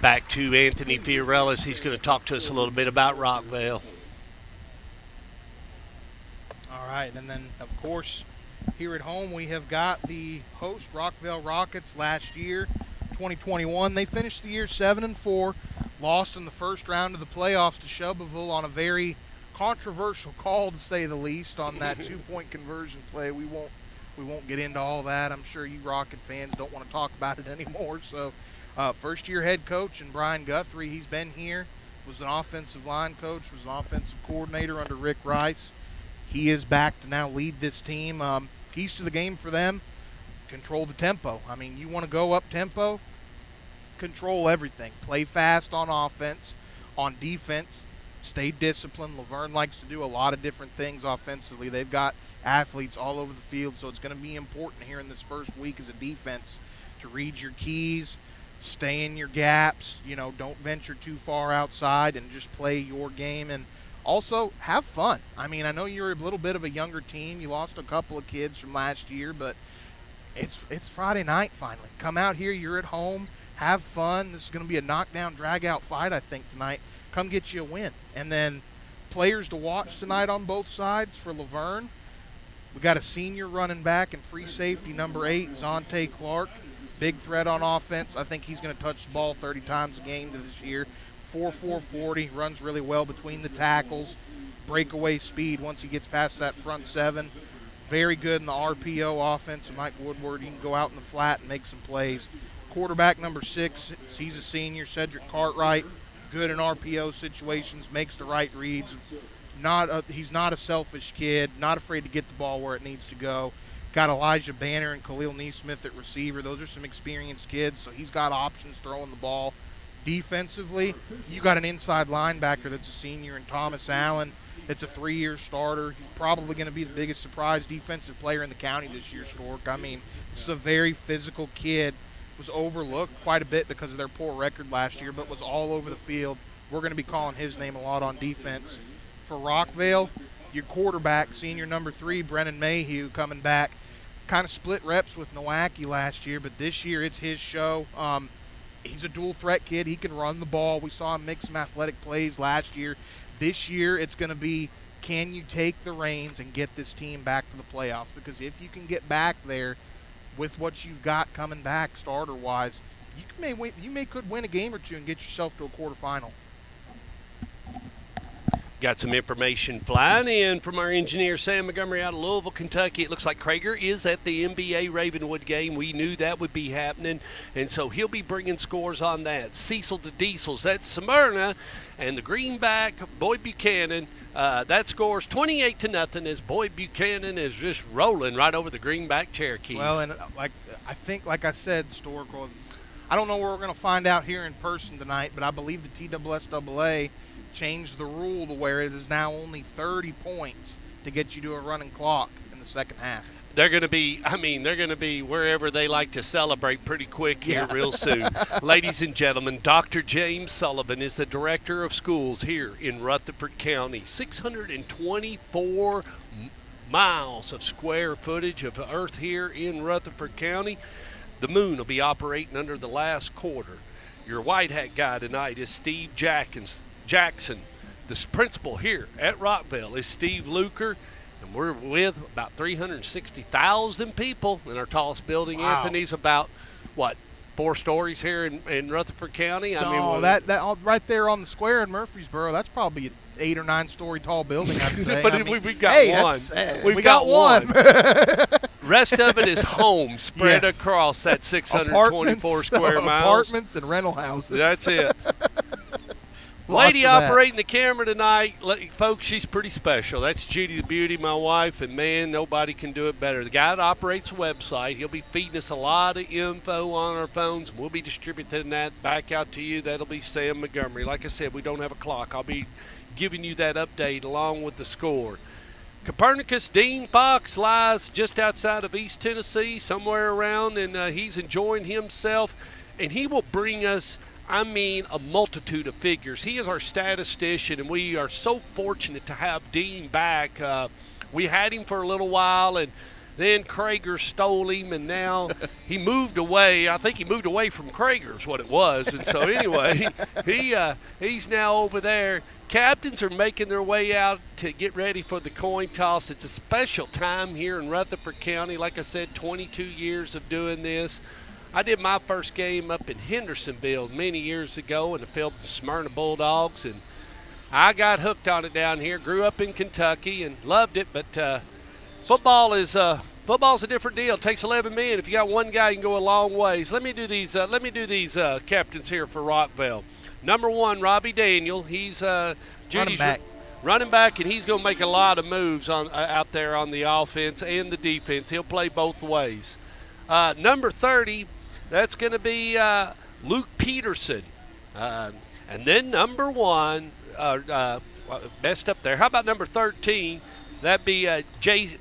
back to Anthony Fiorelis. He's going to talk to us a little bit about Rockvale. All right, and then, of course, here at home we have got the host, Rockvale Rockets, last year, 2021. They finished the year 7-4, lost in the first round of the playoffs to Shelbyville on a very controversial call, to say the least, on that two-point conversion play. We won't get into all that. I'm sure you Rocket fans don't want to talk about it anymore. So, first-year head coach, and Brian Guthrie, he's been here, was an offensive line coach, was an offensive coordinator under Rick Rice. He is back to now lead this team. Keys to the game for them, control the tempo. I mean, you want to go up tempo, control everything. Play fast on offense. On defense, stay disciplined. LaVergne likes to do a lot of different things offensively. They've got athletes all over the field, so it's going to be important here in this first week as a defense to read your keys, stay in your gaps, don't venture too far outside and just play your game. And also, have fun. I mean, I know you're a little bit of a younger team. You lost a couple of kids from last year, but it's Friday night finally. Come out here. You're at home. Have fun. This is going to be a knockdown, drag-out fight, I think, tonight. Come get you a win. And then players to watch tonight on both sides for LaVergne. We got a senior running back and free safety, number 8, Zontae Clark. Big threat on offense. I think he's going to touch the ball 30 times a game this year. 4.40, 40, runs really well between the tackles, breakaway speed once he gets past that front 7. Very good in the RPO offense. And Mike Woodward, he can go out in the flat and make some plays. Quarterback number 6, he's a senior, Cedric Cartwright, good in RPO situations, makes the right reads. He's not a selfish kid, not afraid to get the ball where it needs to go. Got Elijah Banner and Khalil Neesmith at receiver. Those are some experienced kids, so he's got options throwing the ball. Defensively, you got an inside linebacker that's a senior in Thomas Allen. It's a 3-year starter. He's probably going to be the biggest surprise defensive player in the county this year, Stork. I mean, this is a very physical kid. Was overlooked quite a bit because of their poor record last year, but was all over the field. We're going to be calling his name a lot on defense. For Rockvale, your quarterback, senior number 3, Brennan Mayhew, coming back. Kind of split reps with Nowacki last year, but this year it's his show. He's a dual threat kid. He can run the ball. We saw him make some athletic plays last year. This year it's going to be, can you take the reins and get this team back to the playoffs? Because if you can get back there with what you've got coming back starter-wise, you could win a game or two and get yourself to a quarterfinal. Got some information flying in from our engineer, Sam Montgomery, out of Louisville, Kentucky. It looks like Krager is at the NBA Ravenwood game. We knew that would be happening, and so he'll be bringing scores on that. Cecil to Diesels, that's Smyrna, and the greenback, Boyd Buchanan. That scores 28-0 as Boyd Buchanan is just rolling right over the greenback Cherokees. Well, and I think, like I said, Stork, I don't know where we're going to find out here in person tonight, but I believe the TSSAA changed the rule to where it is now only 30 points to get you to a running clock in the second half. They're going to be wherever they like to celebrate pretty quick here real soon. Ladies and gentlemen, Dr. James Sullivan is the director of schools here in Rutherford County. 624 miles of square footage of earth here in Rutherford County. The moon will be operating under the last quarter. Your white hat guy tonight is Steve Jackson. The principal here at Rockvale is Steve Luker, and we're with about 360,000 people in our tallest building. Wow. Anthony's about, 4 stories here in Rutherford County? That right there on the square in Murfreesboro, that's probably an 8 or 9 story tall building, I'd say. But we've got one. We got one. Rest of it is homes spread across that 624 square miles. Apartments and rental houses. That's it. Lady operating the camera tonight, folks, she's pretty special. That's Judy the Beauty, my wife, and, man, nobody can do it better. The guy that operates the website, he'll be feeding us a lot of info on our phones. We'll be distributing that back out to you. That'll be Sam Montgomery. Like I said, we don't have a clock. I'll be giving you that update along with the score. Copernicus Dean Fox lies just outside of East Tennessee, somewhere around, and he's enjoying himself, and he will bring us a multitude of figures. He is our statistician, and we are so fortunate to have Dean back. We had him for a little while, and Then Krager stole him, and now he moved away. I think he moved away from Krager's what it was. And so anyway, he's now over there. Captains are making their way out to get ready for the coin toss. It's a special time here in Rutherford County. Like I said, 22 years of doing this. I did my first game up in Hendersonville many years ago in the field of the Smyrna Bulldogs, and I got hooked on it down here. Grew up in Kentucky and loved it, but football's a different deal. It takes 11 men. If you got one guy, you can go a long ways. Let me do these captains here for Rockvale. Number 1, Robbie Daniel. He's Judy's running back, and he's going to make a lot of moves out there on the offense and the defense. He'll play both ways. Number 30, that's going to be Luke Peterson. And then number 1, best up there. How about number 13? That'd be Jace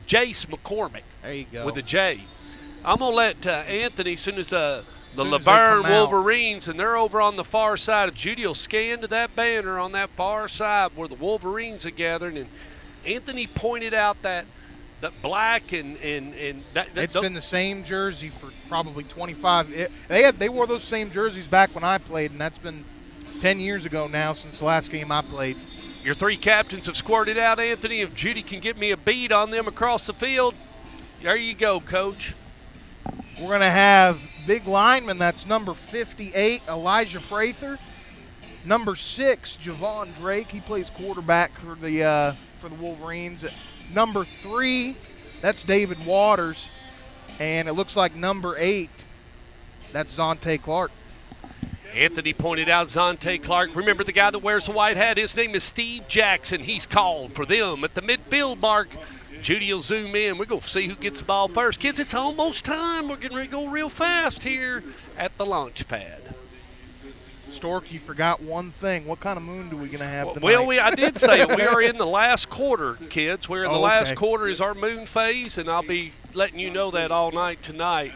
McCormick. There you go. With a J. I'm going to let Anthony, as soon as the LaVergne Wolverines, and they're over on the far side. If Judy will scan to that banner on that far side where the Wolverines are gathering, and Anthony pointed out that black and that it's been the same jersey for probably 25. They wore those same jerseys back when I played, and that's been 10 years ago now since the last game I played. Your 3 captains have squirted out, Anthony. If Judy can get me a beat on them across the field, there you go, Coach. We're going to have big lineman. That's number 58, Elijah Prather. Number 6, Javon Drake. He plays quarterback for the Wolverines. Number 3, that's David Waters. And it looks like number 8, that's Zontae Clark. Anthony pointed out Zontae Clark. Remember the guy that wears the white hat? His name is Steve Jackson. He's called for them at the midfield mark. Judy will zoom in. We're going to see who gets the ball first. Kids, it's almost time. We're getting ready to go real fast here at the launch pad. Stork, you forgot one thing. What kind of moon do we going to have tonight? Well, I did say it. We are in the last quarter, kids. We're in the last quarter is our moon phase, and I'll be letting you know that all night tonight.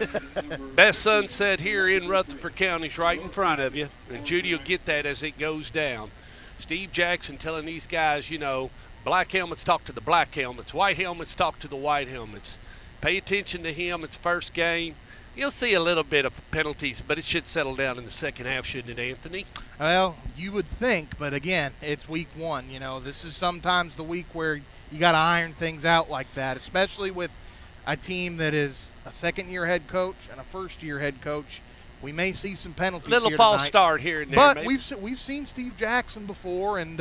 Best sunset here in Rutherford County is right in front of you, and Judy will get that as it goes down. Steve Jackson telling these guys, black helmets talk to the black helmets. White helmets talk to the white helmets. Pay attention to him. It's first game. You'll see a little bit of penalties, but it should settle down in the second half, shouldn't it, Anthony? Well, you would think, but again, it's week 1. This is sometimes the week where you got to iron things out like that, especially with a team that is a second-year head coach and a first-year head coach. We may see some penalties little here false tonight. Start here and there. But maybe. we've seen Steve Jackson before, and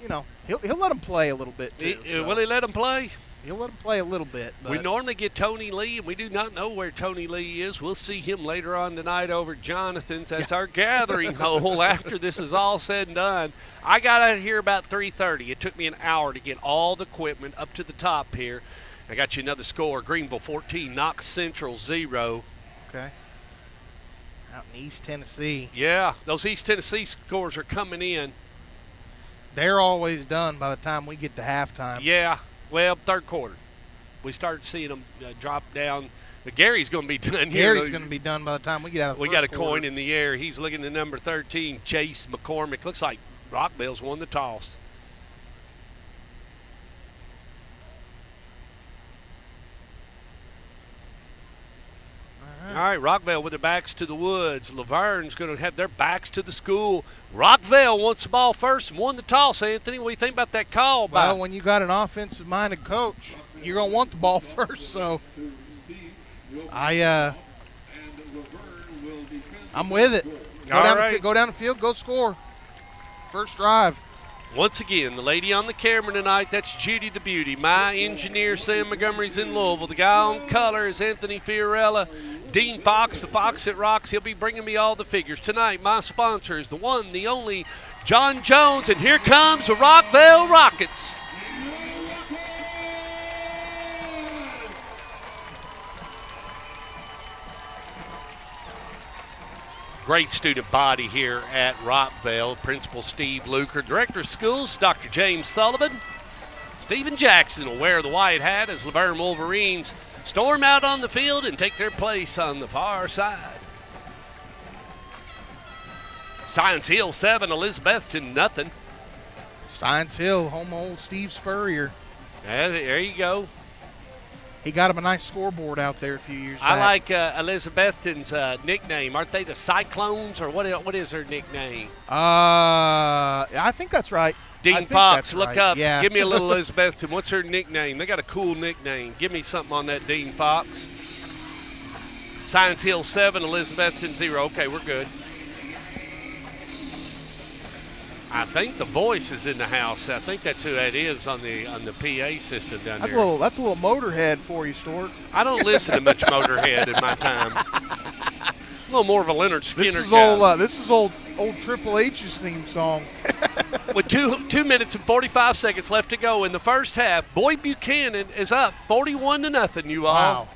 he'll let him play a little bit too. Will he let him play? He'll let him play a little bit. But we normally get Tony Lee, and we do not know where Tony Lee is. We'll see him later on tonight over at Jonathan's. That's our gathering hole after this is all said and done. I got out of here about 3:30. It took me an hour to get all the equipment up to the top here. I got you another score. Greenville 14, Knox Central 0. Okay. Out in East Tennessee. Yeah, those East Tennessee scores are coming in. They're always done by the time we get to halftime. Yeah. Well, third quarter, we started seeing them drop down. Gary's going to be done here. Gary's going to be done by the time we get out of the We first got a quarter. coin in the air. He's looking at number 13, Chase McCormick. Looks like Rockvale's won the toss. All right, Rockvale with their backs to the woods. LaVergne's going to have their backs to the school. Rockvale wants the ball first and won the toss, Anthony. What do you think about that call? Well, when you got an offensive-minded coach, you're going to want the ball first. So I'm with it. Go down the field, go score. First drive. Once again, the lady on the camera tonight, that's Judy the Beauty. My engineer, Sam Montgomery's in Louisville. The guy on color is Anthony Fiorella. Dean Fox, the Fox that rocks, he'll be bringing me all the figures. Tonight, my sponsor is the one, the only, John Jones, and here comes the Rockvale Rockets. Great student body here at Rockvale. Principal Steve Luker, Director of Schools, Dr. James Sullivan. Stephen Jackson will wear the white hat as LaVergne Wolverines storm out on the field and take their place on the far side. Science Hill 7, Elizabethton nothing. Science Hill, home old Steve Spurrier. There you go. He got him a nice scoreboard out there a few years back. I like Elizabethton's nickname. Aren't they the Cyclones, or what is her nickname? I think that's right. Dean Fox, look right. up. Yeah. Give me a little Elizabethton. What's her nickname? They got a cool nickname. Give me something on that, Dean Fox. Science Hill 7, Elizabethton 0. Okay, we're good. I think the voice is in the house. I think that's who that is on the PA system down That's there. that's a little Motorhead for you, Stuart. I don't listen to much Motorhead in my time. A little more of a Leonard Skinner This is guy. this is old Triple H's theme song. With 2 minutes and 45 seconds left to go in the first half, Boyd Buchanan is up 41-0, you all. Wow.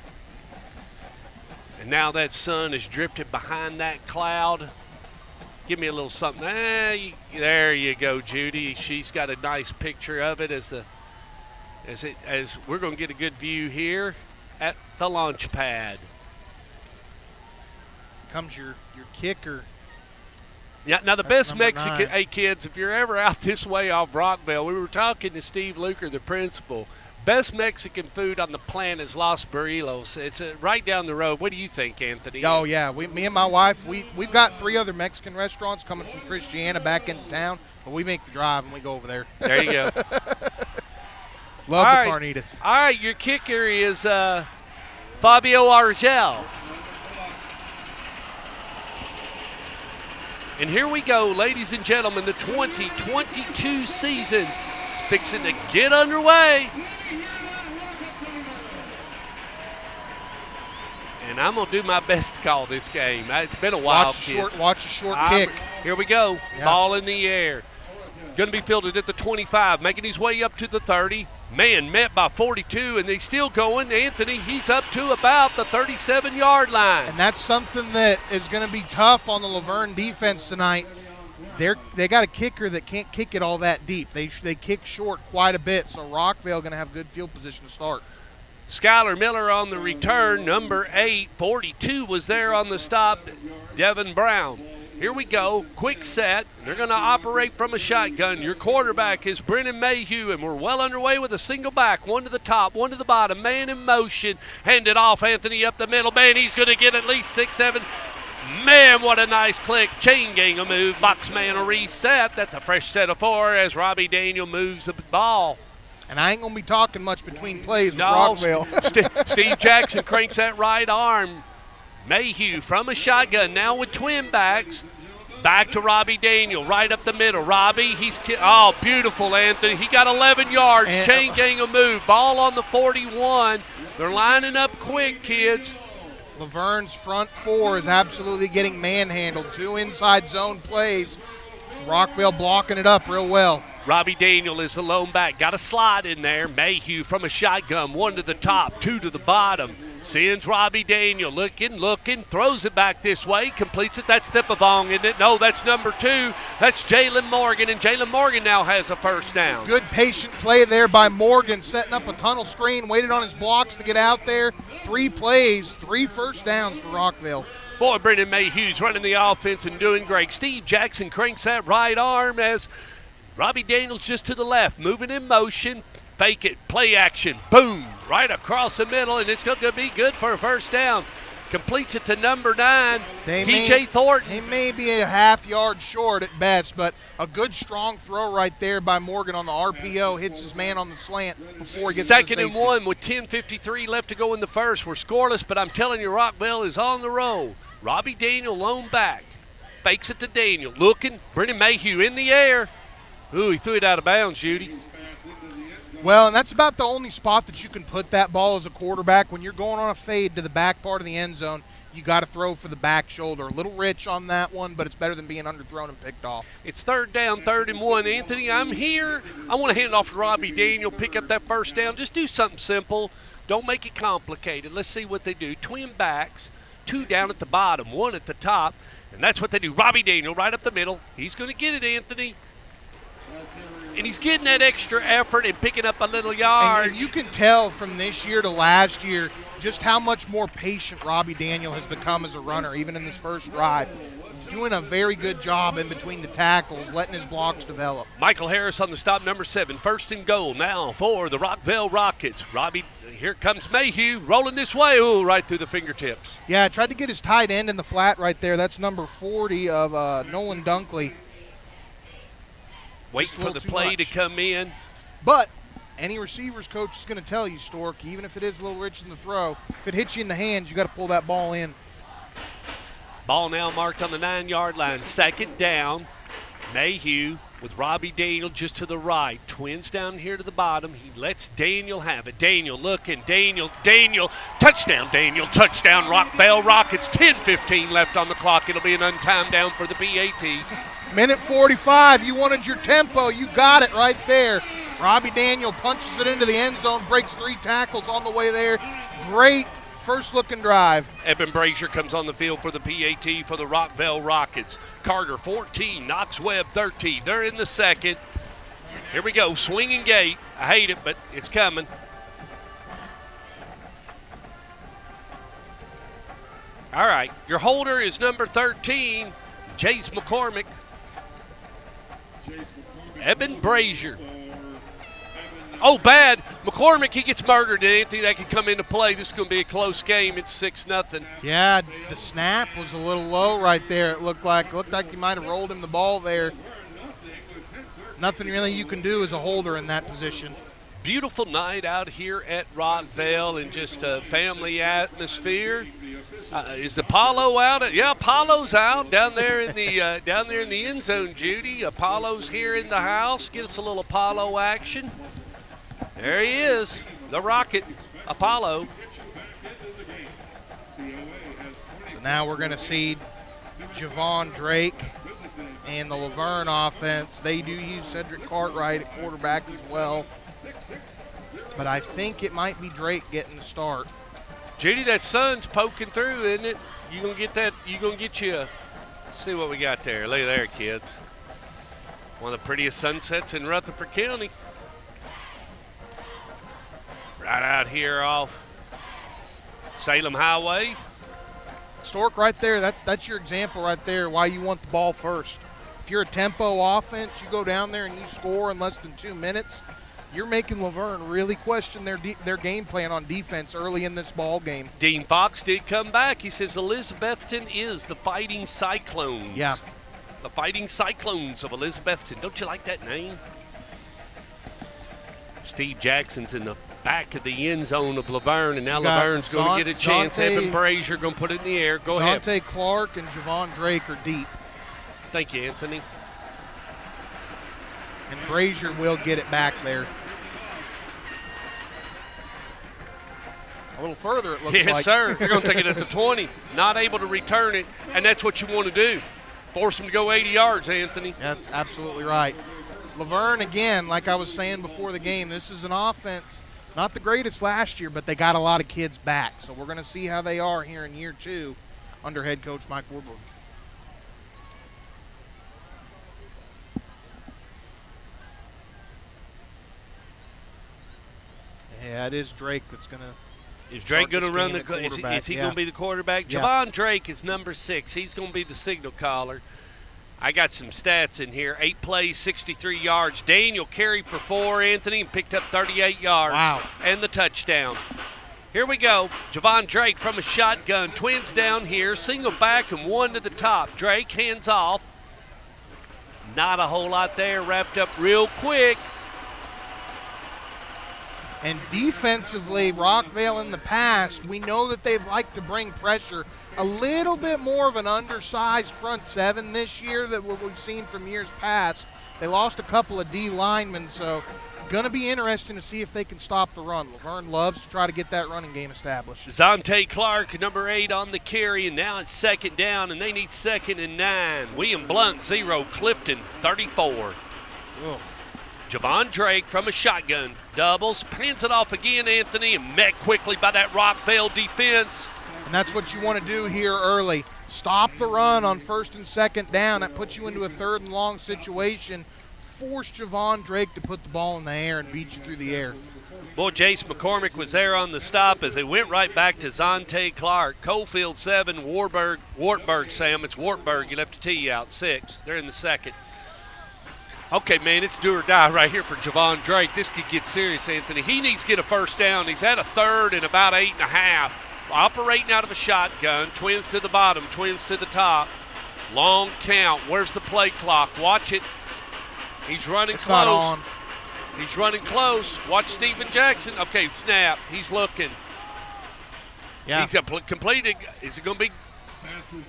And now that sun is drifted behind that cloud. Give me a little something. There you go, Judy. She's got a nice picture of it as we're going to get a good view here at the launch pad. Comes your kicker. Yeah, now the That's best number Mexican, 9. hey kids, if you're ever out this way off Rockvale, we were talking to Steve Luker, the principal. Best Mexican food on the planet is Los Barrilos. It's right down the road. What do you think, Anthony? Oh yeah, me and my wife, we've got 3 other Mexican restaurants coming from Christiana back into town, but we make the drive and we go over there. There you go. Love All the right. carnitas. All right, your kicker is Fabio Argel. And here we go, ladies and gentlemen, the 2022 season is fixing to get underway. And I'm going to do my best to call this game. It's been a while, kids. Watch a short kick. Here we go. Yeah. Ball in the air. Going to be fielded at the 25, making his way up to the 30. Man, met by 42, and he's still going. Anthony, he's up to about the 37-yard line. And that's something that is going to be tough on the LaVergne defense tonight. They got a kicker that can't kick it all that deep. They kick short quite a bit, so Rockvale going to have good field position to start. Skylar Miller on the return, number 8. 42 was there on the stop, Devin Brown. Here we go, quick set. They're going to operate from a shotgun. Your quarterback is Brennan Mayhew, and we're well underway with a single back. One to the top, one to the bottom. Man in motion. Hand it off, Anthony up the middle. Man, he's going to get at least 6, 7. Man, what a nice click. Chain gang a move. Box man a reset. That's a fresh set of 4 as Robbie Daniel moves the ball. And I ain't going to be talking much between plays with No, Rockvale. Steve Jackson cranks that right arm. Mayhew from a shotgun, now with twin backs. Back to Robbie Daniel, right up the middle. Robbie, beautiful, Anthony. He got 11 yards. And, chain gang a move. Ball on the 41. They're lining up quick, kids. LaVergne's front 4 is absolutely getting manhandled. 2 inside zone plays. Rockvale blocking it up real well. Robbie Daniel is the lone back. Got a slide in there. Mayhew from a shotgun. 1 to the top, 2 to the bottom. Sends Robbie Daniel looking, throws it back this way, completes it. That's Stepavong, isn't it? No, that's number 2. That's Jalen Morgan, and Jalen Morgan now has a first down. Good patient play there by Morgan, setting up a tunnel screen, waited on his blocks to get out there. 3 plays, 3 first downs for Rockvale. Boy, Brendan Mayhew's running the offense and doing great. Steve Jackson cranks that right arm as Robbie Daniels just to the left, moving in motion. Fake it, play action, boom, right across the middle, and it's going to be good for a first down. Completes it to number 9, DJ Thornton. He may be a half-yard short at best, but a good, strong throw right there by Morgan on the RPO. Hits his man on the slant before he gets to the Second and safety. 1 with 10:53 left to go in the first. We're scoreless, but I'm telling you, Rockvale is on the roll. Robbie Daniel lone back. Fakes it to Daniel. Looking, Brendan Mayhew in the air. Ooh, he threw it out of bounds, Judy. Well, and that's about the only spot that you can put that ball as a quarterback. When you're going on a fade to the back part of the end zone, you got to throw for the back shoulder. A little rich on that one, but it's better than being underthrown and picked off. It's 3rd down, 3rd and 1. Anthony, I'm here. I want to hand it off to Robbie Daniel, pick up that first down. Just do something simple. Don't make it complicated. Let's see what they do. Twin backs, 2 down at the bottom, 1 at the top, and that's what they do. Robbie Daniel right up the middle. He's going to get it, Anthony. and he's getting that extra effort and picking up a little yard. And you can tell from this year to last year just how much more patient Robbie Daniel has become as a runner, even in this first drive. He's doing a very good job in between the tackles, letting his blocks develop. Michael Harris on the stop, number 7. First and goal now for the Rockvale Rockets. Robbie, here comes Mayhew, rolling this way. Ooh, right through the fingertips. Yeah, tried to get his tight end in the flat right there. That's number 40 of Nolan Dunkley. Waiting for the play to come in. But any receivers coach is going to tell you, Stork, even if it is a little rich in the throw, if it hits you in the hands, you got to pull that ball in. Ball now marked on the 9-yard line. Second down. Mayhew with Robbie Daniel just to the right. Twins down here to the bottom. He lets Daniel have it. Daniel looking. Daniel. Touchdown, Daniel. Touchdown, Rockvale Rockets. 10:15 left on the clock. It'll be an untimed down for the PAT. Minute 45. You wanted your tempo. You got it right there. Robbie Daniel punches it into the end zone, breaks 3 tackles on the way there. Great first looking drive. Evan Brazier comes on the field for the PAT for the Rockvale Rockets. Carter 14, Knox Webb 13. They're in the second. Here we go, swinging gate. I hate it, but it's coming. All right, your holder is number 13, Jace McCormick. Evan Brazier. Oh, bad. McCormick, he gets murdered. Anything that could come into play. This is going to be a close game. It's 6-0. Yeah, the snap was a little low right there. It looked like you might have rolled him the ball there. Nothing really you can do as a holder in that position. Beautiful night out here at Rockvale and just a family atmosphere. Is Apollo out? Yeah, Apollo's out down there in the end zone, Judy. Apollo's here in the house. Get us a little Apollo action. There he is, the Rocket, Apollo. So now we're going to see Javon Drake and the LaVergne offense. They do use Cedric Cartwright at quarterback as well. But I think it might be Drake getting the start. Judy, that sun's poking through, isn't it? You gonna get that? You gonna get you a? Let's see what we got there. Look there, kids. One of the prettiest sunsets in Rutherford County. Right out here off Salem Highway. Stork right there, that's your example right there why you want the ball first. If you're a tempo offense, you go down there and you score in less than 2 minutes, you're making LaVergne really question their game plan on defense early in this ball game. Dean Fox did come back. He says Elizabethton is the Fighting Cyclones. Yeah. The Fighting Cyclones of Elizabethton. Don't you like that name? Steve Jackson's in the back of the end zone of LaVergne, and now LaVergne's going to get a chance. Evan Brazier going to put it in the air. Go ahead. Zonte Clark and Javon Drake are deep. Thank you, Anthony. And Brazier will get it back there. A little further, it looks like. Yes, sir. They're going to take it at the 20. Not able to return it, and that's what you want to do. Force them to go 80 yards, Anthony. That's absolutely right. LaVergne, again, like I was saying before the game, this is an offense, not the greatest last year, but they got a lot of kids back. So we're going to see how they are here in year 2 under head coach Mike Woodward. Yeah, it is Drake that's going to. Is Drake going to run the? Is he going to be the quarterback? Javon Drake is number 6. He's going to be the signal caller. I got some stats in here. 8 plays, 63 yards. Daniel carried for 4, Anthony, and picked up 38 yards. Wow. And the touchdown. Here we go. Javon Drake from a shotgun. Twins down here. Single back and 1 to the top. Drake hands off. Not a whole lot there. Wrapped up real quick. And defensively, Rockvale in the past, we know that they've liked to bring pressure. A little bit more of an undersized front 7 this year than what we've seen from years past. They lost a couple of D linemen, so going to be interesting to see if they can stop the run. LaVergne loves to try to get that running game established. Zonte Clark, number 8 on the carry, and now it's 2nd down, and they need 2nd and 9. William Blunt, 0. Clifton, 34. Ugh. Javon Drake from a shotgun. Doubles, pans it off again, Anthony, and met quickly by that Rockvale defense. And that's what you want to do here early. Stop the run on 1st and 2nd down. That puts you into a 3rd and long situation. force Javon Drake to put the ball in the air and beat you through the air. Boy, Jace McCormick was there on the stop as they went right back to Zontae Clark. Cofield 7, Wartburg, Sam. It's Wartburg. You left the T out, 6. They're in the second. Okay, man, it's do or die right here for Javon Drake. This could get serious, Anthony. He needs to get a first down. He's had a third and about 8.5. Operating out of a shotgun. Twins to the bottom, twins to the top. Long count. Where's the play clock? Watch it. He's running It's close. not on. He's running close. Watch Steven Jackson. Okay, snap. He's looking. Yeah. He's completed. Is it going to be?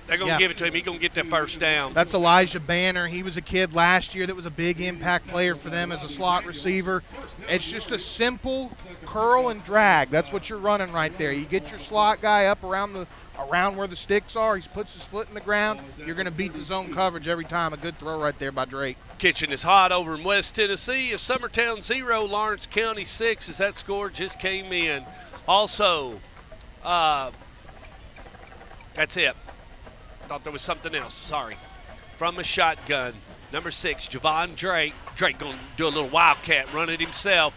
They're going to give it to him. He's going to get that first down. That's Elijah Banner. He was a kid last year that was a big impact player for them as a slot receiver. It's just a simple curl and drag. That's what you're running right there. You get your slot guy up around where the sticks are. He puts his foot in the ground. You're going to beat the zone coverage every time. A good throw right there by Drake. Kitchen is hot over in West Tennessee. If Summertown 0, Lawrence County 6, as that score just came in. Also, that's it. Thought there was something else. Sorry. From a shotgun, number 6, Javon Drake. Drake going to do a little wildcat, run it himself.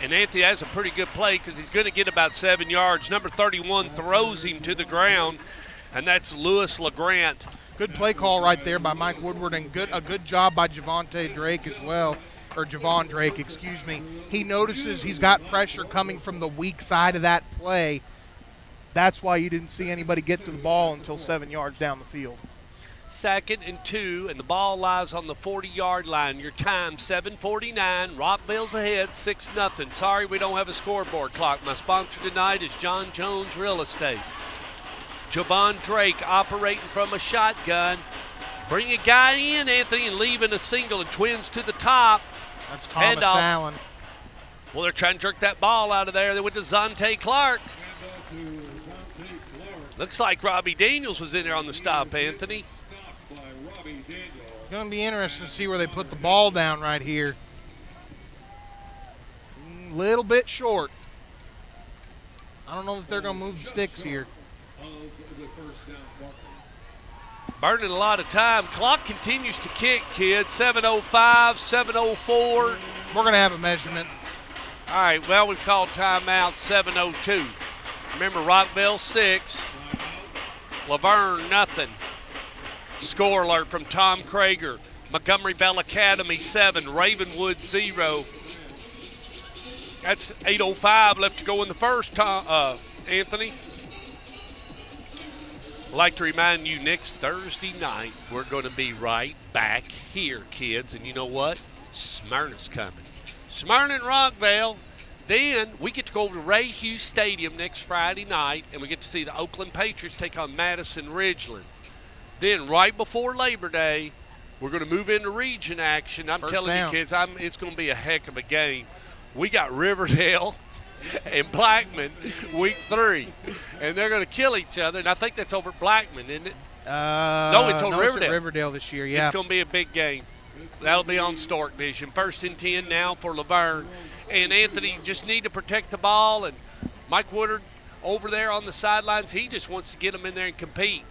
And Anthony has a pretty good play because he's going to get about 7 yards. Number 31 throws him to the ground, and that's Lewis LaGrant. Good play call right there by Mike Woodward, and a good job by Javon Drake as well. He notices he's got pressure coming from the weak side of that play. That's why you didn't see anybody get to the ball until 7 yards down the field. 2nd and 2, and the ball lies on the 40-yard line. Your time, 7:49. Rockvale's ahead, 6-0. Sorry we don't have a scoreboard clock. My sponsor tonight is John Jones Real Estate. Javon Drake operating from a shotgun. Bring a guy in, Anthony, and leaving a single, and twins to the top. That's Thomas Handoff. Allen. Well, they're trying to jerk that ball out of there. They went to Zontae Clark. Looks like Robbie Daniels was in there on the stop, Anthony. Going to be interesting to see where they put the ball down right here. Little bit short. I don't know that they're going to move the sticks here. Burning a lot of time. Clock continues to kick, kids. 7:05, 7:04. We're going to have a measurement. All right, well, we've called timeout, 7:02. Remember, Rockvale 6, LaVergne nothing. Score alert from Tom Krager. Montgomery Bell Academy 7, Ravenwood 0. That's 8:05 left to go in the first, Anthony. I'd like to remind you, next Thursday night, we're going to be right back here, kids. And you know what? Smyrna's coming. Smyrna and Rockvale. Then we get to go over to Ray Hughes Stadium next Friday night, and we get to see the Oakland Patriots take on Madison Ridgeland. Then right before Labor Day, we're going to move into region action. I'm telling you, kids, it's going to be a heck of a game. We got Riverdale and Blackman week 3, and they're going to kill each other. And I think that's over at Blackman, isn't it? No, it's on Riverdale. It's Riverdale this year, yeah. It's going to be a big game. That'll be on Stork Vision. 1st and 10 now for LaVergne. And Anthony just need to protect the ball. And Mike Woodard over there on the sidelines, he just wants to get them in there and compete.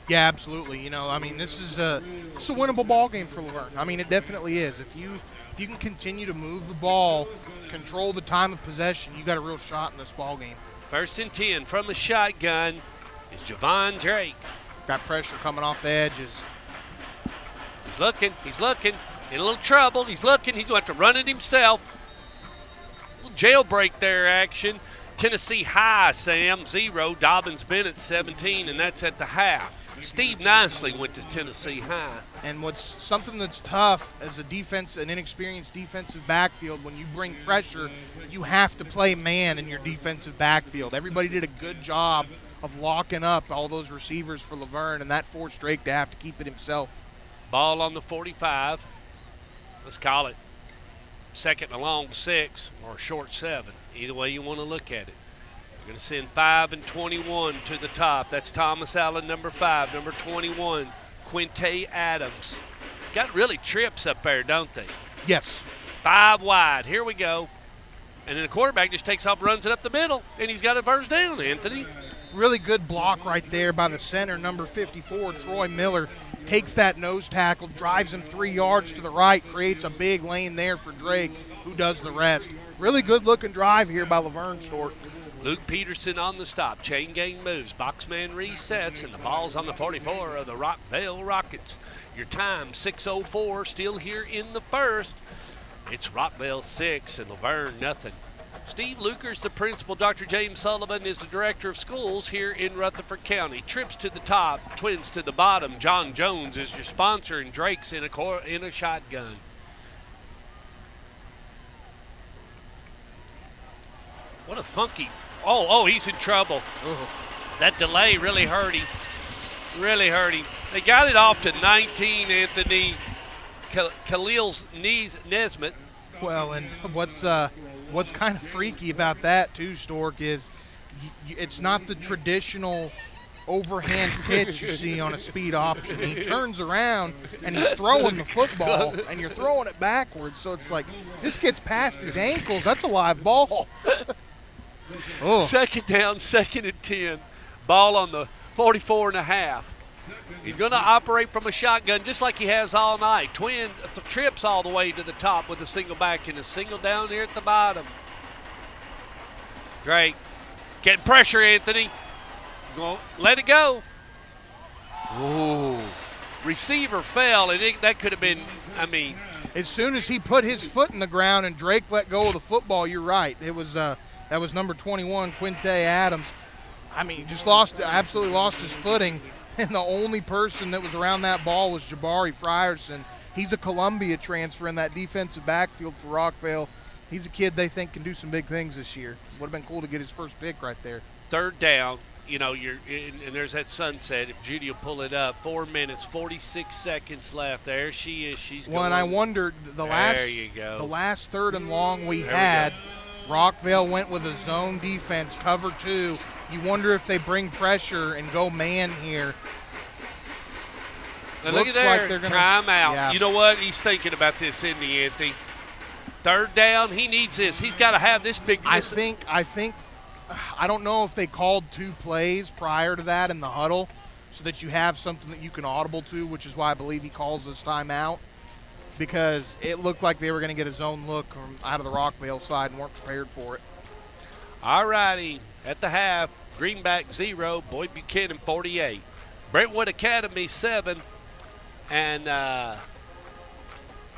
Yeah, absolutely. You know, I mean, this is a winnable ball game for LaVergne. I mean, it definitely is. If you can continue to move the ball, control the time of possession, you got a real shot in this ball game. 1st and 10 from a shotgun is Javon Drake. Got pressure coming off the edges. He's looking. In a little trouble. He's looking. He's going to have to run it himself. A little jailbreak there action. Tennessee High, Sam, 0. Dobbins Bennett, 17, and that's at the half. Steve Nicely went to Tennessee High. And what's something that's tough as an inexperienced defensive backfield, when you bring pressure, you have to play man in your defensive backfield. Everybody did a good job of locking up all those receivers for LaVergne, and that forced Drake to have to keep it himself. Ball on the 45. Let's call it 2nd and a long 6 or a short 7. Either way you want to look at it. We're going to send 5 and 21 to the top. That's Thomas Allen, number 5. Number 21, Quinte Adams. Got really trips up there, don't they? Yes. 5 wide. Here we go. And then the quarterback just takes off, runs it up the middle, and he's got a first down, Anthony. Really good block right there by the center, number 54, Troy Miller. takes that nose tackle, drives him 3 yards to the right, creates a big lane there for Drake, who does the rest. Really good-looking drive here by LaVergne Stork. Luke Peterson on the stop. Chain gang moves. Boxman resets, and the ball's on the 44 of the Rockvale Rockets. Your time, 6:04, still here in the first. It's Rockvale 6 and LaVergne nothing. Steve Luker's the principal. Dr. James Sullivan is the director of schools here in Rutherford County. Trips to the top, twins to the bottom. John Jones is your sponsor, and Drake's in a shotgun. What a funky. Oh, he's in trouble. Ooh. That delay really hurt him. Really hurt him. They got it off to 19, Anthony. Khalil's Nesmith. Well, and what's kind of freaky about that too, Stork, is it's not the traditional overhand pitch you see on a speed option. He turns around and he's throwing the football, and you're throwing it backwards. So it's like, if this gets past his ankles, that's a live ball. Oh. Second down, 2nd and 10. Ball on the 44 and a half. He's going to operate from a shotgun just like he has all night. Twin trips all the way to the top with a single back and a single down here at the bottom. Drake getting pressure, Anthony. Let it go. Ooh. Receiver fell, and that could have been, As soon as he put his foot in the ground and Drake let go of the football, you're right. It was that was number 21, Quinte Adams. Just absolutely lost his footing. And the only person that was around that ball was Jabari Frierson. He's a Columbia transfer in that defensive backfield for Rockvale. He's a kid they think can do some big things this year. Would have been cool to get his first pick right there. 3rd down, and there's that sunset. If Judy will pull it up, 4 minutes, 46 seconds left. There she is. She's going. Well, and I wondered the last 3rd and long we had, Rockvale went with a zone defense, cover 2. You wonder if they bring pressure and go man here. Now look at there, like they're gonna, timeout. Yeah. You know what? He's thinking about this, isn't he, Anthony? 3rd down, he needs this. He's got to have this big. I don't know if they called 2 plays prior to that in the huddle so that you have something that you can audible to, which is why I believe he calls this timeout, because it looked like they were going to get a zone look out of the Rockvale side and weren't prepared for it. All righty, at the half, Greenback 0, Boyd Buchanan 48. Brentwood Academy 7, and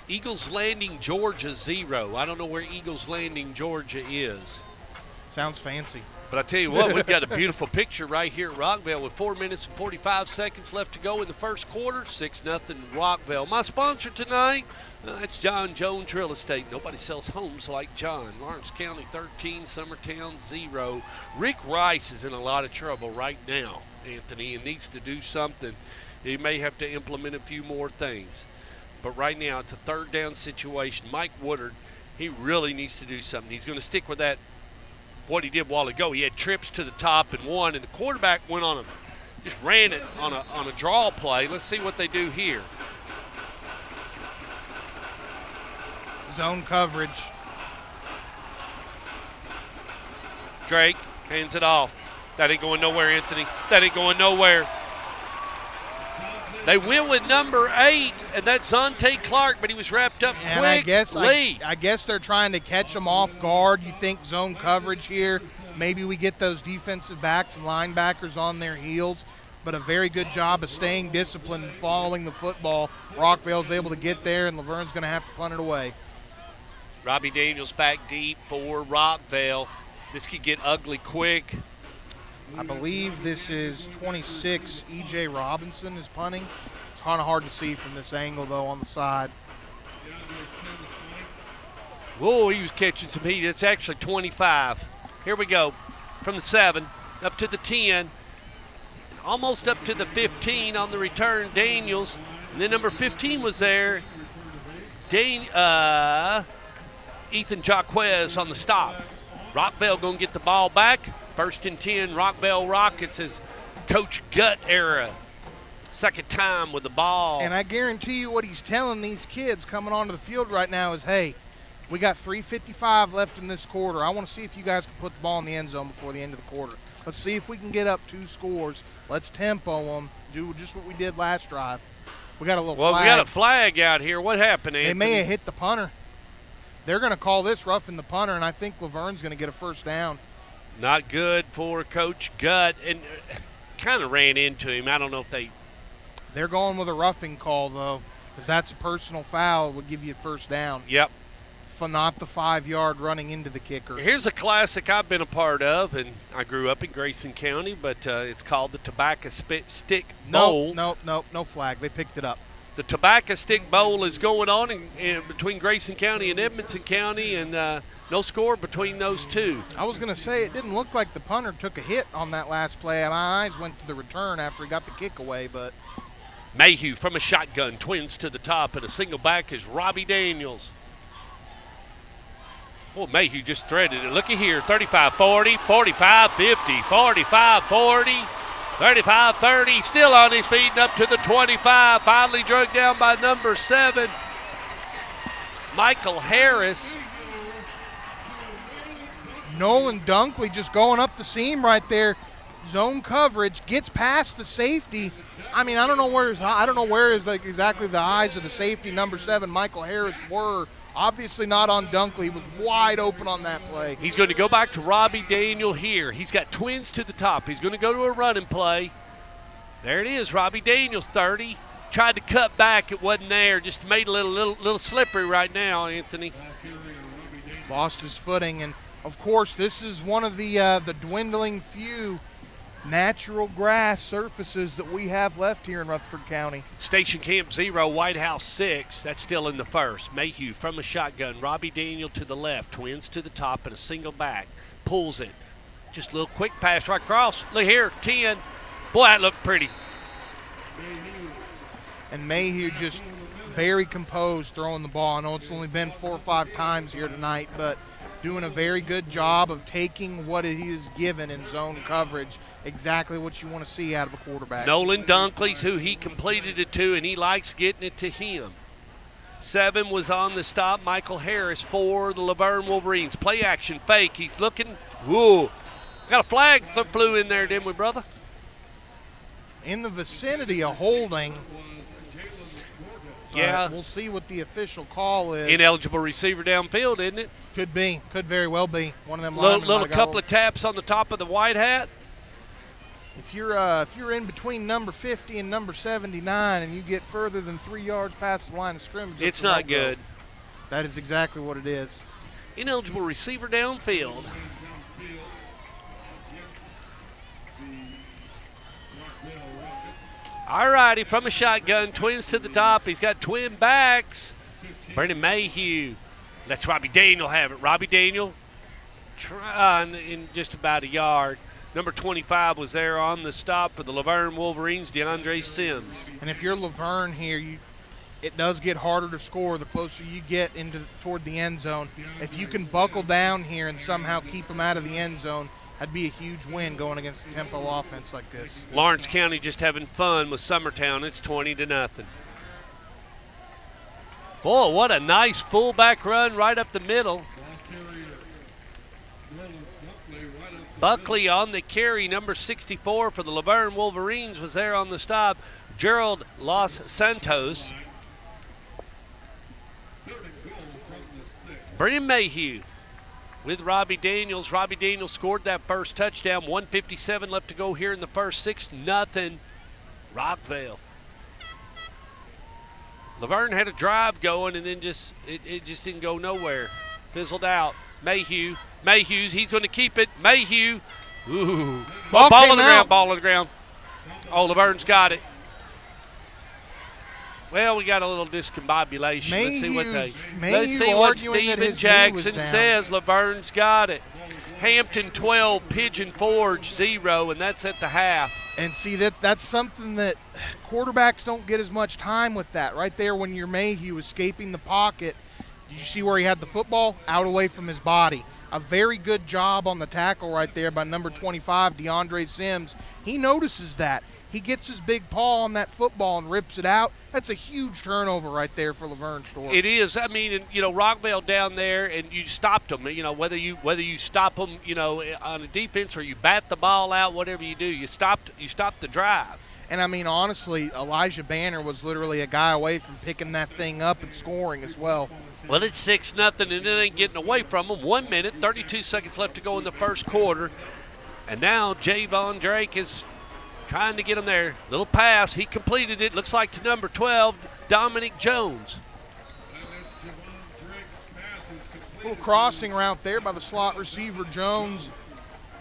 Eagles Landing, Georgia 0. I don't know where Eagles Landing, Georgia is. Sounds fancy. But I tell you what, we've got a beautiful picture right here at Rockvale with 4 minutes and 45 seconds left to go in the first quarter. 6-0 Rockvale. My sponsor tonight, it's John Jones Real Estate. Nobody sells homes like John. Lawrence County 13, Summertown 0. Rick Rice is in a lot of trouble right now, Anthony, and needs to do something. He may have to implement a few more things. But right now it's a 3rd down situation. Mike Woodard, he really needs to do something. He's going to stick with that. What he did a while ago, he had trips to the top and won, and the quarterback went on just ran it on a draw play. Let's see what they do here. Zone coverage. Drake hands it off. That ain't going nowhere, Anthony. That ain't going nowhere. They went with number 8, and that's Zontae Clark, but he was wrapped up quickly. I guess they're trying to catch him off guard. You think zone coverage here. Maybe we get those defensive backs and linebackers on their heels, but a very good job of staying disciplined and following the football. Rockvale's able to get there, and LaVergne's going to have to punt it away. Robbie Daniels back deep for Rockvale. This could get ugly quick. I believe this is 26. E.J. Robinson is punting. It's kind of hard to see from this angle, though, on the side. Whoa, he was catching some heat. It's actually 25. Here we go. From the 7 up to the 10. Almost up to the 15 on the return, Daniels. And then number 15 was there. Ethan Jaquez on the stop. Rockvale going to get the ball back. 1st and 10, Rockvale Rockets is Coach Gut era. 2nd time with the ball. And I guarantee you what he's telling these kids coming onto the field right now is, hey, we got 3:55 left in this quarter. I want to see if you guys can put the ball in the end zone before the end of the quarter. Let's see if we can get up 2 scores. Let's tempo them. Do just what we did last drive. We got a little flag. flag. We got a flag out here. What happened, Anthony? They may have hit the punter. They're going to call this roughing the punter, and I think LaVergne's going to get a first down. Not good for Coach Gutt, and kind of ran into him. I don't know if they... They're going with a roughing call, though, because that's a personal foul. It would give you a first down. Yep. For not the 5-yard running into the kicker. Here's a classic I've been a part of, and I grew up in Grayson County, but it's called the Tobacco Stick Bowl. No flag. They picked it up. The Tobacco Stick Bowl is going on in between Grayson County and Edmonson County, and no score between those two. I was going to say, it didn't look like the punter took a hit on that last play. My eyes went to the return after he got the kick away, but... Mayhew from a shotgun, twins to the top, and a single back is Robbie Daniels. Oh, Mayhew just threaded it. Looky here, 35-40, 45-50, 45-40. 35-30, still on his feet and up to the 25. Finally dragged down by number 7, Michael Harris. Nolan Dunkley just going up the seam right there. Zone coverage, gets past the safety. I mean, I don't know where like exactly the eyes of the safety, number 7, Michael Harris, were. Obviously not on Dunkley. He was wide open on that play. He's going to go back to Robbie Daniel here. He's got twins to the top. He's going to go to a running play. There it is, Robbie Daniels, 30. Tried to cut back. It wasn't there. Just made a little slippery right now, Anthony. Lost his footing. And, of course, this is one of the dwindling few natural grass surfaces that we have left here in Rutherford County. Station Camp 0, White House 6. That's still in the first. Mayhew from a shotgun. Robbie Daniel to the left. Twins to the top and a single back. Pulls it. Just a little quick pass right across. Look here, 10. Boy, that looked pretty. And Mayhew just very composed throwing the ball. I know it's only been 4 or 5 times here tonight, but doing a very good job of taking what he is given in zone coverage. Exactly what you want to see out of a quarterback. Nolan Dunkley's who he completed it to, and he likes getting it to him. 7 was on the stop. Michael Harris for the LaVergne Wolverines. Play action, fake. He's looking. Whoa. Got a flag that flew in there, didn't we, brother? In the vicinity of holding. Yeah. We'll see what the official call is. Ineligible receiver downfield, isn't it? Could be. Could very well be. One of them Little couple of taps on the top of the white hat. If you're in between number 50 and number 79 and you get further than 3 yards past the line of scrimmage, it's not good. That is exactly what it is. Ineligible receiver downfield. All righty, from a shotgun, twins to the top. He's got twin backs. Brendan Mayhew. Let's Robbie Daniel have it. Robbie Daniel trying in just about a yard. Number 25 was there on the stop for the LaVergne Wolverines, DeAndre Sims. And if you're LaVergne here, it does get harder to score the closer you get toward the end zone. If you can buckle down here and somehow keep them out of the end zone, that'd be a huge win going against a tempo offense like this. Lawrence County just having fun with Summertown. It's 20-0. Boy, what a nice fullback run right up the middle. Buckley on the carry, number 64 for the LaVergne Wolverines was there on the stop. Gerald Los Santos. Brendan Mayhew with Robbie Daniels. Robbie Daniels scored that first touchdown. 1:57 left to go here in the first. 6-0 Rockvale. LaVergne had a drive going and then it just didn't go nowhere. Fizzled out. Mayhew. He's going to keep it. Mayhew. Ooh. Ball on the ground. Oh, LaVergne's got it. Well, we got a little discombobulation. Let's see what Steven Jackson says. LaVergne's got it. Hampton 12, Pigeon Forge 0, and that's at the half. And see, that's something that quarterbacks don't get as much time with that. Right there when you're Mayhew escaping the pocket, did you see where he had the football? Out away from his body. A very good job on the tackle right there by number 25, DeAndre Sims. He notices that. He gets his big paw on that football and rips it out. That's a huge turnover right there for LaVergne Store. It is. I mean, Rockvale down there, and you stopped them. Whether you stop them, on a defense or you bat the ball out, whatever you do, you stopped the drive. And, I mean, honestly, Elijah Banner was literally a guy away from picking that thing up and scoring as well. Well, it's 6-0, and it ain't getting away from them. 1 minute, 32 seconds left to go in the first quarter. And now Javon Drake is trying to get him there. Little pass. He completed it. Looks like to number 12, Dominic Jones. Little crossing route there by the slot receiver, Jones.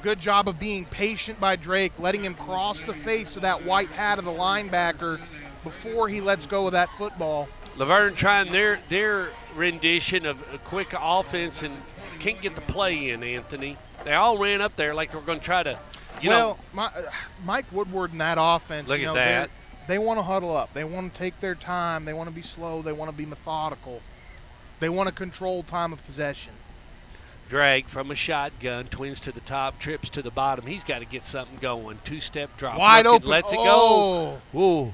Good job of being patient by Drake, letting him cross the face of that white hat of the linebacker before he lets go of that football. LaVergne trying their rendition of a quick offense and can't get the play in, Anthony. They all ran up there like they were going to try to, Mike Woodward in that offense, look at that. They want to huddle up. They want to take their time. They want to be slow. They want to be methodical. They want to control time of possession. Drake from a shotgun, twins to the top, trips to the bottom. He's got to get something going. Two-step drop. Wide open. Lets it go. Ooh.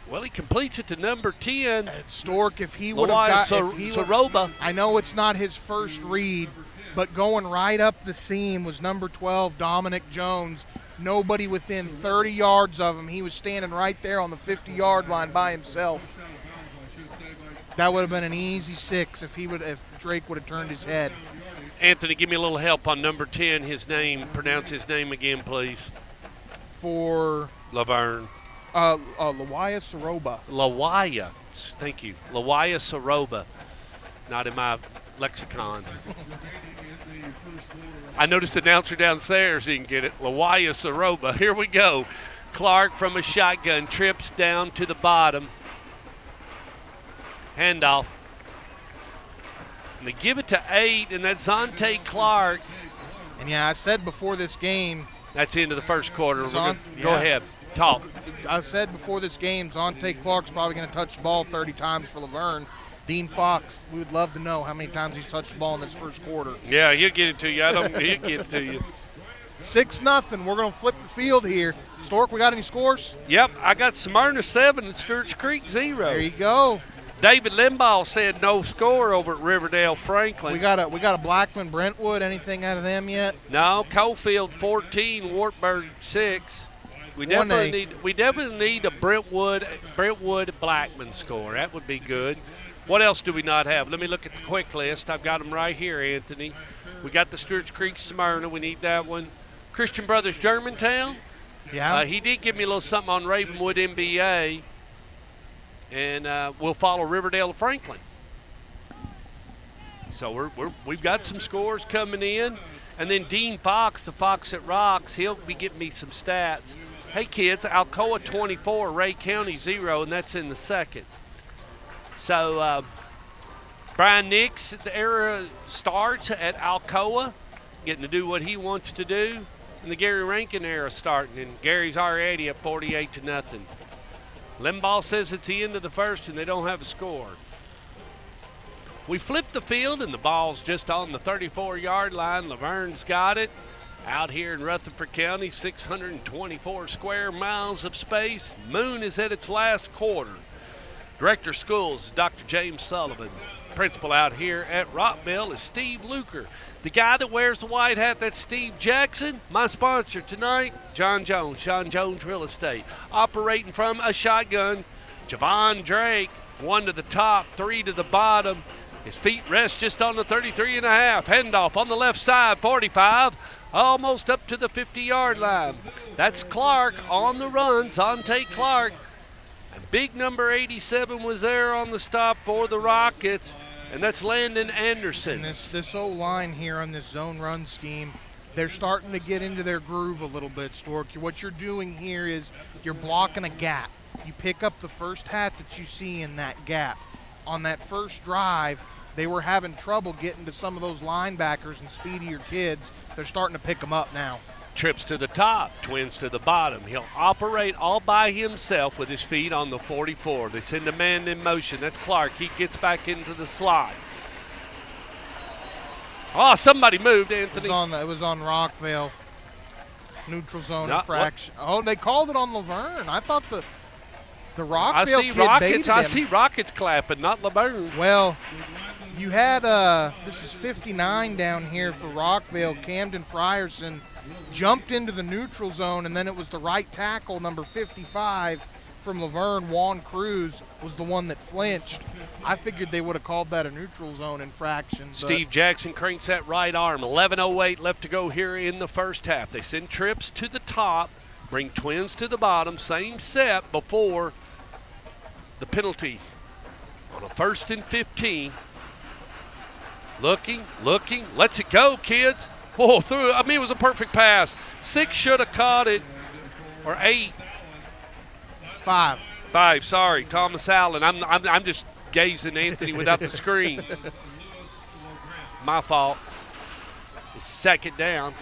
Well, he completes it to number 10. And Stork, if he would have got Saroba. I know it's not his first read, but going right up the seam was number 12, Dominic Jones. Nobody within 30 yards of him. He was standing right there on the 50-yard line by himself. That would have been an easy 6 if Drake would have turned his head. Anthony, give me a little help on number 10, his name. Pronounce his name again, please. For LaVergne. Lawaya Saroba. Lawaya. Thank you. Lawaya Saroba. Not in my lexicon. I noticed the announcer downstairs didn't get it. Lawaya Saroba. Here we go. Clark from a shotgun trips down to the bottom. Handoff. And they give it to 8, and that's Zontae Clark. And, I said before this game. That's the end of the first quarter. Go ahead. Talk. I said before this game, Zontae Clark's probably going to touch the ball 30 times for LaVergne. Dean Fox, we would love to know how many times he's touched the ball in this first quarter. Yeah, he'll get it to you. He'll get it to you. 6-0. We're going to flip the field here. Stork, we got any scores? Yep, I got Smyrna 7 and Stewart's Creek 0. There you go. David Limbaugh said no score over at Riverdale Franklin. We got a Blackman Brentwood. Anything out of them yet? No. Cofield 14, Wartburg 6. We definitely need a Brentwood Blackman score. That would be good. What else do we not have? Let me look at the quick list. I've got them right here, Anthony. We got the Stewart's Creek Smyrna. We need that one. Christian Brothers Germantown. Yeah. He did give me a little something on Ravenwood MBA. And we'll follow Riverdale to Franklin. So we've got some scores coming in. And then Dean Fox, the Fox that Rocks, he'll be getting me some stats. Hey, kids, Alcoa 24, Ray County 0, and that's in the second. So Brian Nix, the era starts at Alcoa, getting to do what he wants to do. And the Gary Rankin era starting, and Gary's already at 48-0. Limbaugh says it's the end of the first and they don't have a score. We flip the field and the ball's just on the 34-yard line. LaVergne's got it. Out here in Rutherford County, 624 square miles of space. Moon is at its last quarter. Director of Schools is Dr. James Sullivan. Principal out here at Rockvale is Steve Luker. The guy that wears the white hat, that's Steve Jackson. My sponsor tonight, John Jones Real Estate. Operating from a shotgun, Javon Drake, 1 to the top, 3 to the bottom. His feet rest just on the 33.5. Handoff on the left side, 45, almost up to the 50-yard line. That's Clark on the run, Zontae Clark. And big number 87 was there on the stop for the Rockets. And that's Landon Anderson. And this O-line here on this zone run scheme, they're starting to get into their groove a little bit, Stork. What you're doing here is you're blocking a gap. You pick up the first hat that you see in that gap. On that first drive, they were having trouble getting to some of those linebackers and speedier kids. They're starting to pick them up now. Trips to the top, twins to the bottom. He'll operate all by himself with his feet on the 44. They send a man in motion. That's Clark. He gets back into the slot. Oh, somebody moved, Anthony. It was on Rockvale. Neutral zone infraction. Oh, they called it on LaVergne. I thought the Rockvale kid baited him. I see Rockets clapping, not LaVergne. Well, you had this is 59 down here for Rockvale. Camden Frierson jumped into the neutral zone, and then it was the right tackle, number 55, from LaVergne, Juan Cruz, was the one that flinched. I figured they would have called that a neutral zone infraction. Steve Jackson cranks that right arm. 11:08 left to go here in the first half. They send trips to the top, bring twins to the bottom, same set before the penalty on a 1st and 15. Looking, lets it go, kids. Oh, through. I mean, it was a perfect pass. 6 should have caught it, or 8. 5. 5. Sorry, Thomas Allen. I'm just gazing Anthony without the screen. My fault. It's 2nd down.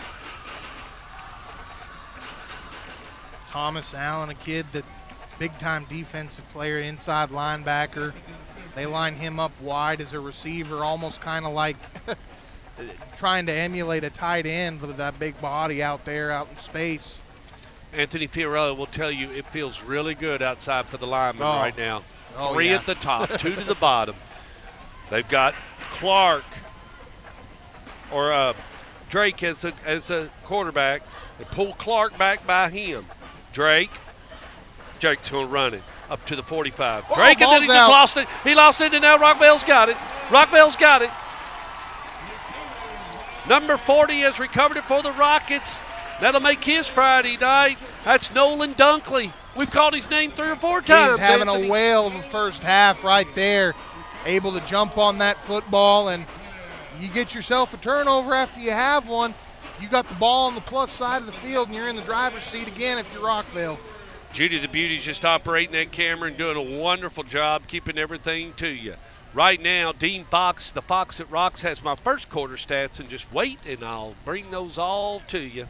Thomas Allen, a kid that big-time defensive player, inside linebacker. They line him up wide as a receiver, almost kind of like trying to emulate a tight end with that big body out there, out in space. Anthony Fiorello will tell you it feels really good outside for the linemen right now. 3 at the top, 2 to the bottom. They've got Clark or Drake as a quarterback. They pull Clark back by him. Drake's going to run it up to the 45. Drake, and then he just lost it. He lost it, and now Rockvale's got it. Rockvale's got it. Number 40 has recovered it for the Rockets. That'll make his Friday night. That's Nolan Dunkley. We've called his name 3 or 4 times. He's having a whale of a first half right there. Able to jump on that football, and you get yourself a turnover after you have one. You got the ball on the plus side of the field, and you're in the driver's seat again if you're Rockvale. Judy the Beauty's just operating that camera and doing a wonderful job keeping everything to you. Right now, Dean Fox, the Fox that Rocks, has my first quarter stats, and just wait, and I'll bring those all to you.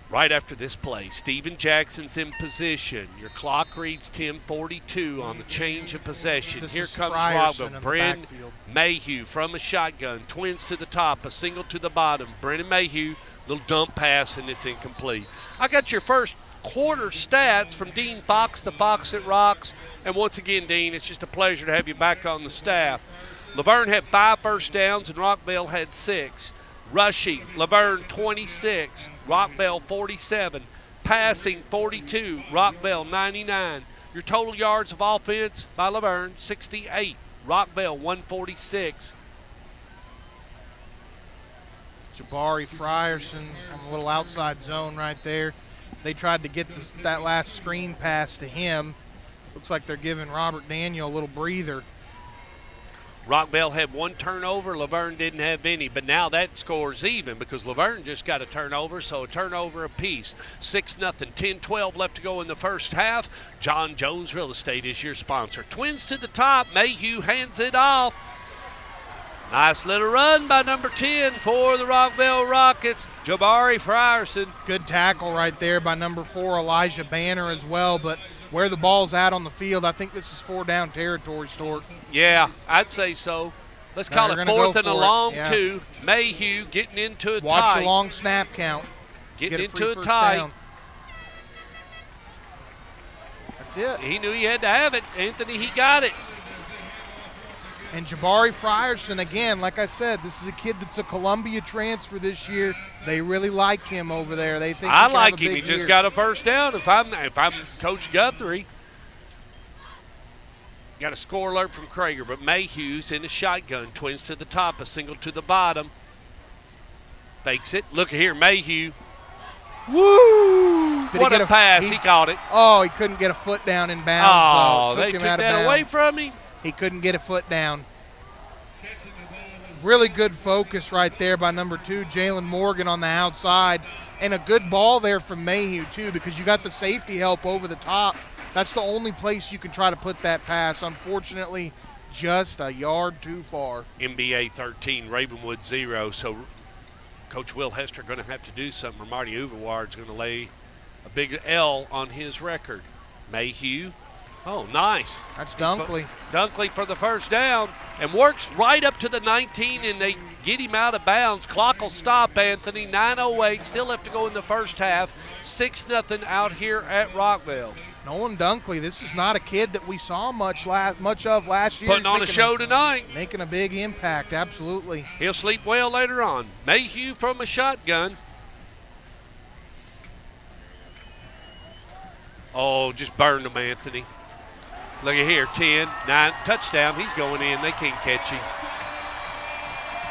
Right after this play, Steven Jackson's in position. Your clock reads 10:42 on the change of possession. Here comes Rockvale. Brennan Mayhew from a shotgun. Twins to the top, a single to the bottom. Brennan Mayhew, little dump pass, and it's incomplete. I got your first quarter stats from Dean Fox, the Fox that Rocks. And once again, Dean, it's just a pleasure to have you back on the staff. LaVergne had 5 first downs, and Rockvale had 6. Rushing, LaVergne 26, Rockvale 47. Passing 42, Rockvale 99. Your total yards of offense by LaVergne 68, Rockvale 146. Jabari Frierson on the little outside zone right there. They tried to get that last screen pass to him. Looks like they're giving Robert Daniel a little breather. Rockvale had 1 turnover. LaVergne didn't have any, but now that score's even because LaVergne just got a turnover, so a turnover apiece. 6-0, 10-12 left to go in the first half. John Jones Real Estate is your sponsor. Twins to the top. Mayhew hands it off. Nice little run by number 10 for the Rockvale Rockets, Jabari Frierson. Good tackle right there by number 4, Elijah Banner as well, but where the ball's at on the field, I think this is 4-down territory, Stork. Yeah, I'd say so. Let's call it 4th and a long 2. Mayhew getting into a tight. Watch a long snap count. Getting into a tight. That's it. He knew he had to have it. Anthony, he got it. And Jabari Frierson, again, like I said, this is a kid that's a Columbia transfer this year. They really like him over there. They think I like him. He just got a first down. If I'm Coach Guthrie, got a score alert from Krager, but Mayhew's in the shotgun. Twins to the top, a single to the bottom. Fakes it. Look here, Mayhew. Woo! What a pass. He caught it. Oh, he couldn't get a foot down in bounds. Oh, they took that away from him. He couldn't get a foot down. Really good focus right there by number 2, Jalen Morgan on the outside. And a good ball there from Mayhew, too, because you got the safety help over the top. That's the only place you can try to put that pass. Unfortunately, just a yard too far. NBA 13, Ravenwood 0. So Coach Will Hester going to have to do something, or Marty Uverward's going to lay a big L on his record. Mayhew. Oh, nice. That's Dunkley. Dunkley for the first down and works right up to the 19, and they get him out of bounds. Clock will stop, Anthony. 9:08, still left to go in the first half. 6-0 out here at Rockvale. Nolan Dunkley, this is not a kid that we saw much of last year. Putting on a show tonight. Making a big impact, absolutely. He'll sleep well later on. Mayhew from a shotgun. Oh, just burned him, Anthony. Look at here, 10, 9, touchdown. He's going in. They can't catch him.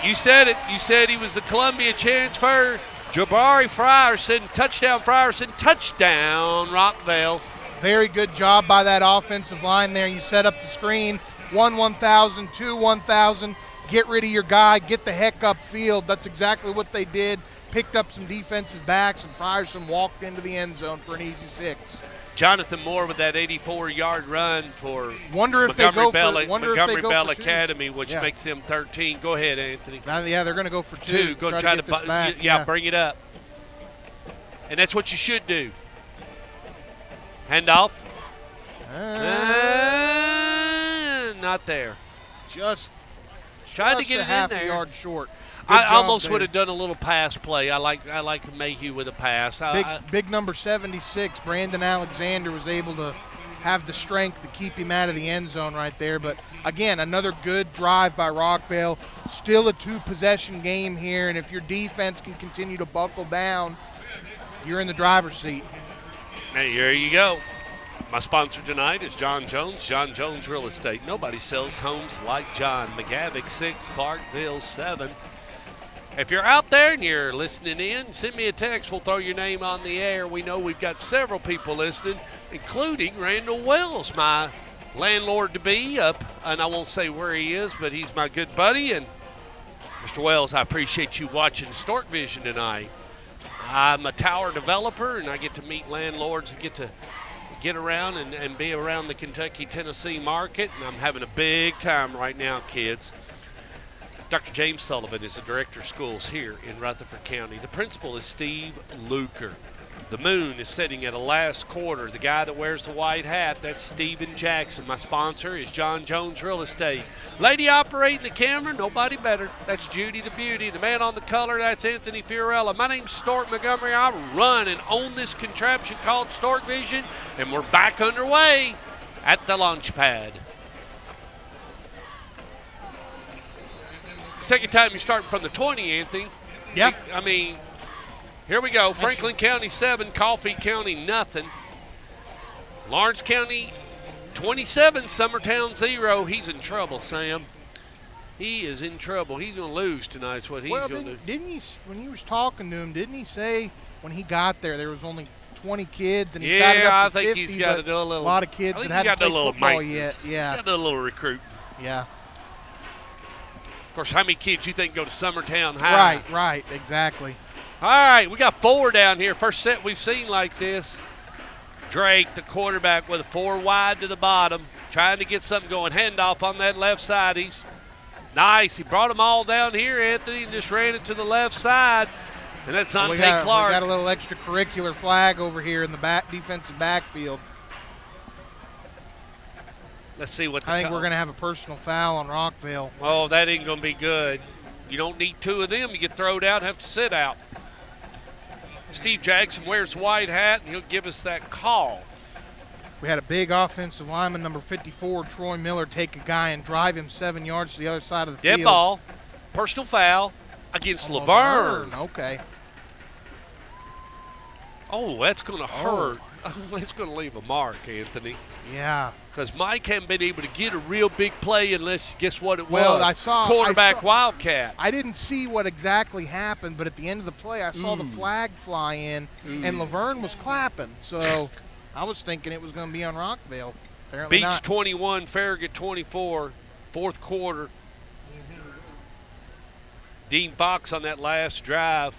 You said it. You said he was the Columbia transfer. Jabari Frierson, touchdown Frierson, touchdown Rockvale. Very good job by that offensive line there. You set up the screen, 1,000, 1,000. Get rid of your guy, get the heck upfield. That's exactly what they did. Picked up some defensive backs, and Frierson walked into the end zone for an easy 6. Jonathan Moore with that 84-yard run for Montgomery Bell Academy, which makes them 13. Go ahead, Anthony. Yeah, they're going to go for 2. Go try to bring it up. And that's what you should do. Handoff. Not there. Just trying to get a it half in there. A yard short. I almost would have done a little pass play. I like Mayhew with a pass. Big number 76, Brandon Alexander, was able to have the strength to keep him out of the end zone right there. But, again, another good drive by Rockvale. Still a 2-possession game here, and if your defense can continue to buckle down, you're in the driver's seat. Hey, here you go. My sponsor tonight is John Jones, John Jones Real Estate. Nobody sells homes like John. McGavick 6, Clarkville 7. If you're out there and you're listening in, send me a text. We'll throw your name on the air. We know we've got several people listening, including Randall Wells, my landlord-to-be up. And I won't say where he is, but he's my good buddy. And Mr. Wells, I appreciate you watching Stork Vision tonight. I'm a tower developer, and I get to meet landlords and get to get around and be around the Kentucky-Tennessee market. And I'm having a big time right now, kids. Dr. James Sullivan is the director of schools here in Rutherford County. The principal is Steve Luker. The moon is setting at a last quarter. The guy that wears the white hat, that's Steven Jackson. My sponsor is John Jones Real Estate. Lady operating the camera, nobody better. That's Judy the Beauty. The man on the color, that's Anthony Fiorella. My name's Stork Montgomery. I run and own this contraption called Stork Vision, and we're back underway at the launch pad. Second time you're starting from the 20, Anthony. Yeah. I mean, here we go. Franklin County 7, Coffee County nothing. Lawrence County 27, Summertown 0. He's in trouble, Sam. He is in trouble. He's going to lose tonight is what he's going to do. Didn't he, when you was talking to him, didn't he say when he got there was only 20 kids and he got it up to 50, he's got to do a little. A lot of kids that hadn't played football yet. Yeah. Got to do a little recruiting. Yeah. Of course, how many kids you think go to Summertown High? Right, exactly. All right, we got 4 down here. First set we've seen like this. Drake, the quarterback, with a 4 wide to the bottom, trying to get something going. Handoff on that left side. He's nice. He brought them all down here, Anthony, and just ran it to the left side. And that's Ante Clark. We got a little extracurricular flag over here in the defensive backfield. Let's see what I think we're going to have a personal foul on Rockvale. Oh, that ain't going to be good. You don't need 2 of them. You get thrown out and have to sit out. Steve Jackson wears white hat, and he'll give us that call. We had a big offensive lineman, number 54, Troy Miller, take a guy and drive him 7 yards to the other side of the field. Dead ball, personal foul against LaVergne. Okay. Oh, that's going to hurt. Oh, it's going to leave a mark, Anthony. Yeah. Because Mike hadn't been able to get a real big play unless, guess what it well, was? Quarterback Wildcat. I didn't see what exactly happened, but at the end of the play, I saw the flag fly in, and LaVergne was clapping. So I was thinking it was going to be on Rockvale. Apparently Beach not. 21, Farragut 24, fourth quarter. Dean Fox on that last drive.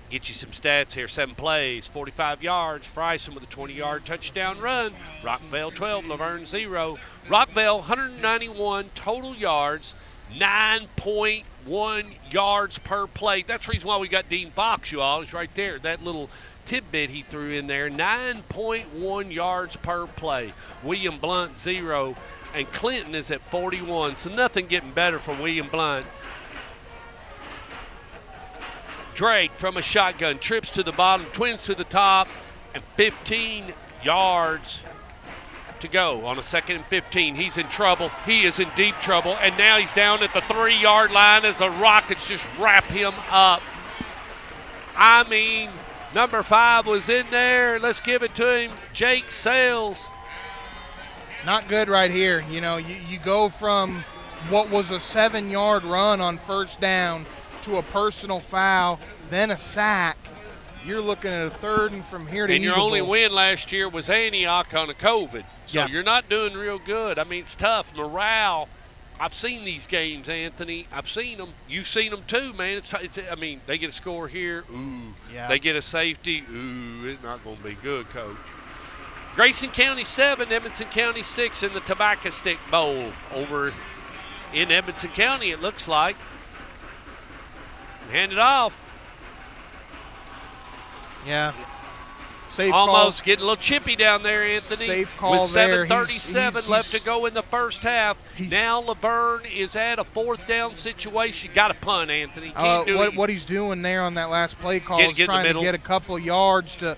Get you some stats here. 7 plays, 45 yards. Frierson with a 20-yard touchdown run. Rockvale 12, LaVergne 0. Rockvale 191 total yards, 9.1 yards per play. That's the reason why we got Dean Fox, you all. He's right there. That little tidbit he threw in there, 9.1 yards per play. William Blunt 0, and Clinton is at 41. So nothing getting better for William Blunt. Drake from a shotgun, trips to the bottom, twins to the top, and 15 yards to go on a 2nd and 15. He's in trouble. He is in deep trouble. And now he's down at the 3-yard line as the Rockets just wrap him up. I mean, number 5 was in there. Let's give it to him. Jake Sales. Not good right here. You know, you go from what was a 7-yard run on first down to a personal foul, then a sack. You're looking at a 3rd and from here to And your only win last year was Antioch on a COVID. So you're not doing real good. I mean, it's tough. Morale. I've seen these games, Anthony. I've seen them. You've seen them too, man. I mean, they get a score here. Ooh. Yeah. They get a safety. Ooh, it's not going to be good, Coach. Grayson County 7, Edmonson County 6 in the Tobacco Stick Bowl over in Edmonson County, it looks like. Hand it off. Yeah. Safe Almost call. getting a little chippy down there, Anthony. Safe call with 7:37 left to go in the first half. Now LaVergne is at a 4th down situation. Got to punt, Anthony. What he's doing there on that last play call is trying to get a couple of yards to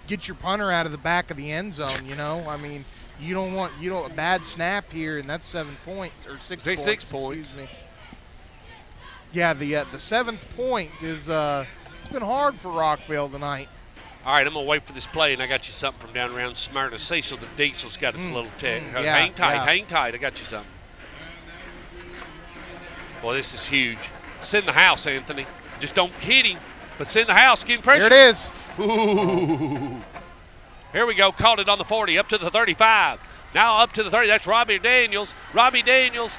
get your punter out of the back of the end zone. You know, I mean, you don't want a bad snap here, and that's 7 points or 6 points. 6 points. Excuse me. Yeah, the 7th point is it's been hard for Rockvale tonight. All right, I'm going to wait for this play, and I got you something from down around Smyrna. Cecil, the Diesel's got us a little tick. Hang tight. I got you something. Boy, this is huge. Send the house, Anthony. Just don't hit him, but send the house. Give him pressure. Here it is. Ooh. Here we go. Called it on the 40, up to the 35. Now up to the 30. That's Robbie Daniels. Robbie Daniels.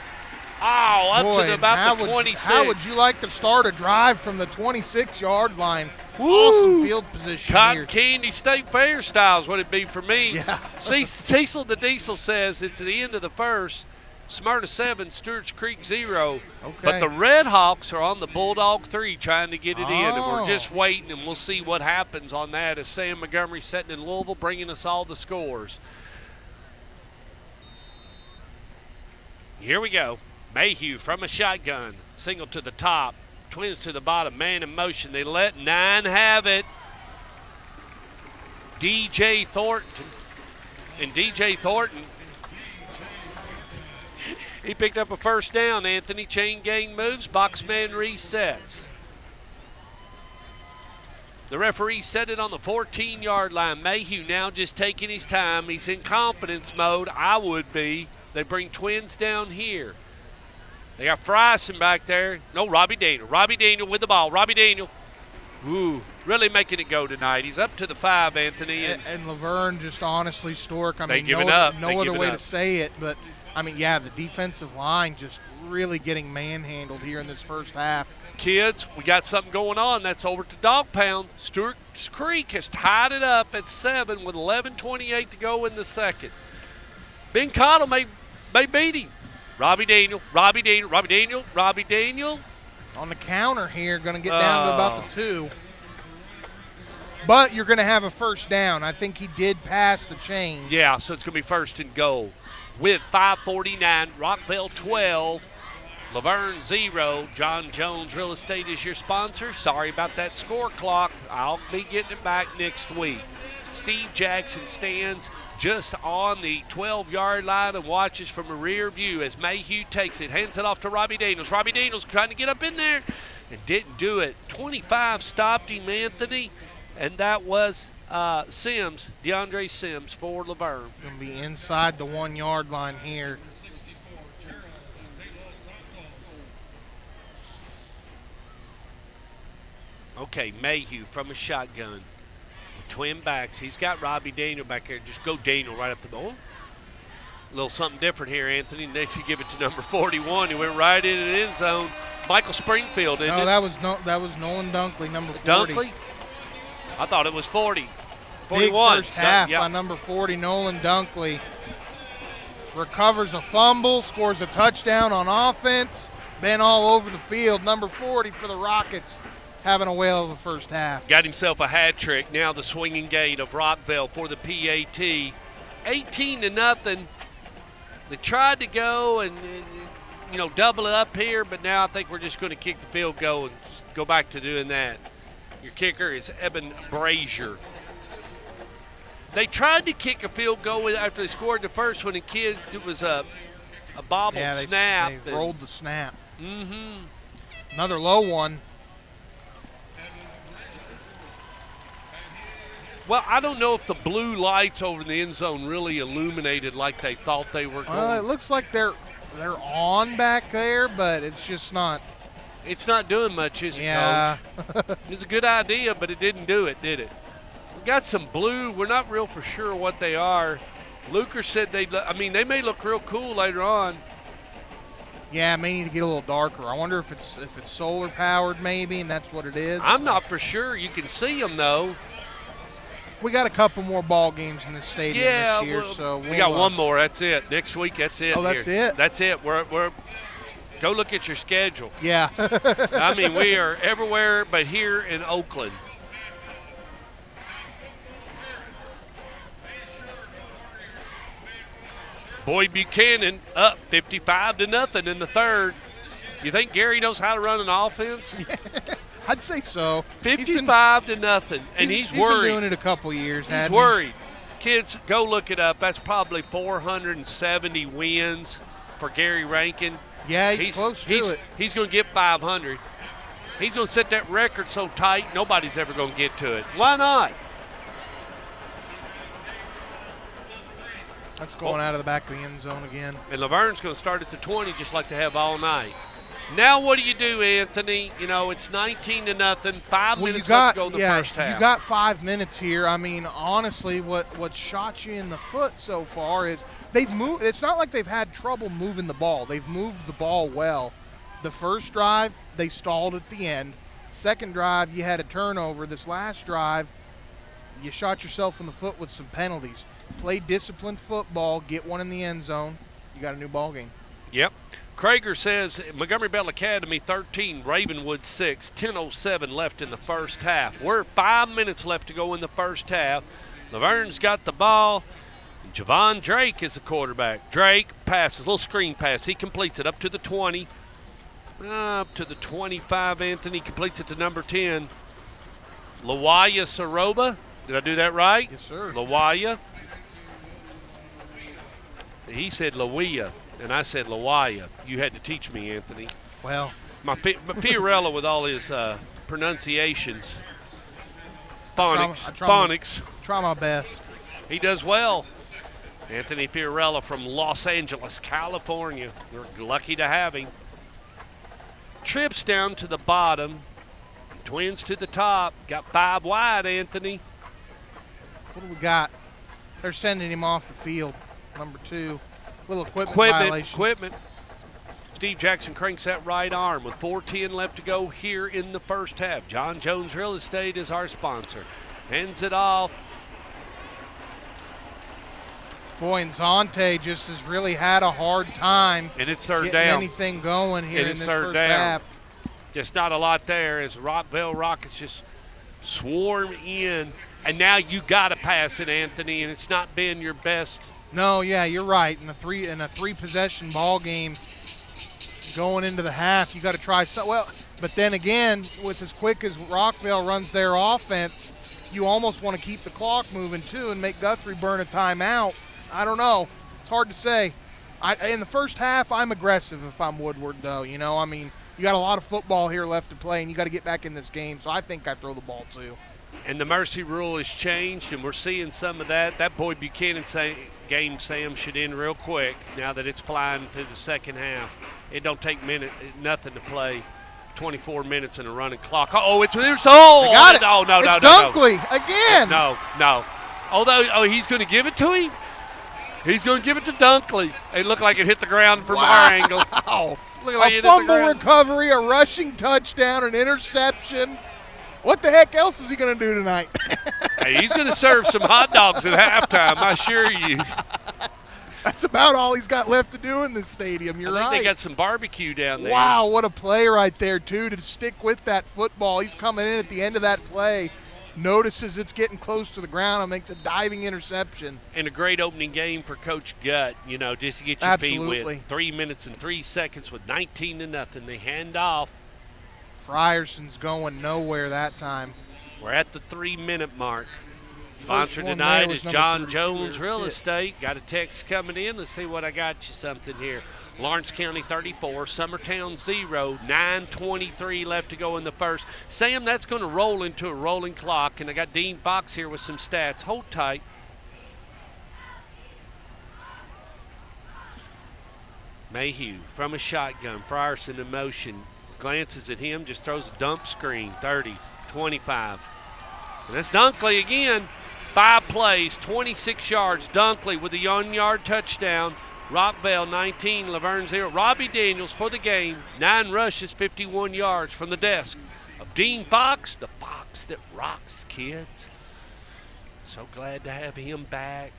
Oh, up to about the 26. How would you like to start a drive from the 26-yard line? Woo. Awesome field position Cotton here. Candy State Fair style is what it'd be for me. Yeah. Cecil the Diesel says it's the end of the first. Smyrna 7, Stewart's Creek 0. Okay. But the Red Hawks are on the Bulldog 3 trying to get it in, and we're just waiting, and we'll see what happens on that as Sam Montgomery sitting in Louisville bringing us all the scores. Here we go. Mayhew from a shotgun. Single to the top. Twins to the bottom. Man in motion. They let 9 have it. DJ Thornton. And DJ Thornton, he picked up a first down, Anthony. Chain gang moves. Boxman resets. The referee set it on the 14-yard line. Mayhew now just taking his time. He's in confidence mode. I would be. They bring Twins down here. They got Fryson back there. No, Robbie Daniel. Robbie Daniel with the ball. Robbie Daniel. Ooh, really making it go tonight. He's up to the 5, Anthony. And LaVergne just honestly, Stork, I mean, no other way to say it, but, I mean, yeah, the defensive line just really getting manhandled here in this first half. Kids, we got something going on. That's over to Dog Pound. Stewart's Creek has tied it up at 7 with 11:28 to go in the second. Ben Cottle may beat him. Robbie Daniel. On the counter here, going to get down to about the 2. But you're going to have a first down. I think he did pass the chain. Yeah, so it's going to be first and goal. With 5:49, Rockvale 12, LaVergne 0. John Jones Real Estate is your sponsor. Sorry about that score clock. I'll be getting it back next week. Steve Jackson stands just on the 12-yard line and watches from a rear view as Mayhew takes it, hands it off to Robbie Daniels. Robbie Daniels trying to get up in there and didn't do it. 25 stopped him, Anthony, and that was Sims, DeAndre Sims for LaVergne. Going to be inside the 1-yard line here. Okay, Mayhew from a shotgun. Twin backs. He's got Robbie Daniel back there. Just go Daniel right up the ball. A little something different here, Anthony. Next you give it to number 41. He went right into the end zone. Michael Springfield, didn't it? That was Nolan Dunkley, number 40. Dunkley? I thought it was 40. 41. Big first half by number 40, Nolan Dunkley. Recovers a fumble, scores a touchdown on offense. Been all over the field. Number 40 for the Rockets. Having a whale of a first half. Got himself a hat trick. Now the swinging gate of Rockvale for the PAT. 18-0. They tried to go and double it up here, but now I think we're just going to kick the field goal and go back to doing that. Your kicker is Eben Brazier. They tried to kick a field goal after they scored the first one, and kids, it was a bobbled snap. They rolled the snap. Mm-hmm. Another low one. Well, I don't know if the blue lights over in the end zone really illuminated like they thought they were going. It looks like they're on back there, but it's just not. It's not doing much, is it, yeah. Coach? It's a good idea, but it didn't do it, did it? We got some blue. We're not real for sure what they are. Luker said they may look real cool later on. Yeah, it may need to get a little darker. I wonder if it's solar powered maybe, and that's what it is. I'm not for sure. You can see them though. We got a couple more ball games in this stadium this year, so we got one more. That's it. Next week, that's it. Oh, that's it? That's it. We're go look at your schedule. Yeah. I mean, we are everywhere but here in Oakland. Boyd Buchanan up 55-0 in the third. You think Gary knows how to run an offense? I'd say so. 55-0, and he's worried. He's been doing it a couple years. He's worried. Kids, go look it up. That's probably 470 wins for Gary Rankin. Yeah, he's close to it. He's going to get 500. He's going to set that record so tight, nobody's ever going to get to it. Why not? That's going out of the back of the end zone again. And LaVergne's going to start at the 20 just like they have all night. Now what do you do, Anthony? You know, it's 19-0, 5 minutes left to go in the first half. You got 5 minutes here. I mean, honestly, what shot you in the foot so far is they've moved. It's not like they've had trouble moving the ball. They've moved the ball well. The first drive, they stalled at the end. Second drive, you had a turnover. This last drive, you shot yourself in the foot with some penalties. Play disciplined football, get one in the end zone, you got a new ball game. Yep. Krager says Montgomery Bell Academy 13, Ravenwood 6, 10:07 left in the first half. We're 5 minutes left to go in the first half. LaVergne's got the ball. Javon Drake is the quarterback. Drake passes, little screen pass. He completes it up to the 20, up to the 25. Anthony completes it to number 10. Lawaya Saroba. Did I do that right? Yes, sir. Lawaya. He said Lawia, and I said Lawaya. You had to teach me, Anthony. Well, my Fiorella with all his pronunciations, phonics. Try my best. He does well. Anthony Fiorella from Los Angeles, California. We're lucky to have him. Trips down to the bottom, Twins to the top. Got 5 wide, Anthony. What do we got? They're sending him off the field. Number 2, little equipment violation. Equipment. Steve Jackson cranks that right arm with 4:10 left to go here in the first half. John Jones Real Estate is our sponsor. Hands it off. Boy, and Zonte just has really had a hard time. And it's third getting down. Anything going here in this third first down. half. Just not a lot there as Rockvale Rockets just swarm in. And now you got to pass it, Anthony, and it's not been your best. No, yeah, you're right. In a three possession ball game going into the half, you got to try so well. But then again, with as quick as Rockvale runs their offense, you almost want to keep the clock moving too and make Guthrie burn a timeout. I don't know. It's hard to say. In the first half, I'm aggressive if I'm Woodward, though. You know, I mean, you got a lot of football here left to play, and you got to get back in this game. So I think I throw the ball too. And the mercy rule has changed, and we're seeing some of that. That Boyd Buchanan game, Sam, should end real quick now that it's flying through the second half. It don't take nothing to play 24 minutes in a running clock. Oh, it's there's I got it. Oh, no, it's no, Dunkley again. No. Although, he's going to give it to him. He's going to give it to Dunkley. It looked like it hit the ground from our angle. Like a fumble recovery, a rushing touchdown, an interception. What the heck else is he going to do tonight? Hey, he's going to serve some hot dogs at halftime, I assure you. That's about all he's got left to do in this stadium. You're right. I think they got some barbecue down there. Wow, what a play right there, too, to stick with that football. He's coming in at the end of that play, notices it's getting close to the ground and makes a diving interception. And a great opening game for Coach Gutt, just to get your feet wet. 3 minutes and 3 seconds with 19-0. They hand off. Frierson's going nowhere that time. We're at the 3-minute mark. Sponsor tonight is John Jones Real Estate. Got a text coming in. Let's see what I got you something here. Lawrence County 34, Summertown 0, 9:23 left to go in the first. Sam, that's going to roll into a rolling clock, and I got Dean Fox here with some stats. Hold tight. Mayhew from a shotgun. Frierson in motion. Glances at him, just throws a dump screen. 30, 25. And that's Dunkley again. 5 plays, 26 yards. Dunkley with a 1-yard touchdown. Rockvale 19, LaVergne 0. Robbie Daniels for the game. 9 rushes, 51 yards from the desk of Dean Fox, the Fox that rocks, kids. So glad to have him back.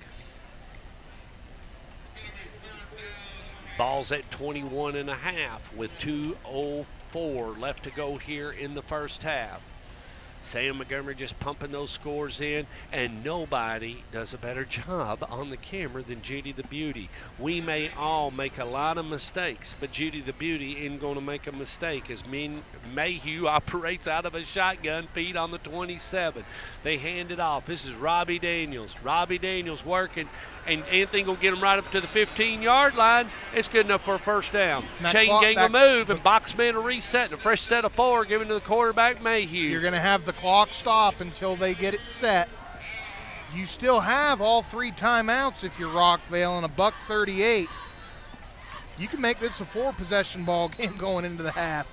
Ball's at 21.5 with 2:04 left to go here in the first half. Sam Montgomery just pumping those scores in, and nobody does a better job on the camera than Judy the Beauty. We may all make a lot of mistakes, but Judy the Beauty isn't going to make a mistake as Mayhew operates out of a shotgun, feet on the 27. They hand it off. This is Robbie Daniels. Robbie Daniels working, and Anthony will get him right up to the 15-yard line. It's good enough for a first down. Chain gang will move, and Boxman will reset. And a fresh set of 4 given to the quarterback, Mayhew. You're going to have the clock stop until they get it set. You still have all 3 timeouts if you're Rockvale, and a $1:38. You can make this a 4-possession ball game going into the half.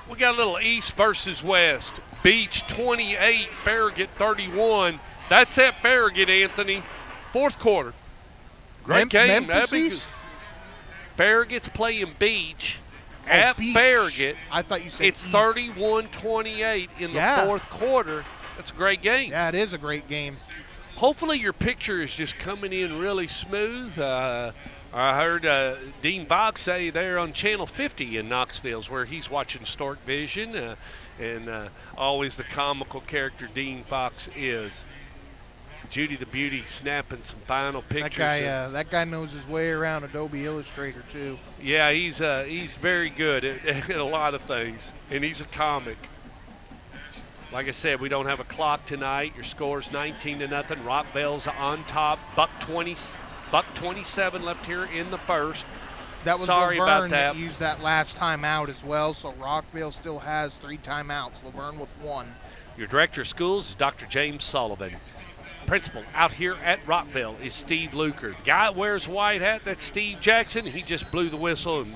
We got a little East versus West. Beach 28, Farragut 31. That's at Farragut, Anthony. 4th quarter. Great game. Farragut's playing Beach at Beach. Farragut. I thought you said it's East. 31-28 in the 4th quarter. That's a great game. Yeah, it is a great game. Hopefully your picture is just coming in really smooth. I heard Dean Fox say there on Channel 50 in Knoxville where he's watching Stork Vision, and always the comical character Dean Fox is. Judy the Beauty snapping some final pictures. That guy knows his way around Adobe Illustrator too. Yeah, he's very good at a lot of things, and he's a comic. Like I said, we don't have a clock tonight. Your score's 19-0. Rockvale's on top. $1:27 left here in the first. That was Sorry LaVergne about that. used that last timeout as well, so Rockvale still has 3 timeouts. LaVergne with 1. Your director of schools is Dr. James Sullivan. Principal out here at Rockvale is Steve Luker. The guy that wears a white hat, that's Steve Jackson. He just blew the whistle and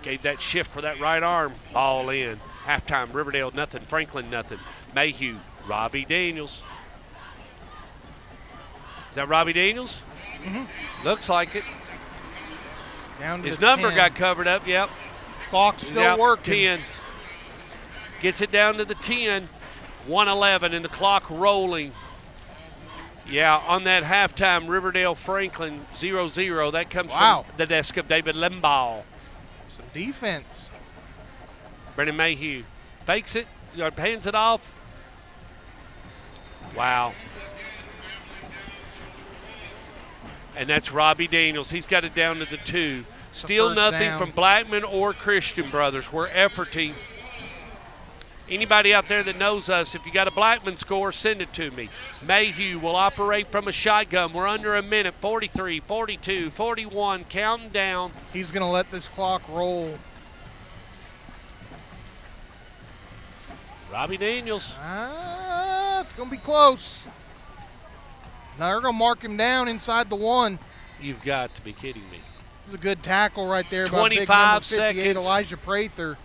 gave that shift for that right arm. Ball in. Halftime, Riverdale nothing, Franklin nothing. Mayhew, Robbie Daniels. Is that Robbie Daniels? Mm-hmm. Looks like it. Down to His the number 10. got covered up, yep. Fox still Yep, working. 10. Gets it down to the 10. 1:11 and the clock rolling. Yeah, on that halftime, Riverdale Franklin 0-0. That comes from the desk of David Limbaugh. Some defense. Brennan Mayhew fakes it, hands it off. Wow. And that's Robbie Daniels. He's got it down to the 2. Still nothing down from Blackman or Christian Brothers. We're efforting. Anybody out there that knows us, if you got a Blackman score, send it to me. Mayhew will operate from a shotgun. We're under a minute. 43, 42, 41, counting down. He's going to let this clock roll. Robbie Daniels. It's going to be close. Now they're going to mark him down inside the 1. You've got to be kidding me. It was a good tackle right there by 25 big number 58, seconds. Elijah Prather.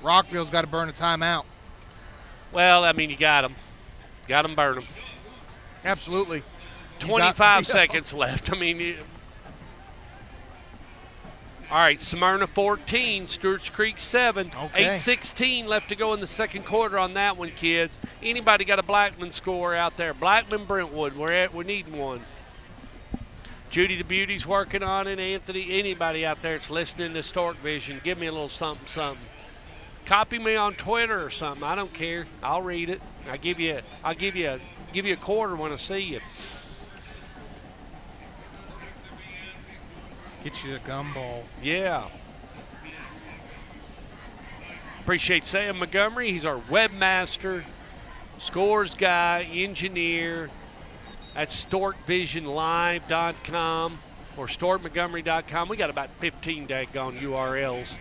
Rockville's got to burn a timeout. Well, I mean, you got him. Got him, burn him. Absolutely. 25 seconds left. I mean, all right, Smyrna 14, Stewart's Creek 7. Okay. 8:16 left to go in the second quarter on that one, kids. Anybody got a Blackman score out there? Blackman, Brentwood, we're needing one. Judy the Beauty's working on it. Anthony, anybody out there that's listening to Stork Vision, give me a little something. Copy me on Twitter or something. I don't care. I'll read it. I'll give you a quarter when I see you. Get you a gumball. Yeah. Appreciate Sam Montgomery. He's our webmaster. scores guy, engineer. That's StorkVisionLive.com or StorkMontgomery.com. We got about 15 daggone URLs.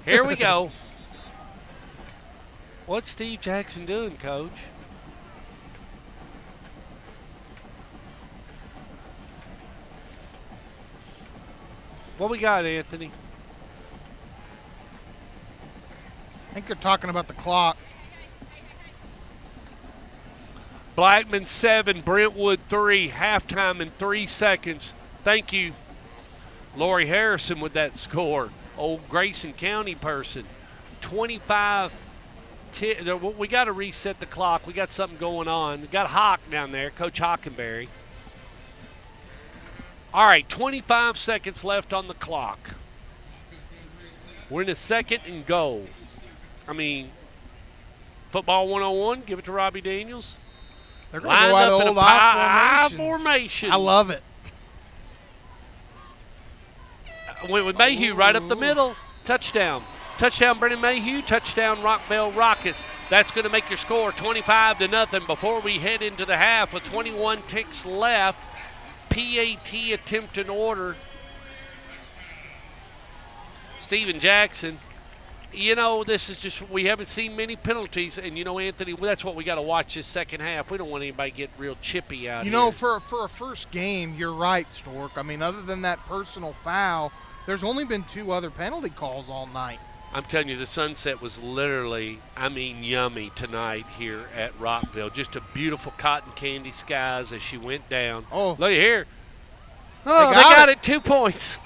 Here we go. What's Steve Jackson doing, Coach? What we got, Anthony? I think they're talking about the clock. Blackman 7, Brentwood 3, halftime in 3 seconds. Thank you, Lori Harrison, with that score. Old Grayson County person. 25. We got to reset the clock. We got something going on. We got Hawk down there, Coach Hockenberry. All right, 25 seconds left on the clock. We're in a second and goal. I mean, football 101, give it to Robbie Daniels. They're going to go out of old I formation. I love it. Went with Mayhew right up the middle. Touchdown. Touchdown, Brennan Mayhew. Touchdown, Rockvale Rockets. That's going to make your score 25-0 before we head into the half with 21 ticks left. PAT attempt in order. Steven Jackson. You know, this is just, we haven't seen many penalties, and, you know, Anthony, that's what we got to watch this second half. We don't want anybody to get real chippy out here. You know, for a first game, you're right, Stork. I mean, other than that personal foul, there's only been 2 other penalty calls all night. I'm telling you, the sunset was literally, I mean, yummy tonight here at Rockvale. Just a beautiful cotton candy skies as she went down. Oh. Look here. Oh, they got it. 2 points.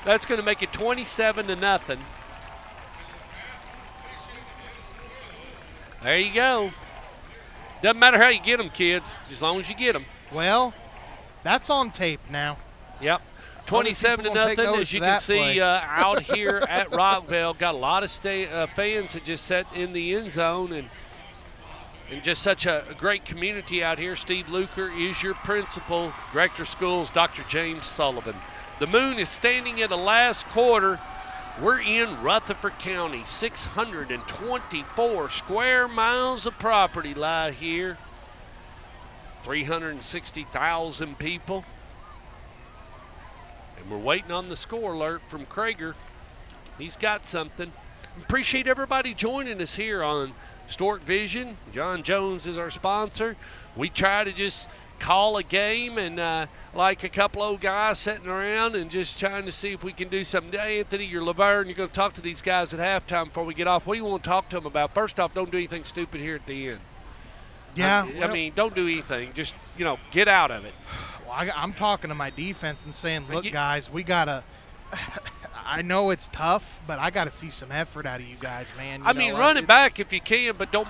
That's going to make it 27-0. There you go. Doesn't matter how you get them, kids, as long as you get them. Well, that's on tape now. Yep. 27-0, as you can see out here at Rockvale. Got a lot of fans that just sat in the end zone, and just such a great community out here. Steve Luker is your principal. Director of Schools, Dr. James Sullivan. The moon is standing at the last quarter. We're in Rutherford County. 624 square miles of property lie here. 360,000 people. And we're waiting on the score alert from Krager. He's got something. Appreciate everybody joining us here on Stork Vision. John Jones is our sponsor. We try to just call a game and like a couple old guys sitting around and just trying to see if we can do something. Hey, Anthony, you're LaVergne. You're going to talk to these guys at halftime before we get off. What do you want to talk to them about? First off, don't do anything stupid here at the end. Yeah. I mean, don't do anything. Just, you know, get out of it. Well, I'm talking to my defense and saying, look, guys, we got to – I know it's tough, but I got to see some effort out of you guys, man. I mean, run it back if you can, but don't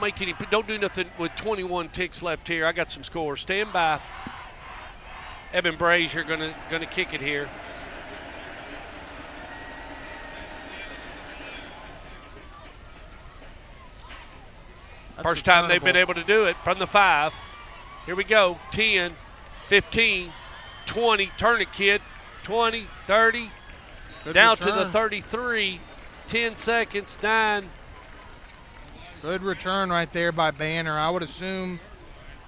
do nothing with 21 ticks left here. I got some scores. Stand by. Evan Brazier gonna kick it here. First time they've been able to do it from the 5. Here we go. 10, 15, 20. Turn it, kid. 20, 30. Good down return. to the 33. 10 seconds. 9. Good return right there by Banner. I would assume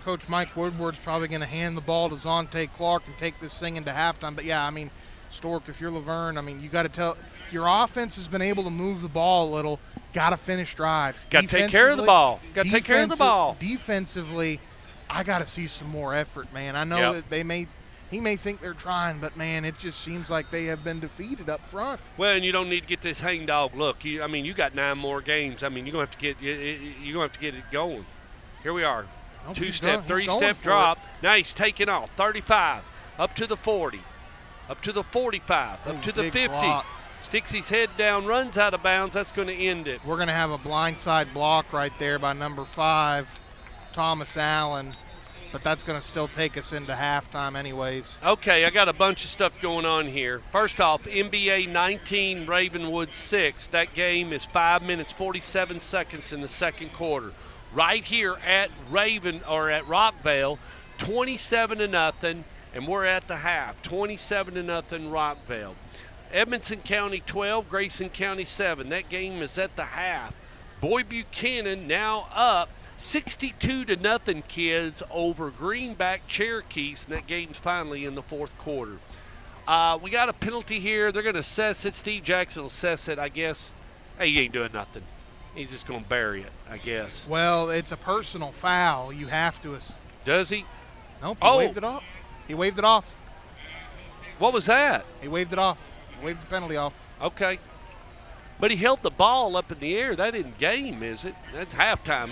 Coach Mike Woodward's probably going to hand the ball to Zontae Clark and take this thing into halftime. But, yeah, I mean, Stork, if you're LaVergne, I mean, you got to tell – your offense has been able to move the ball a little. Got to finish drives. Got to take care of the ball. Got to take care of the ball. Defensively, I got to see some more effort, man. I know that he may think they're trying, but, man, it just seems like they have been defeated up front. Well, and you don't need to get this hangdog look. I mean, you got 9 more games. I mean, you're going to have to get it going. Here we are. Nope, 2-step, 3-step drop. Now he's taking off. 35, up to the 40, up to the 45, up to the 50. Block. Sticks his head down, runs out of bounds. That's going to end it. We're going to have a blindside block right there by number 5, Thomas Allen. But that's going to still take us into halftime anyways. Okay, I got a bunch of stuff going on here. First off, NBA 19, Ravenwood 6. That game is 5 minutes, 47 seconds in the second quarter. Right here at Rockvale, 27-0, and we're at the half. 27-0 Rockvale. Edmonson County 12, Grayson County 7. That game is at the half. Boy Buchanan now up 62-0, kids, over Greenback Cherokees, and that game's finally in the fourth quarter. We got a penalty here. They're going to assess it. Steve Jackson will assess it, I guess. Hey, he ain't doing nothing. He's just going to bury it, I guess. Well, it's a personal foul. You have to. Does he? Nope, he waved it off. He waved it off. What was that? He waved it off. He waved the penalty off. Okay. But he held the ball up in the air. That isn't game, is it? That's halftime.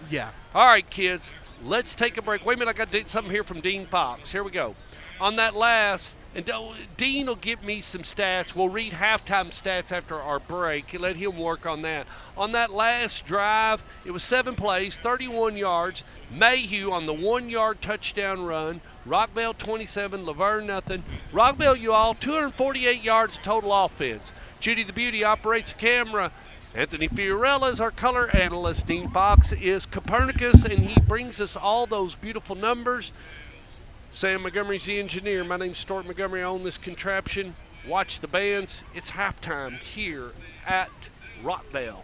Yeah. All right, kids. Let's take a break. Wait a minute. I got something here from Dean Fox. Here we go. On that last, and Dean will give me some stats. We'll read halftime stats after our break. Let him work on that. On that last drive, it was 7 plays, 31 yards. Mayhew on the 1-yard touchdown run. Rockvale 27, LaVergne nothing. Rockvale, you all, 248 yards of total offense. Judy the Beauty operates the camera. Anthony Fiorella is our color analyst. Dean Fox is Copernicus, and he brings us all those beautiful numbers. Sam Montgomery's the engineer. My name's Stuart Montgomery. I own this contraption. Watch the bands. It's halftime here at Rockvale.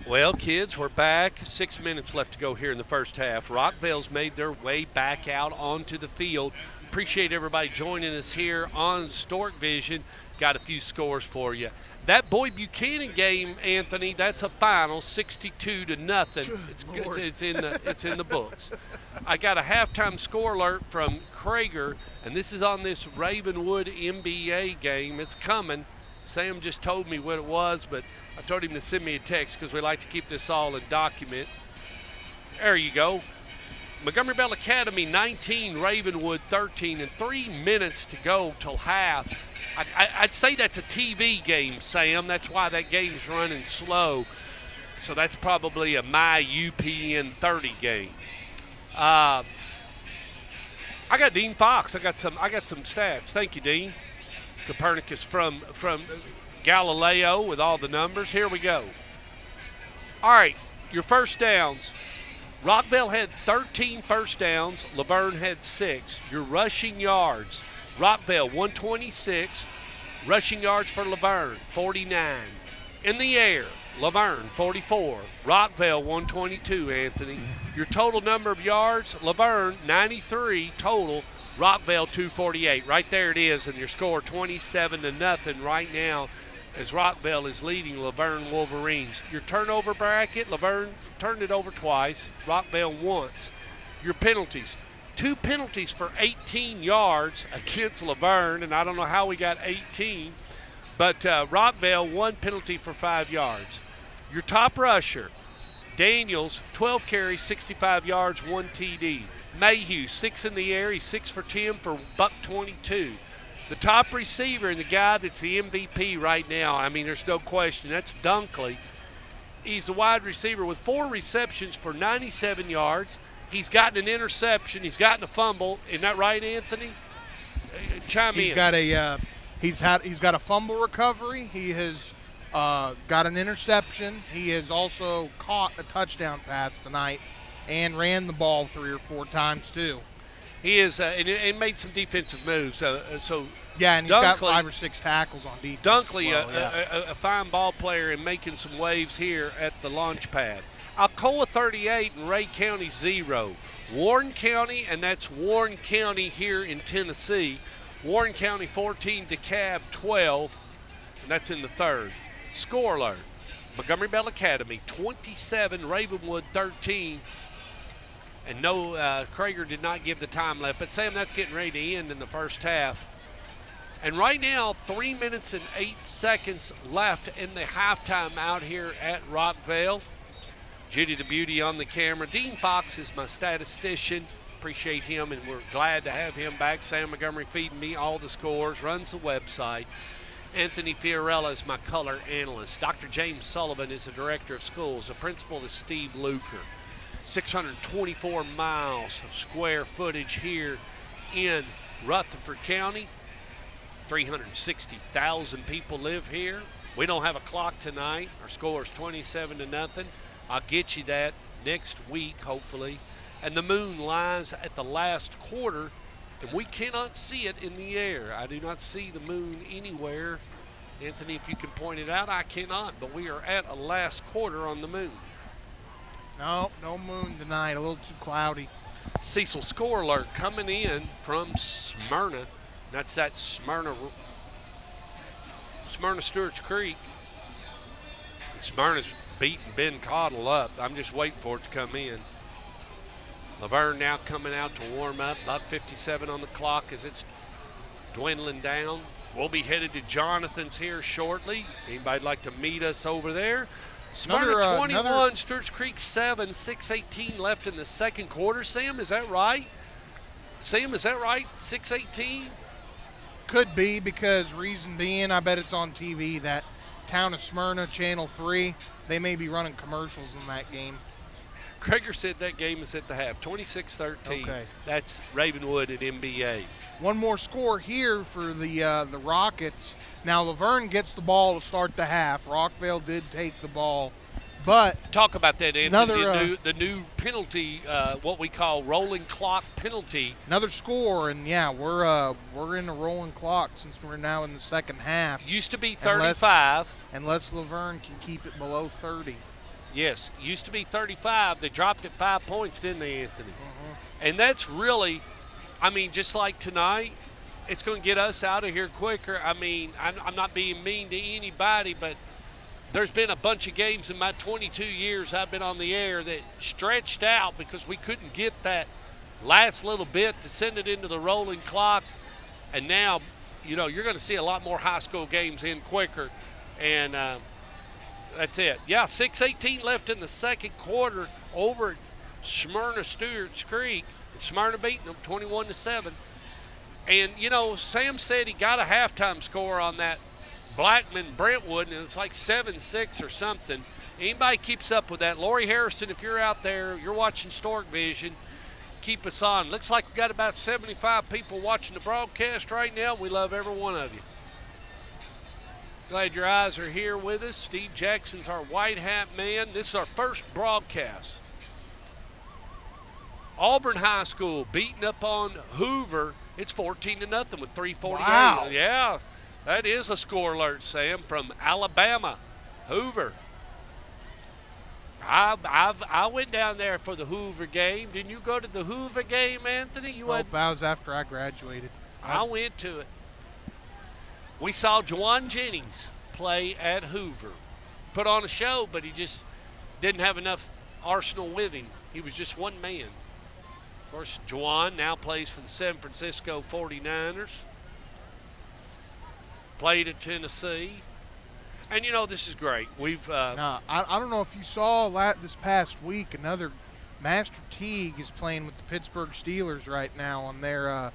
Well, kids, we're back. 6 minutes left to go here in the first half. Rockvale's made their way back out onto the field. Appreciate everybody joining us here on Stork Vision. Got a few scores for you. That Boyd Buchanan game, Anthony, that's a final, 62-0. It's in the books. I got a halftime score alert from Krager, and this is on this Ravenwood MBA game. It's coming. Sam just told me what it was, but I told him to send me a text because we like to keep this all in document. There you go. Montgomery Bell Academy 19, Ravenwood 13, and 3 minutes to go till half. I'd say that's a TV game, Sam. That's why that game's running slow. So that's probably a my UPN 30 game. I got Dean Fox. I got some stats. Thank you, Dean. Copernicus from Galileo with all the numbers. Here we go. All right, your first downs. Rockvale had 13 first downs. LaVergne had 6. Your rushing yards. Rockvale 126. Rushing yards for LaVergne 49. In the air, LaVergne 44. Rockvale 122, Anthony. Your total number of yards, LaVergne 93 total. Rockvale 248. Right there it is, and your score 27-0 right now as Rockvale is leading LaVergne Wolverines. Your turnover bracket, LaVergne turned it over twice. Rockvale once. Your penalties. 2 penalties for 18 yards against LaVergne, and I don't know how we got 18, but Rockvale 1 penalty for 5 yards. Your top rusher, Daniels, 12 carries, 65 yards, 1 TD. Mayhew, 6 in the air. He's 6 for 10 for $122. The top receiver and the guy that's the MVP right now, I mean, there's no question, that's Dunkley. He's the wide receiver with 4 receptions for 97 yards. He's gotten an interception. He's gotten a fumble. Isn't that right, Anthony? Chime in. He's got a fumble recovery. He has got an interception. He has also caught a touchdown pass tonight and ran the ball 3 or 4 times too. He is and made some defensive moves. Yeah, and he's got 5 or 6 tackles on defense. Dunkley, a fine ball player and making some waves here at the launch pad. Alcoa 38 and Ray County 0. Warren County, and that's Warren County here in Tennessee. Warren County 14, DeKalb 12, and that's in the third. Score alert. Montgomery Bell Academy 27, Ravenwood 13. And no, Krager did not give the time left. But, Sam, that's getting ready to end in the first half. And right now, 3 minutes and 8 seconds left in the halftime out here at Rockvale. Judy the Beauty on the camera. Dean Fox is my statistician. Appreciate him, and we're glad to have him back. Sam Montgomery feeding me all the scores, runs the website. Anthony Fiorella is my color analyst. Dr. James Sullivan is the director of schools. The principal is Steve Luker. 624 miles of square footage here in Rutherford County. 360,000 people live here. We don't have a clock tonight. Our score is 27-0. I'll get you that next week, hopefully. And the moon lies at the last quarter, and we cannot see it in the air. I do not see the moon anywhere. Anthony, if you can point it out, I cannot. But we are at a last quarter on the moon. No moon tonight. A little too cloudy. Cecil score alert coming in from Smyrna. That's that Smyrna Stewart's Creek. Smyrna's beating Ben Cottle up. I'm just waiting for it to come in. LaVergne now coming out to warm up. About 57 on the clock as it's dwindling down. We'll be headed to Jonathan's here shortly. Anybody like to meet us over there? Smyrna 21, Stewart's Creek 7, 6:18 left in the second quarter. Sam, is that right? 6:18? Could be, because reason being, I bet it's on TV, that Town of Smyrna, Channel 3, they may be running commercials in that game. Krager said that game is at the half, 26-13. Okay. That's Ravenwood at MBA. One more score here for the Rockets. Now, LaVergne gets the ball to start the half. Rockvale did take the ball. But talk about that, Anthony. The new penalty, what we call rolling clock penalty. Another score, and yeah, we're in a rolling clock since we're now in the second half. Used to be 35. Unless LaVergne can keep it below 30. Yes, used to be 35. They dropped it 5 points, didn't they, Anthony? And that's really, I mean, just like tonight, it's going to get us out of here quicker. I mean, I'm not being mean to anybody, but there's been a bunch of games in my 22 years I've been on the air that stretched out because we couldn't get that last little bit to send it into the rolling clock. And now, you know, you're going to see a lot more high school games in quicker. And that's it. Yeah, 6:18 left in the second quarter over at Smyrna Stewart's Creek. Smyrna beating them 21-7. And, you know, Sam said he got a halftime score on that Blackman-Brentwood, and it's like 7-6 or something. Anybody keeps up with that. Lori Harrison, if you're out there, you're watching Stork Vision, keep us on. Looks like we've got about 75 people watching the broadcast right now. We love every one of you. Glad your eyes are here with us. Steve Jackson's our white hat man. This is our first broadcast. Auburn High School beating up on Hoover. It's 14-0 with 3:40. Wow. Yeah, that is a score alert, Sam, from Alabama. Hoover. I went down there for the Hoover game. Didn't you go to the Hoover game, Anthony? You That was after I graduated. I went to it. We saw Juwan Jennings play at Hoover. Put on a show, but he just didn't have enough arsenal with him. He was just one man. Of course, Juwan now plays for the San Francisco 49ers. Played at Tennessee. And, you know, this is great. We've Now, I don't know if you saw this past week, another Master Teague is playing with the Pittsburgh Steelers right now on their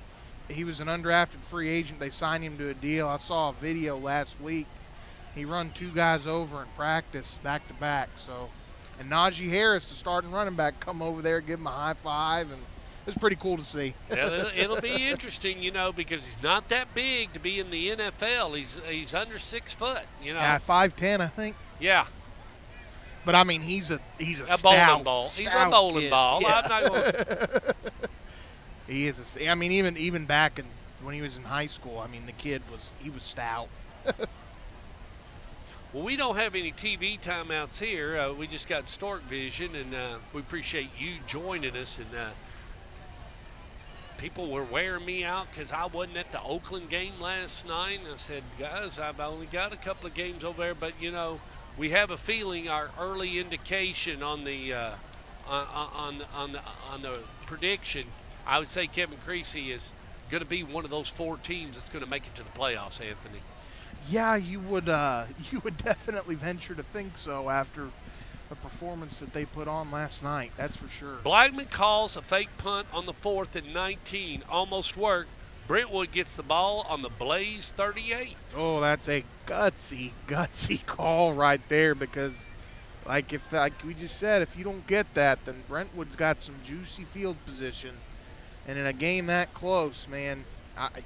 he was an undrafted free agent. They signed him to a deal. I saw a video last week. He run two guys over in practice back-to-back. So, and Najee Harris, the starting running back, come over there, give him a high five, and it's pretty cool to see. Yeah, it'll be interesting, you know, because he's not that big to be in the NFL. He's under 6 foot, you know. Yeah, 5'10", I think. Yeah. But I mean, he's a stout, bowling ball. Stout He's a bowling kid. ball. Yeah. I'm not going. He is. I mean, even back when he was in high school, I mean, the kid was stout. Well, we don't have any TV timeouts here. We just got Stork Vision, and we appreciate you joining us. And people were wearing me out because I wasn't at the Oakland game last night. And I said, guys, I've only got a couple of games over there, but you know, we have a feeling our early indication on the on the prediction. I would say Kevin Creasy is going to be one of those 4 teams that's going to make it to the playoffs, Anthony. Yeah, you would definitely venture to think so after the performance that they put on last night. That's for sure. Blackman calls a fake punt on the 4th and 19. Almost worked. Brentwood gets the ball on the Blaze 38. Oh, that's a gutsy call right there because, like we just said, if you don't get that, then Brentwood's got some juicy field position. And in a game that close, man,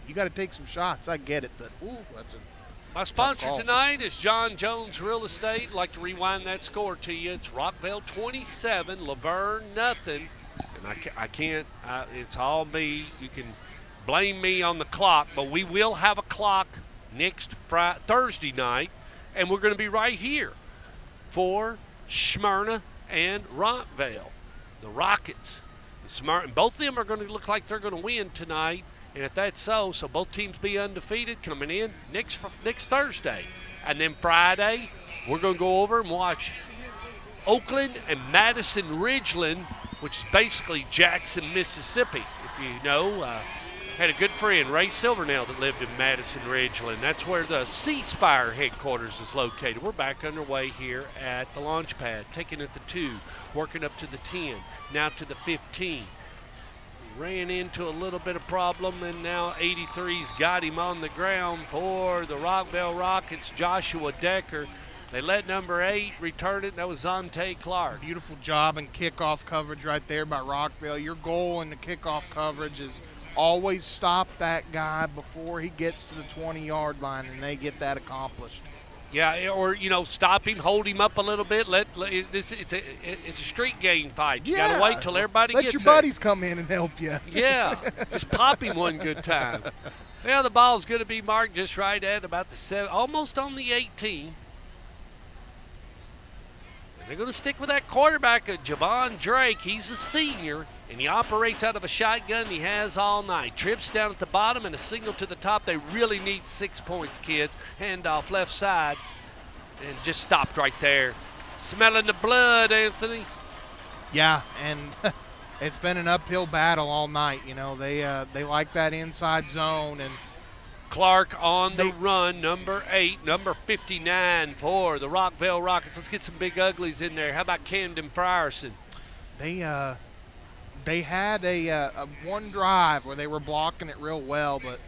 you got to take some shots. I get it. But, that's a My sponsor tonight is John Jones Real Estate. I'd like to rewind that score to you. It's Rockvale 27, LaVergne nothing. And I can't, it's all me. You can blame me on the clock, but we will have a clock next Thursday night, and we're going to be right here for Smyrna and Rockvale, the Rockets. And both of them are going to look like they're going to win tonight. And if that's so both teams be undefeated coming in next Thursday. And then Friday, we're going to go over and watch Oakland and Madison Ridgeland, which is basically Jackson, Mississippi. If you know, had a good friend, Ray Silvernail, that lived in Madison Ridgeland. That's where the C-Spire headquarters is located. We're back underway here at the launch pad, taking it to 2, working up to the 10, now to the 15. Ran into a little bit of problem, and now 83's got him on the ground for the Rockvale Rockets, Joshua Decker. They let number 8 return it. That was Zontae Clark. Beautiful job in kickoff coverage right there by Rockvale. Your goal in the kickoff coverage is always stop that guy before he gets to the 20-yard line, and they get that accomplished. Yeah, or, you know, stop him, hold him up a little bit. It's a street game fight. You got to wait till everybody gets there. Let your buddies come in and help you. Yeah, just pop him one good time. Yeah, the ball's going to be marked just right at about the 7, almost on the 18. They're going to stick with that quarterback, Javon Drake. He's a senior, and he operates out of a shotgun he has all night. Trips down at the bottom and a single to the top. They really need 6 points, kids. Handoff left side, and just stopped right there. Smelling the blood, Anthony. Yeah, and it's been an uphill battle all night. You know, they like that inside zone, and Clark on the run, number 8, number 59 for the Rockvale Rockets. Let's get some big uglies in there. How about Camden Frierson? They had a one drive where they were blocking it real well, but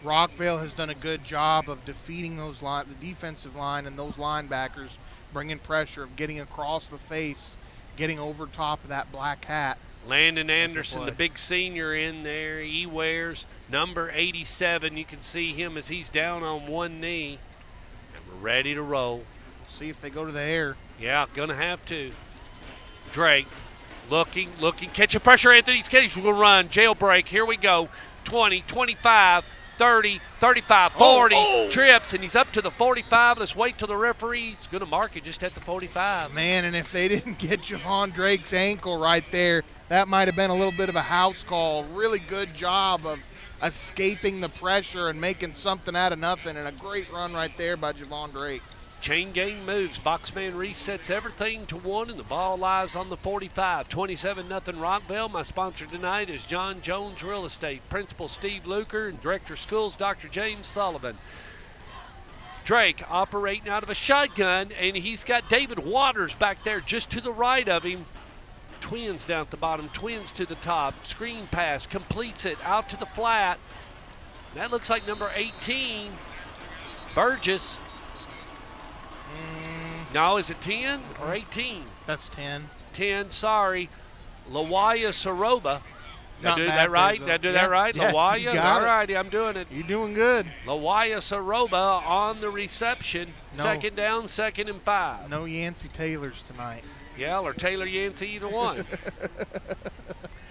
Rockvale has done a good job of defeating the defensive line and those linebackers, bringing pressure, of getting across the face, getting over top of that black hat. Landon Anderson, the big senior in there. He wears number 87. You can see him as he's down on one knee. And we're ready to roll. See if they go to the air. Yeah, going to have to. Drake looking, catching pressure. Anthony's going to run. Jailbreak. Here we go. 20, 25, 30, 35, 40. Trips, and he's up to the 45. Let's wait till the referee's going to mark it just at the 45. Man, and if they didn't get Javon Drake's ankle right there, that might have been a little bit of a house call. Really good job of escaping the pressure and making something out of nothing, and a great run right there by Javon Drake. Chain gang moves. Boxman resets everything to 1, and the ball lies on the 45. 27-0 Rockvale. My sponsor tonight is John Jones Real Estate. Principal Steve Luker and Director of Schools Dr. James Sullivan. Drake operating out of a shotgun, and he's got David Waters back there just to the right of him. Twins down at the bottom, twins to the top. Screen pass, completes it out to the flat. That looks like number 18, Burgess. No, is it 10 or 18? That's 10. 10, sorry. Lawaya Saroba. Did I do that right? Did I do that right? Yeah, Lawaya? All righty, I'm doing it. You're doing good. Lawaya Saroba on the reception. No. Second down, 2nd and 5. No Yancey Taylors tonight. Yeah, or Taylor Yancey, either one.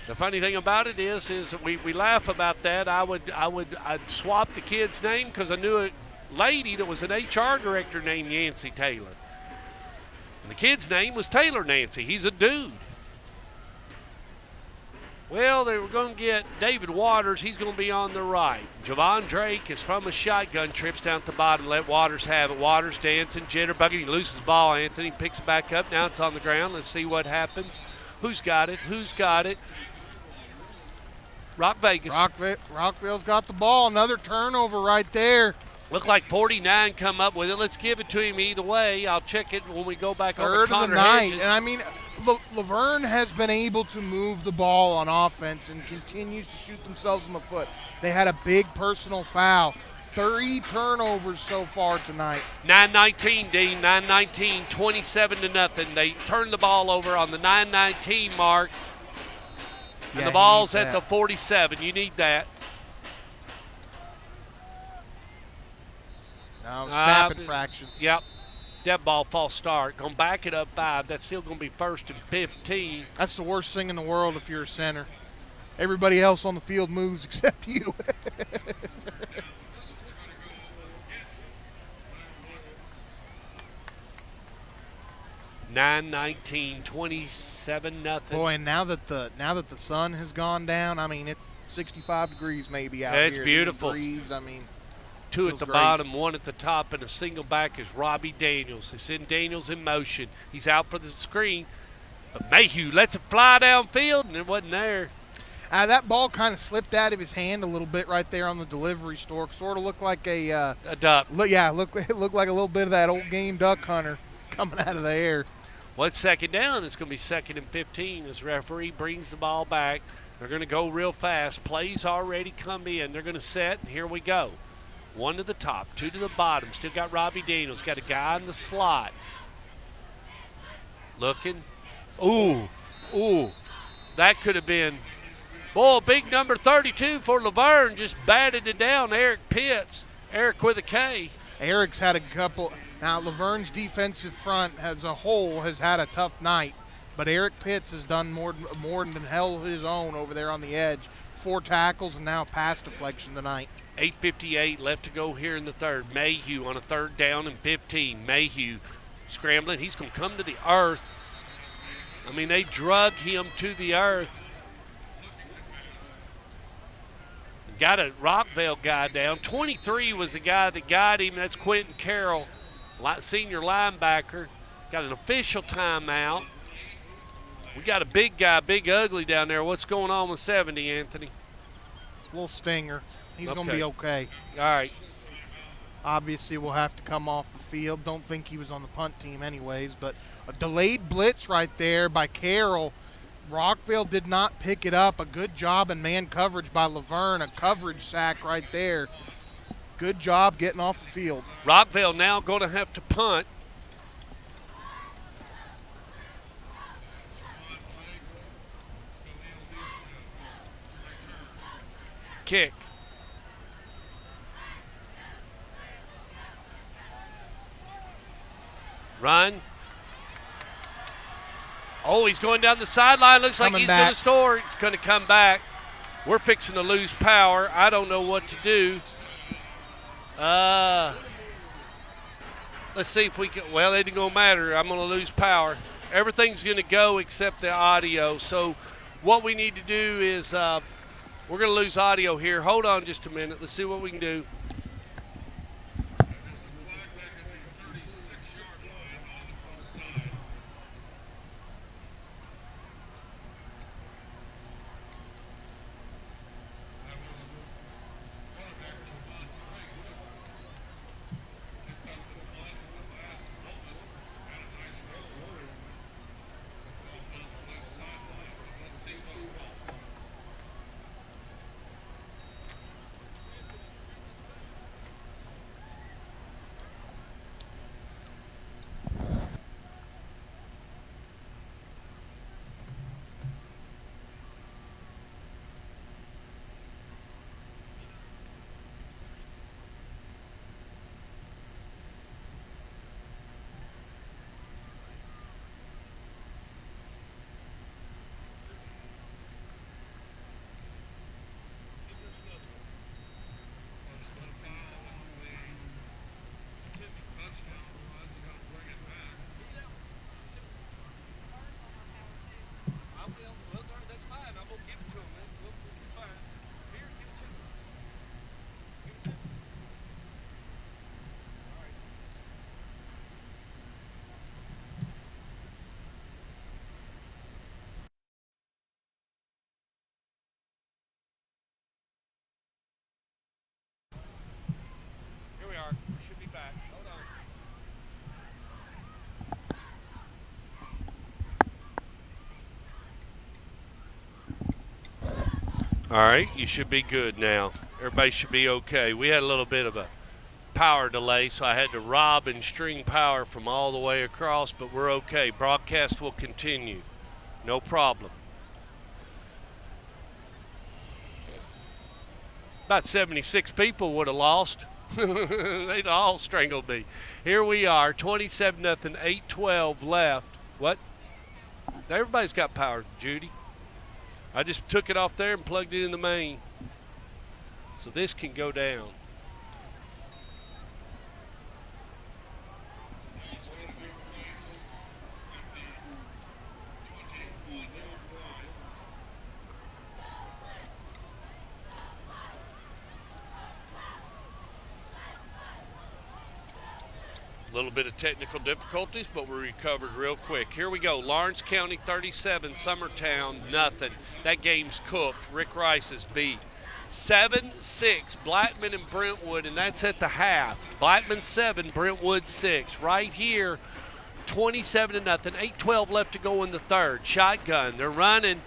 The funny thing about it is we laugh about that. I'd swap the kid's name because I knew a lady that was an HR director named Yancey Taylor. And the kid's name was Taylor Nancy. He's a dude. Well, they were going to get David Waters. He's going to be on the right. Javon Drake is from a shotgun, trips down at the bottom, let Waters have it. Waters dancing, jitterbugging. He loses the ball. Anthony picks it back up. Now it's on the ground. Let's see what happens. Who's got it? Rock Vegas. Rockvale's got the ball. Another turnover right there. Looked like 49 come up with it. Let's give it to him either way. I'll check it when we go back over Third Connor of the night. Hedges. And I mean, LaVergne has been able to move the ball on offense and continues to shoot themselves in the foot. They had a big personal foul. 3 turnovers so far tonight. 9-19, Dean. 9-19, 27-0. They turned the ball over on the 9-19 mark. And the ball's at the 47. You need that. No, snap it fraction. Yep. Dead ball, false start. Going to back it up 5. That's still going to be 1st and 15. That's the worst thing in the world if you're a center. Everybody else on the field moves except you. (9-19), 27-0. Boy, and now that the sun has gone down, I mean, it's 65 degrees maybe out here. It's beautiful. Breeze, I mean, 2 at the bottom, 1 at the top, and a single back is Robbie Daniels. They send Daniels in motion. He's out for the screen, but Mayhew lets it fly downfield, and it wasn't there. That ball kind of slipped out of his hand a little bit right there on the delivery stork. Sort of looked like a duck. It looked like a little bit of that old game duck hunter coming out of the air. Well, it's 2nd down. It's going to be 2nd and 15 as referee brings the ball back. They're going to go real fast. Plays already come in. They're going to set, and here we go. 1 to the top, 2 to the bottom. Still got Robbie Daniels. Got a guy in the slot. Looking. Ooh. That could have been. Boy, big number 32 for LaVergne just batted it down. Eric Pitts. Eric with a K. Eric's had a couple. Now, LaVergne's defensive front as a whole has had a tough night, but Eric Pitts has done more than held his own over there on the edge. 4 tackles and now a pass deflection tonight. 8:58 left to go here in the third. Mayhew on a 3rd down and 15. Mayhew scrambling. He's going to come to the earth. I mean, they drug him to the earth. Got a Rockvale guy down. 23 was the guy that got him. That's Quentin Carroll, senior linebacker. Got an official timeout. We got a big guy, big ugly down there. What's going on with 70, Anthony? A little stinger. He's going to be okay. All right. Obviously, we'll have to come off the field. Don't think he was on the punt team anyways, but a delayed blitz right there by Carroll. Rockvale did not pick it up. A good job in man coverage by LaVergne. A coverage sack right there. Good job getting off the field. Rockvale now going to have to punt. Kick. Run. Oh, he's going down the sideline. Looks like he's going to score. He's going to come back. We're fixing to lose power. I don't know what to do. Let's see if we can. Well, it ain't going to matter. I'm going to lose power. Everything's going to go except the audio. So what we need to do is we're going to lose audio here. Hold on just a minute. Let's see what we can do. We should be back. Hold on. All right, you should be good now. Everybody should be okay. We had a little bit of a power delay, so I had to rob and string power from all the way across, but we're okay. Broadcast will continue. No problem. About 76 people would have lost. They'd all strangled me. Here we are, 27-0, 8:12 left. What? Everybody's got power, Judy. I just took it off there and plugged it in the main. So this can go down. A little bit of technical difficulties, but we recovered real quick. Here we go. Lawrence County 37, Summertown nothing. That game's cooked. Rick Rice is beat. 7-6, Blackman and Brentwood, and that's at the half. Blackman 7, Brentwood 6. Right here, 27-0, 8:12 left to go in the third. Shotgun, they're running.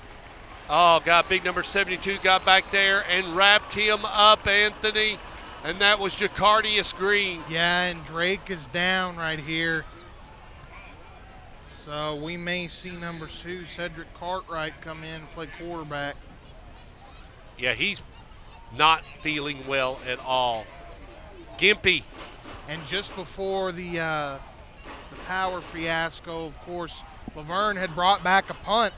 Oh, got big number 72, got back there and wrapped him up, Anthony. And that was Jacardius Green. Yeah, and Drake is down right here. So we may see number 2, Cedric Cartwright, come in and play quarterback. Yeah, he's not feeling well at all. Gimpy. And just before the power fiasco, of course, LaVergne had brought back a punt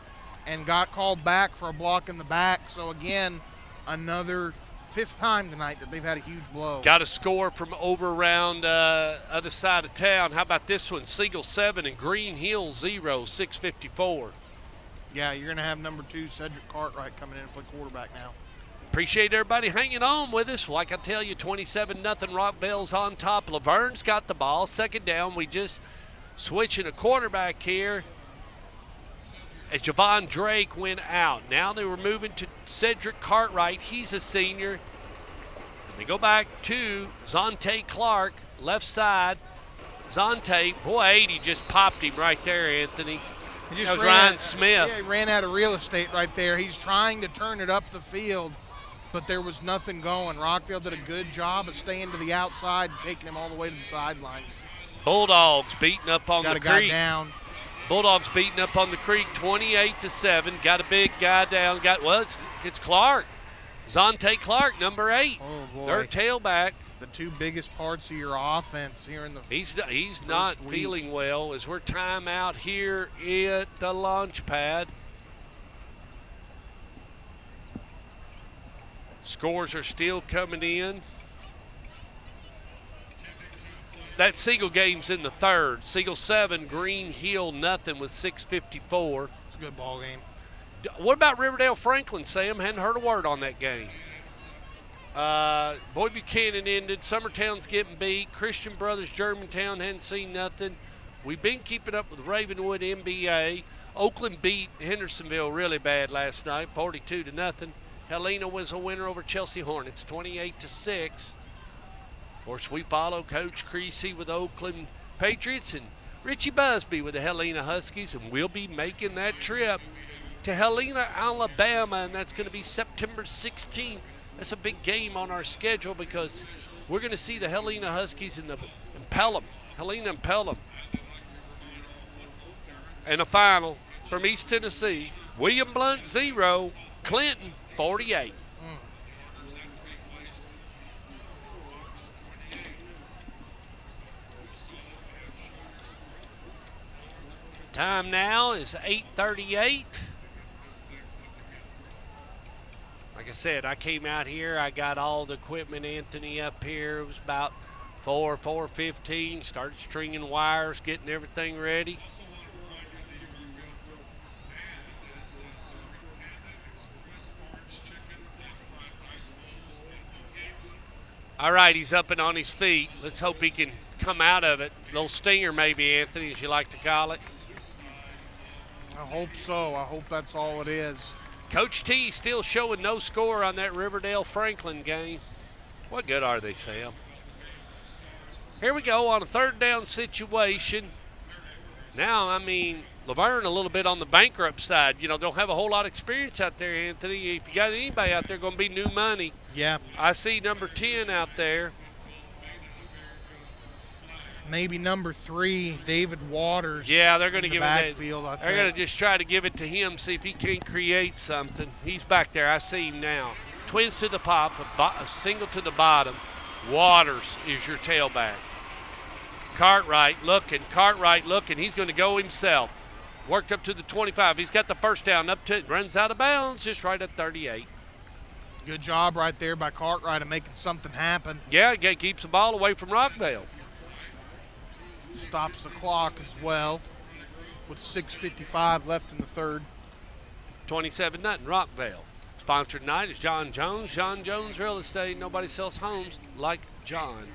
and got called back for a block in the back. So again, another fifth time tonight that they've had a huge blow. Got a score from over around other side of town. How about this one? Siegel 7 and Green Hill 0, 6:54. Yeah, you're going to have number 2, Cedric Cartwright, coming in and play quarterback now. Appreciate everybody hanging on with us. Like I tell you, 27-0 Rockvale's on top. LaVergne's got the ball. Second down. We just switching a quarterback here as Javon Drake went out. Now they were moving to Cedric Cartwright. He's a senior. And they go back to Zontae Clark, left side. Zontae, boy, 80 just popped him right there, Anthony. That was Ryan Smith. Yeah, he ran out of real estate right there. He's trying to turn it up the field, but there was nothing going. Rockvale did a good job of staying to the outside and taking him all the way to the sidelines. Bulldogs beating up on the creek. Got a guy down. Bulldogs beating up on the creek, 28-7. Got a big guy down. It's Clark. Zontae Clark, number 8. Oh, boy. Their tailback. The two biggest parts of your offense here in the He's not feeling well as we're time out here at the launch pad. Scores are still coming in. That Siegel game's in the third. Siegel 7, Green Hill nothing with 6:54. It's a good ball game. What about Riverdale Franklin, Sam? Hadn't heard a word on that game. Boy Buchanan ended. Summertown's getting beat. Christian Brothers Germantown hadn't seen nothing. We've been keeping up with Ravenwood MBA. Oakland beat Hendersonville really bad last night, 42-0. Helena was a winner over Chelsea Hornets, 28-6. Of course, we follow Coach Creasy with Oakland Patriots and Richie Busby with the Helena Huskies, and we'll be making that trip to Helena, Alabama, and that's going to be September 16th. That's a big game on our schedule because we're going to see the Helena Huskies in Pelham. Helena and Pelham. And a final from East Tennessee. William Blount 0, Clinton 48. Time now is 8:38. Like I said, I came out here. I got all the equipment, Anthony, up here. It was about 4:15. Started stringing wires, getting everything ready. All right, he's up and on his feet. Let's hope he can come out of it. Little stinger maybe, Anthony, as you like to call it. I hope so. I hope that's all it is. Coach T still showing no score on that Riverdale-Franklin game. What good are they, Sam? Here we go on a third down situation. Now, I mean, LaVergne a little bit on the bankrupt side. You know, don't have a whole lot of experience out there, Anthony. If you got anybody out there, going to be new money. Yeah. I see number 10 out there. Maybe number 3, David Waters. Yeah, they're going to give backfield, it. They're going to just try to give it to him, see if he can create something. He's back there. I see him now. Twins to the pop, a single to the bottom. Waters is your tailback. Cartwright looking. He's going to go himself. Worked up to the 25. He's got the first down up to it. Runs out of bounds just right at 38. Good job right there by Cartwright of making something happen. Yeah, keeps the ball away from Rockvale. Stops the clock as well with 6:55 left in the third. 27-0 Rockvale. Sponsored tonight is John Jones. John Jones Real Estate. Nobody sells homes like John.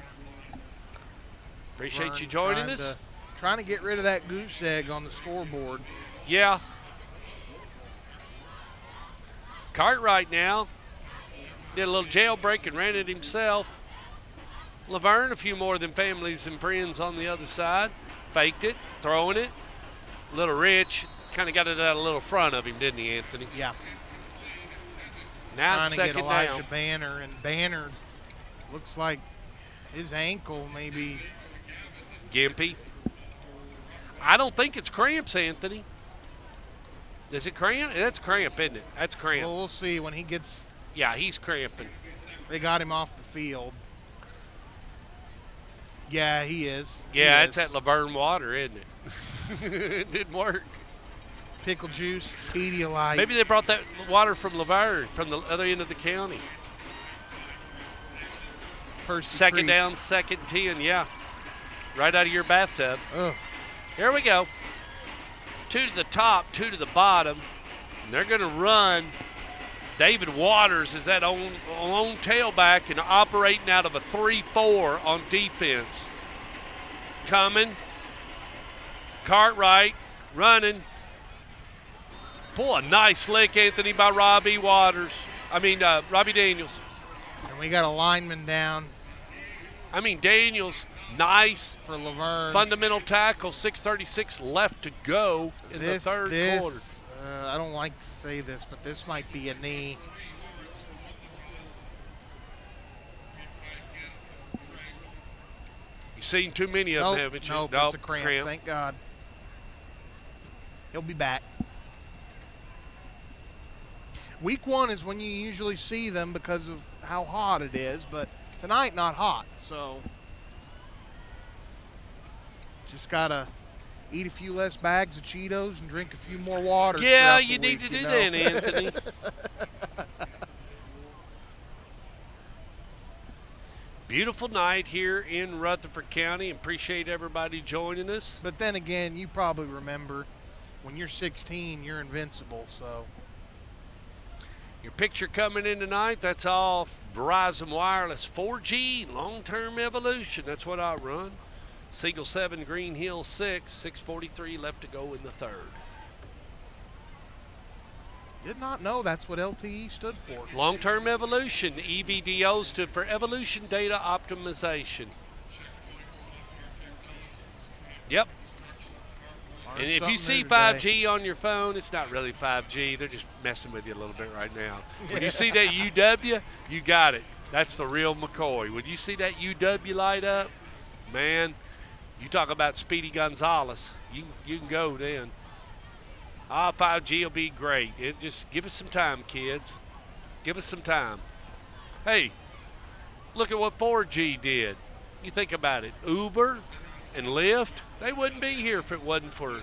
Appreciate you joining us. Trying to get rid of that goose egg on the scoreboard. Yeah. Cartwright now did a little jailbreak and ran it himself. LaVergne, a few more than families and friends on the other side. Faked it, throwing it. Little Rich kind of got it out a little front of him, didn't he, Anthony? Yeah. Now it's second down. Trying to get Elijah Banner, and Banner looks like his ankle maybe. Gimpy. I don't think it's cramps, Anthony. Is it cramp? That's cramp, isn't it? That's cramp. Well, we'll see when he gets. Yeah, he's cramping. They got him off the field. Yeah, he is. Yeah, it's that LaVergne water, isn't it? It didn't work. Pickle juice, Pedialyte. Maybe they brought that water from LaVergne, from the other end of the county. Percy Second Creech. down, second 10, yeah. Right out of your bathtub. Ugh. Here we go. 2 to the top, 2 to the bottom. And they're going to run. David Waters is that lone tailback and operating out of a 3-4 on defense. Coming. Cartwright running. Boy, a nice lick, Anthony, by Robbie Daniels. And we got a lineman down. Daniels, nice for LaVergne. Fundamental tackle, 6:36 left to go in the third quarter. I don't like to say this, but this might be a knee. You've seen too many of them, haven't you? Nope, it's a cramp. Thank God. He'll be back. Week 1 is when you usually see them because of how hot it is, but tonight not hot, so just gotta eat a few less bags of Cheetos and drink a few more water. Yeah, you need to do that, Anthony. Beautiful night here in Rutherford County. Appreciate everybody joining us. But then again, you probably remember when you're 16, you're invincible, so. Your picture coming in tonight, that's all Verizon Wireless 4G, long-term evolution. That's what I run. Siegel 7, Green Hill 6, 6:43 left to go in the third. Did not know that's what LTE stood for. Long-term evolution. EVDO stood for Evolution Data Optimization. Yep. And if you see 5G on your phone, it's not really 5G. They're just messing with you a little bit right now. When you see that UW, you got it. That's the real McCoy. When you see that UW light up, man, you talk about Speedy Gonzalez. You can go then. 5G will be great. Just give us some time, kids. Give us some time. Hey, look at what 4G did. You think about it. Uber and Lyft, they wouldn't be here if it wasn't for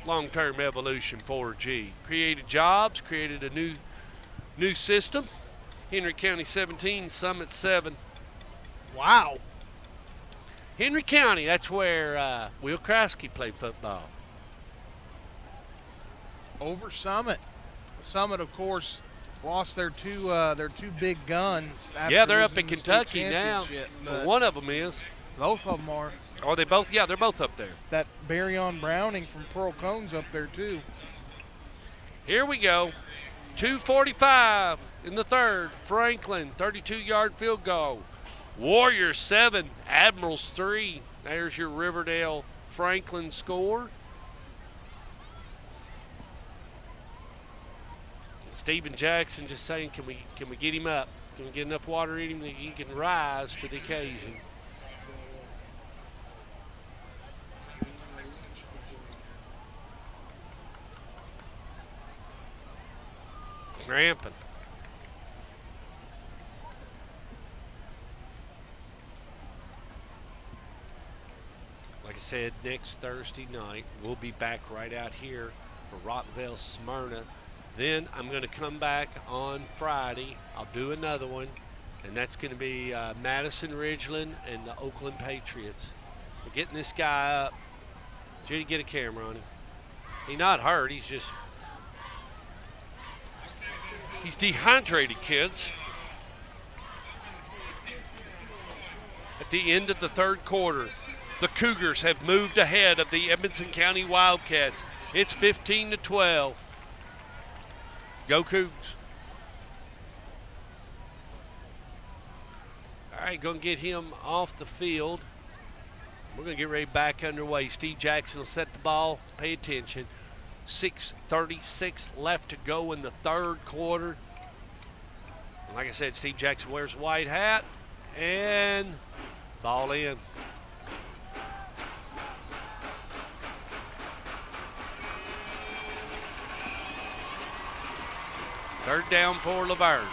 long-term evolution 4G. Created jobs, created a new system. Henry County 17, Summit 7. Wow. Henry County, that's where Will Krasky played football. Over Summit. Summit, of course, lost their two big guns. Yeah, they're up in Kentucky now. Well, one of them is. Both of them are. Are they both? Yeah, they're both up there. That Barryon Browning from Pearl Cone's up there, too. Here we go. 2:45 in the third. Franklin, 32-yard field goal. Warriors 7, Admirals 3. There's your Riverdale Franklin score. Steven Jackson just saying, can we get him up? Can we get enough water in him that he can rise to the occasion? Rampant. Like I said, next Thursday night, we'll be back right out here for Rockvale, Smyrna. Then I'm going to come back on Friday. I'll do another one, and that's going to be Madison Ridgeland and the Oakland Patriots. We're getting this guy up. Judy, get a camera on him. He's not hurt. He's dehydrated, kids. At the end of the third quarter, the Cougars have moved ahead of the Edmonson County Wildcats. It's 15-12. Go Cougs. All right, going to get him off the field. We're going to get ready back underway. Steve Jackson will set the ball. Pay attention. 6:36 left to go in the third quarter. And like I said, Steve Jackson wears a white hat. And ball in. Third down for LaVergne.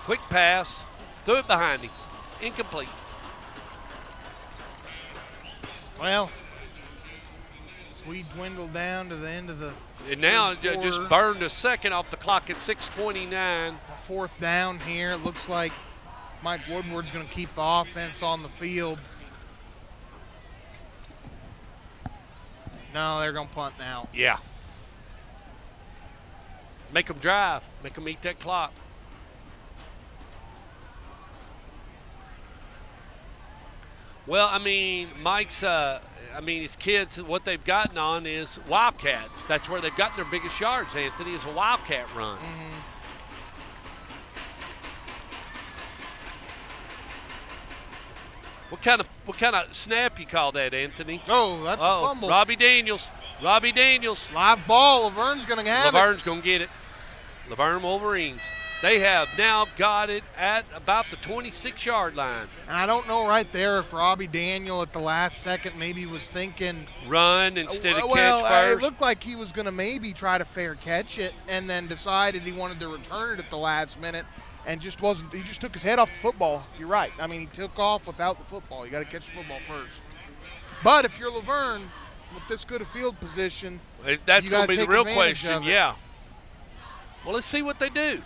Quick pass. Threw it behind him. Incomplete. Well, we dwindled down to the end of the and now just burned a second off the clock at 6:29. Fourth down here. It looks like Mike Woodward's going to keep the offense on the field. No, they're going to punt now. Yeah. Make them drive. Make them eat that clock. Well, I mean, Mike's, his kids, what they've gotten on is Wildcats. That's where they've gotten their biggest yards, Anthony, is a Wildcat run. Mm-hmm. What kind of snap you call that, Anthony? Oh, that's a fumble. Robbie Daniels. Live ball. LaVergne's going to have it. LaVergne's going to get it. LaVergne Wolverines. They have now got it at about the 26-yard line. And I don't know right there if Robbie Daniel at the last second maybe was thinking run instead of catch first. It looked like he was going to maybe try to fair catch it and then decided he wanted to return it at the last minute and just wasn't. He just took his head off the football. You're right. I mean, he took off without the football. You got to catch the football first. But if you're LaVergne with this good a field position, that's going to be the real question. Yeah. Well, let's see what they do.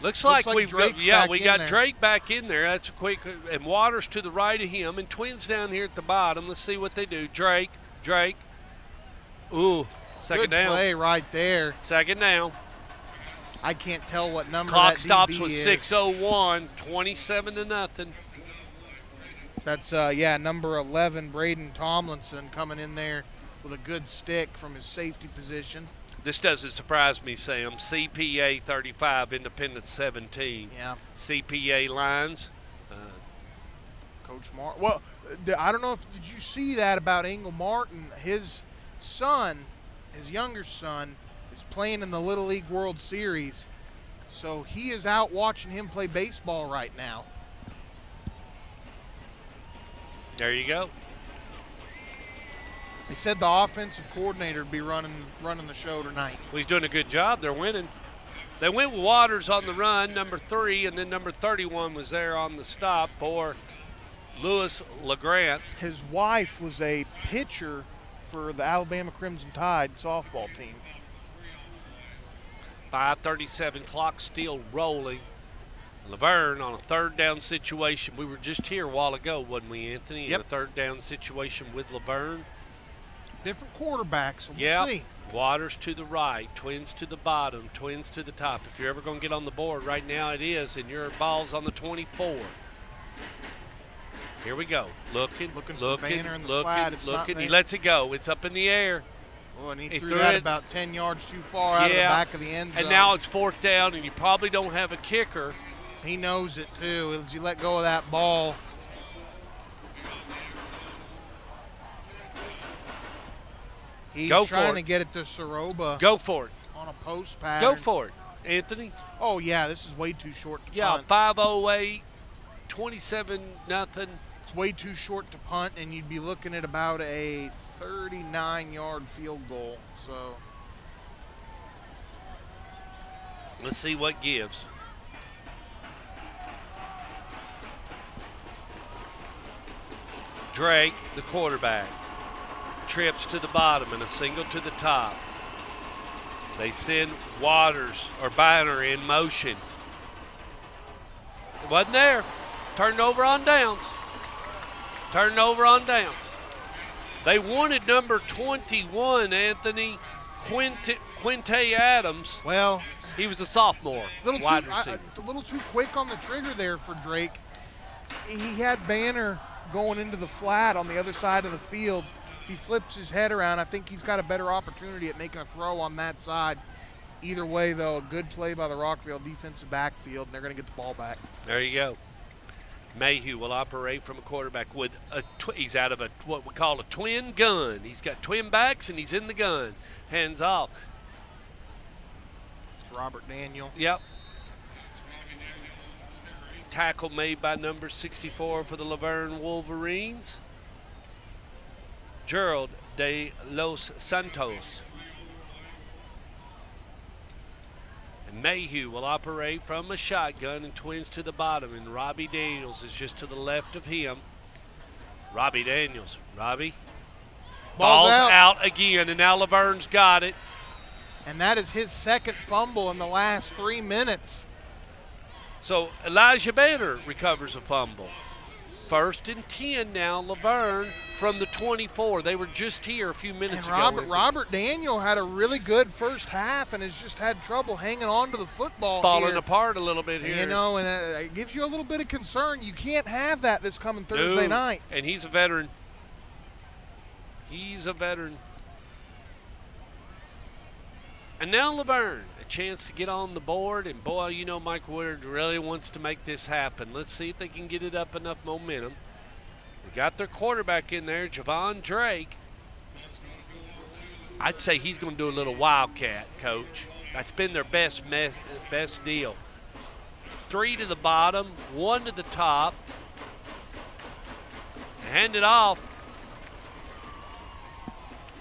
Looks like we got Drake back in there. That's a quick, and Waters to the right of him, and Twins down here at the bottom. Let's see what they do. Drake. Ooh, second down. Good play right there. Second down. I can't tell what number Clock that stops DB with is. 6:01, 27-0. That's number 11, Braden Tomlinson, coming in there with a good stick from his safety position. This doesn't surprise me, Sam. CPA 35, Independence 17. Yeah. CPA lines. Coach Martin. Well, I don't know did you see that about Engel Martin? His son, his younger son, is playing in the Little League World Series. So he is out watching him play baseball right now. There you go. They said the offensive coordinator would be running the show tonight. Well, he's doing a good job. They're winning. They went with Waters on the run, number 3, and then number 31 was there on the stop for Louis LaGrant. His wife was a pitcher for the Alabama Crimson Tide softball team. 5:37, clock still rolling. LaVergne on a third down situation. We were just here a while ago, wasn't we, Anthony? Yep. In a third down situation with LaVergne. Different quarterbacks, so we'll see. Waters to the right, Twins to the bottom, Twins to the top. If you're ever going to get on the board, right now it is, and your ball's on the 24. Here we go. Looking. He lets it go. It's up in the air. Oh, and he threw that about 10 yards too far out of the back of the end zone. And now it's 4th down, and you probably don't have a kicker. He knows it, too, as you let go of that ball. He's trying to get it to Soroba. Go for it. On a post pattern. Go for it, Anthony. Oh, yeah, this is way too short to punt. 5:08, 27-0. It's way too short to punt, and you'd be looking at about a 39-yard field goal. So let's see what gives. Drake, the quarterback, trips to the bottom and a single to the top. They send Waters or Banner in motion. It wasn't there. Turned over on downs. They wanted number 21, Anthony Quinte Adams. Well, he was a sophomore, wide receiver. A little too quick on the trigger there for Drake. He had Banner going into the flat on the other side of the field. If he flips his head around, I think he's got a better opportunity at making a throw on that side. Either way, though, a good play by the Rockvale defensive backfield, and they're going to get the ball back. There you go. Mayhew will operate from a quarterback with he's out of what we call a twin gun. He's got twin backs, and he's in the gun. Hands off. It's Robert Daniel. Yep. Tackle made by number 64 for the LaVergne Wolverines. Gerald de los Santos. And Mayhew will operate from a shotgun and Twins to the bottom. And Robbie Daniels is just to the left of him. Robbie Daniels. Robbie. Ball's out again, and now LaVergne's got it. And that is his second fumble in the last 3 minutes. So Elijah Bader recovers a fumble. 1st and 10 now, LaVergne from the 24. They were just here a few minutes ago. Robert Daniel had a really good first half and has just had trouble hanging on to the football. Falling apart a little bit here. You know, and it gives you a little bit of concern. You can't have that this coming Thursday night. And he's a veteran. He's a veteran. And now LaVergne, a chance to get on the board. And, boy, you know Mike Woodard really wants to make this happen. Let's see if they can get it up enough momentum. They got their quarterback in there, Javon Drake. I'd say he's going to do a little wildcat, Coach. That's been their best deal. 3 to the bottom, 1 to the top. Hand it off.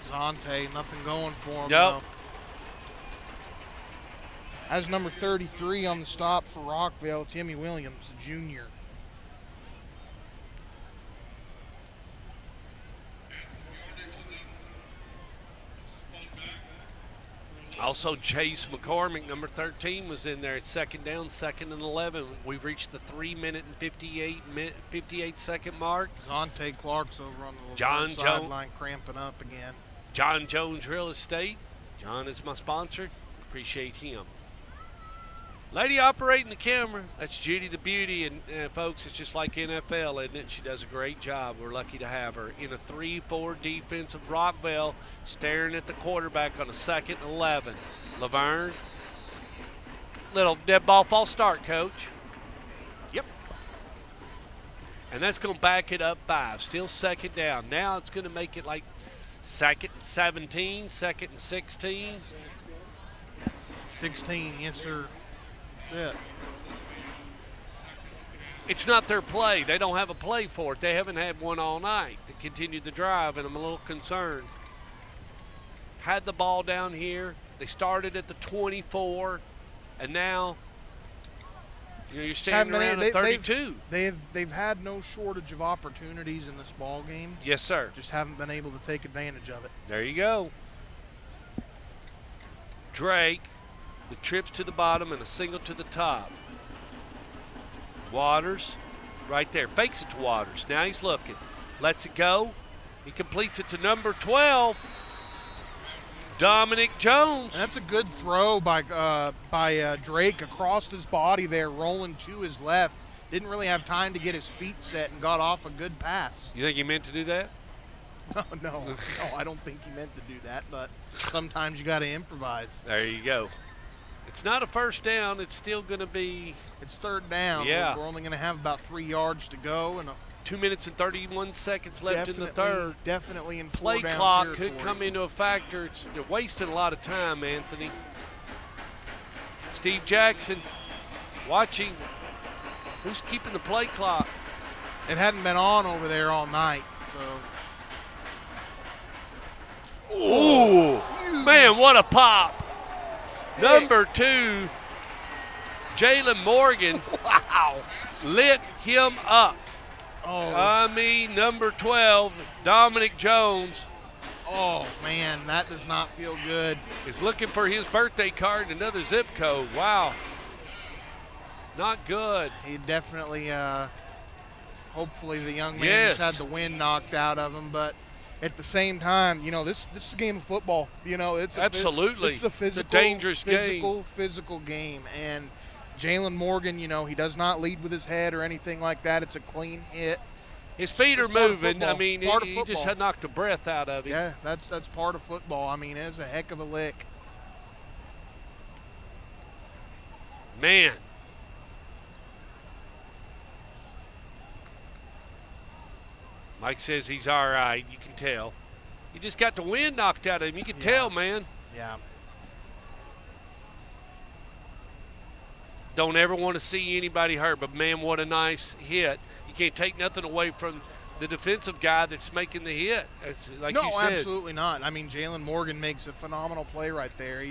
Zonte, nothing going for him. Yep. Though. As number 33 on the stop for Rockvale, Timmy Williams, a junior. Also, Chase McCormick, number 13, was in there at 2nd down, 2nd and 11. We've reached the 3-minute and 58-second mark. Zonte Clark's over on the John sideline cramping up again. John Jones Real Estate. John is my sponsor. Appreciate him. Lady operating the camera, that's Judy the Beauty. And folks, it's just like NFL, isn't it? She does a great job. We're lucky to have her. In a 3-4 defense of Rockvale, staring at the quarterback on a 2nd and 11. LaVergne. Little dead ball false start, Coach. Yep. And that's going to back it up 5. Still 2nd down. Now it's going to make it like 2nd and 17, 2nd and 16. 16, yes, sir. That's it. It's not their play. They don't have a play for it. They haven't had one all night to continue the drive, and I'm a little concerned. Had the ball down here. They started at the 24, and now you're standing around at 32. They've had no shortage of opportunities in this ball game. Yes, sir. Just haven't been able to take advantage of it. There you go. Drake. The trips to the bottom and a single to the top. Waters, right there. Fakes it to Waters. Now he's looking. Lets it go. He completes it to number 12, Dominic Jones. And that's a good throw by Drake across his body there, rolling to his left. Didn't really have time to get his feet set and got off a good pass. You think he meant to do that? No, I don't think he meant to do that, but sometimes you got to improvise. There you go. It's not a 1st down. It's still going to be. It's 3rd down. Yeah. We're only going to have about 3 yards to go. And 2 minutes and 31 seconds left in the 3rd. Definitely in play down clock territory. could come into a factor. They're wasting a lot of time, Anthony. Steve Jackson watching. Who's keeping the play clock? It hadn't been on over there all night. So. Ooh, man, what a pop. Number 2, Jalen Morgan. Wow. Lit him up. Oh. I mean, number 12, Dominic Jones. Oh, man, that does not feel good. Is looking for his birthday card and another zip code. Wow. Not good. He definitely, hopefully the young man just had the wind knocked out of him, but at the same time, you know, this is a game of football. You know, it's absolutely. It's a physical, it's a dangerous physical game. And Jalen Morgan, you know, he does not lead with his head or anything like that. It's a clean hit. His feet are moving. I mean, he just had knocked the breath out of him. Yeah, that's part of football. I mean, it's a heck of a lick. Man. Mike says he's all right. You can tell. He just got the wind knocked out of him. You can tell, man. Yeah. Don't ever want to see anybody hurt, but, man, what a nice hit. You can't take nothing away from the defensive guy that's making the hit. It's like you said. No, absolutely not. I mean, Jalen Morgan makes a phenomenal play right there.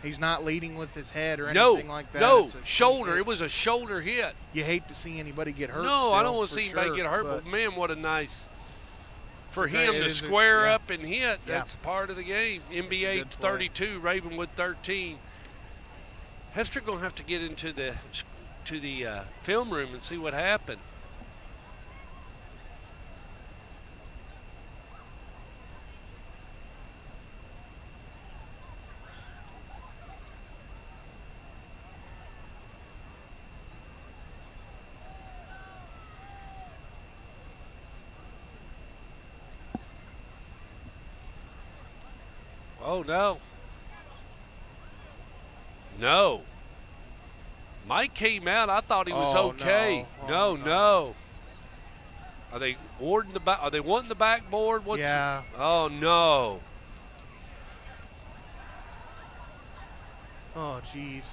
He's not leading with his head or anything like that. No, shoulder. It was a shoulder hit. You hate to see anybody get hurt. No, I don't want to see anybody get hurt, but, man, what a nice – for him to square up and hit, that's part of the game. NBA 32, Ravenwood 13. Hester going to have to get into the to the film room and see what happened. Oh, no. No. Mike came out. I thought he was okay. No. Are they warding the back? Are they wanting the backboard? Yeah. Oh, no. Oh, jeez.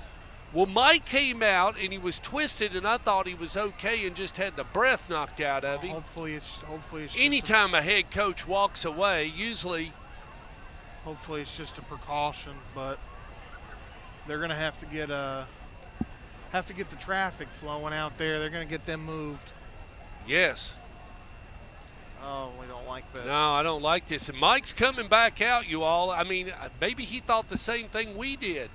Well, Mike came out, and he was twisted, and I thought he was okay and just had the breath knocked out of him. Hopefully it's Anytime a head coach walks away, usually. Hopefully it's just a precaution, but they're going to have to get the traffic flowing out there. They're going to get them moved. Yes. Oh, we don't like this. No, I don't like this. And Mike's coming back out, you all. I mean, maybe he thought the same thing we did.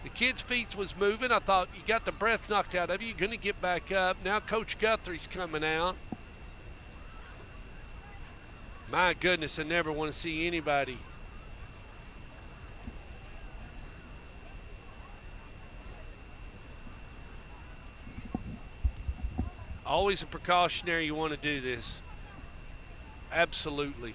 The kid's feet was moving. I thought, you got the breath knocked out of you. You're going to get back up. Now Coach Guthrie's coming out. My goodness, I never want to see anybody. Always a precautionary, you want to do this. Absolutely.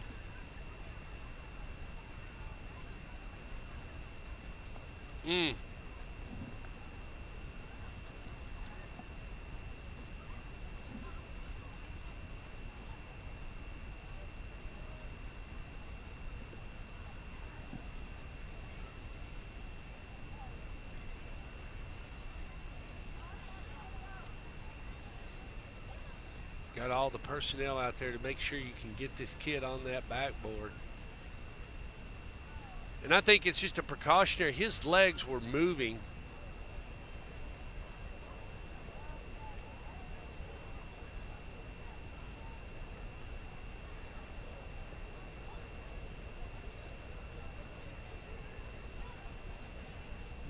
Got all the personnel out there to make sure you can get this kid on that backboard. And I think it's just a precautionary. His legs were moving.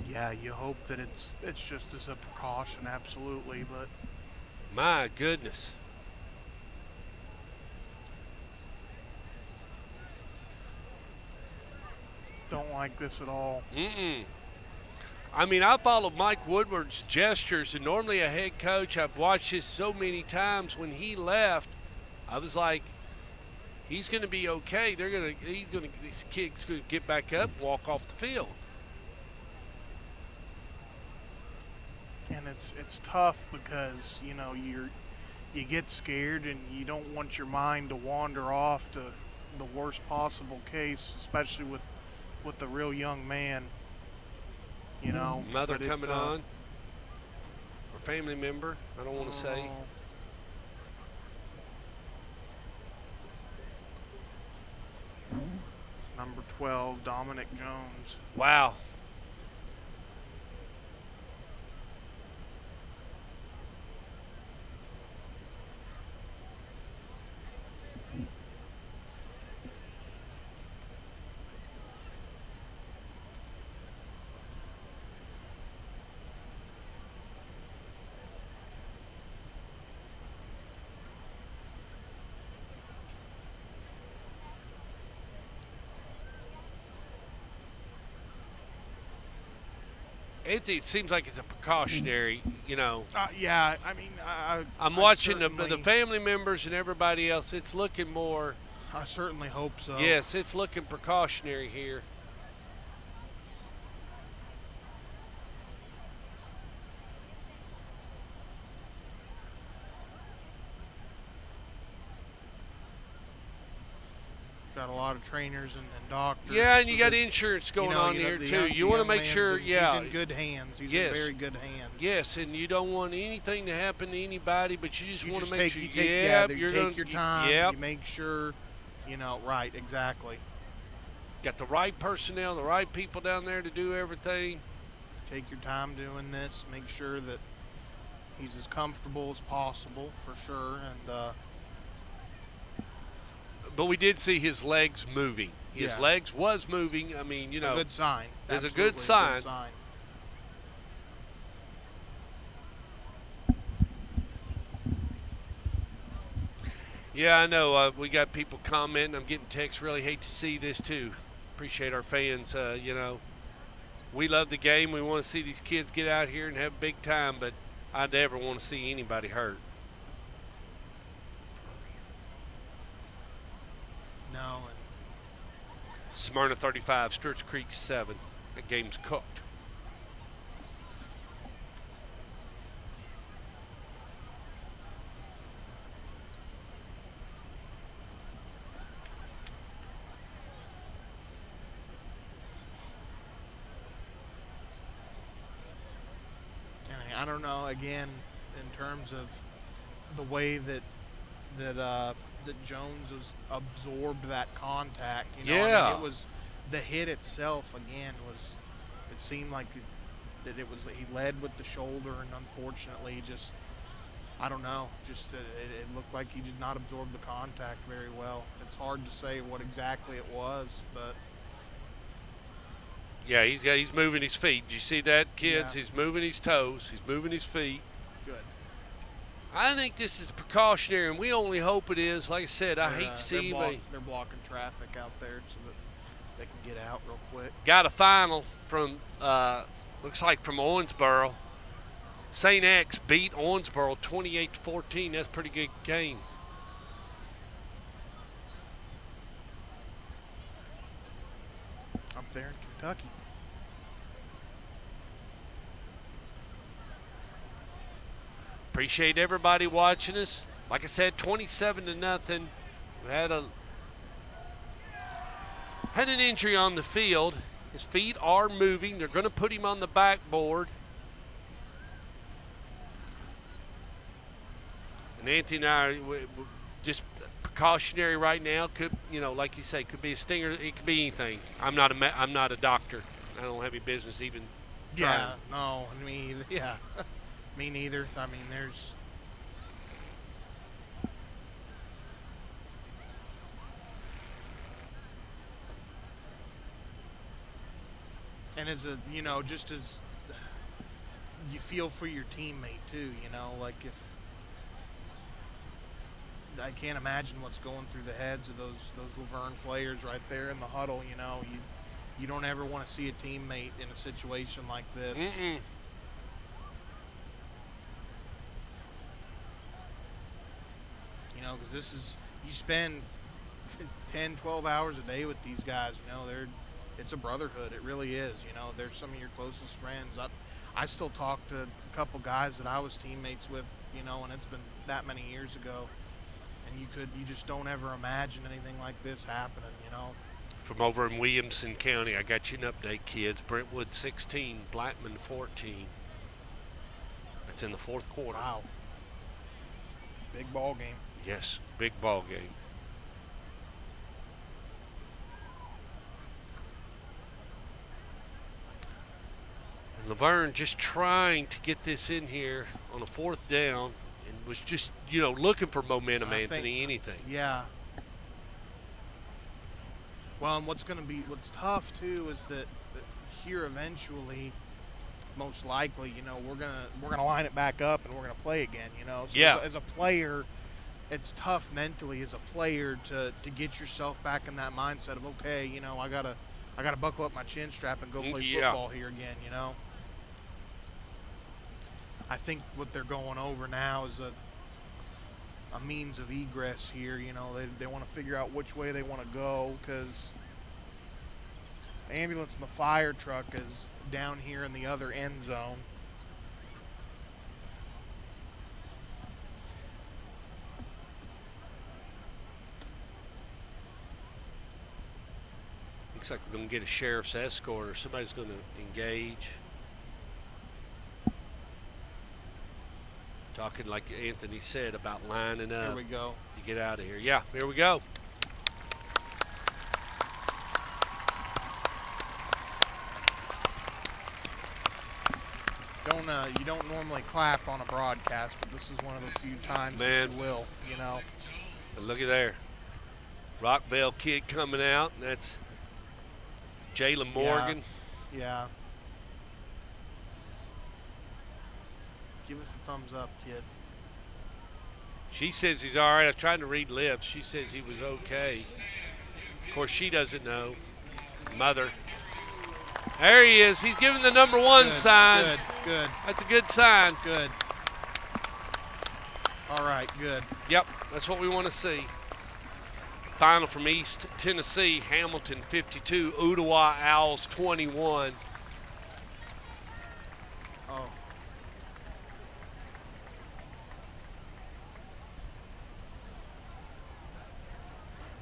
Yeah, you hope that it's just as a precaution, absolutely, but My goodness. don't like this at all. I mean, I followed Mike Woodward's gestures, and normally a head coach, I've watched this so many times. When he left, I was like, he's going to be okay. This kid's going to get back up and walk off the field. And it's tough because, you know, you get scared and you don't want your mind to wander off to the worst possible case, especially with the real young man, you know. Mother coming on, or family member, I don't want to say. Number 12, Dominic Jones. Wow. It seems like it's a precautionary, you know. Yeah, I mean, I'm watching the family members and everybody else. It's looking more. I certainly hope so. Yes, it's looking precautionary here. Got a lot of trainers and doctors. Yeah, and you got insurance going on here too. You want to make sure, he's in good hands. He's in very good hands. Yes, and you don't want anything to happen to anybody, but you just want to make sure. You take your time. You make sure, you know, right, exactly. Got the right personnel, the right people down there to do everything. Take your time doing this. Make sure that he's as comfortable as possible, for sure, and. But we did see his legs moving. His legs was moving. I mean, you know. A good sign. There's a good sign. Yeah, I know. We got people commenting. I'm getting texts. Really hate to see this too. Appreciate our fans. We love the game. We want to see these kids get out here and have a big time, but I never want to see anybody hurt. No, and Smyrna 35, Sturts Creek 7. That game's cooked. I don't know. Again, in terms of the way that Jones has absorbed that contact. You know, Yeah. I mean, it was the hit itself. Again, it seemed like that it was he led with the shoulder, and unfortunately, just I don't know. Just it looked like he did not absorb the contact very well. It's hard to say what exactly it was, but. Yeah, he's moving his feet. Do you see that, kids? Yeah. He's moving his toes. He's moving his feet. Good. I think this is precautionary, and we only hope it is. Like I said, I hate to see anybody. They're blocking traffic out there so that they can get out real quick. Got a final from, looks like from Owensboro. St. X beat Owensboro 28-14. That's a pretty good game. Up there in Kentucky. Appreciate everybody watching us. Like I said, 27-0. We had an injury on the field. His feet are moving. They're going to put him on the backboard. And Anthony and I are just precautionary right now. Could, like you say, could be a stinger. It could be anything. I'm not a doctor. I don't have any business even trying. Yeah, no, me either. Yeah, me neither. I mean, there's. And just as you feel for your teammate too, like if I can't imagine what's going through the heads of those LaVergne players right there in the huddle. You don't ever want to see a teammate in a situation like this. Mm-mm. Because this is you spend 10, 12 hours a day with these guys. It's a brotherhood. It really is. They're some of your closest friends. I still talk to a couple guys that I was teammates with, and it's been that many years ago. And you just don't ever imagine anything like this happening, From over in Williamson County, I got you an update, kids. Brentwood 16, Blackman 14. That's in the fourth quarter. Wow. Big ball game. Yes, big ball game. And LaVergne just trying to get this in here on a fourth down and was just, looking for momentum, Anthony, anything. Yeah. Well, and what's tough too is that here eventually, most likely, we're gonna line it back up and we're gonna play again. So yeah. As a player, it's tough mentally as a player to get yourself back in that mindset of okay, I gotta buckle up my chin strap and go play football here again. I think what they're going over now is a means of egress here. They want to figure out which way they want to go because the ambulance and the fire truck is down here in the other end zone. Looks like we're going to get a sheriff's escort or somebody's going to engage. Talking like Anthony said about lining up. Here we go. To get out of here. Yeah, here we go. You don't normally clap on a broadcast, but this is one of the few times that you will, But look at there. Rockvale kid coming out, and that's Jalen Morgan. Yeah. Give us a thumbs up, kid. She says he's all right. I was trying to read lips. She says he was okay. Of course, she doesn't know. Mother. There he is. He's giving the number 1 sign. Good. That's a good sign. Good. All right, good. Yep, that's what we want to see. Final from East Tennessee, Hamilton 52, Ottawa Owls 21. Oh.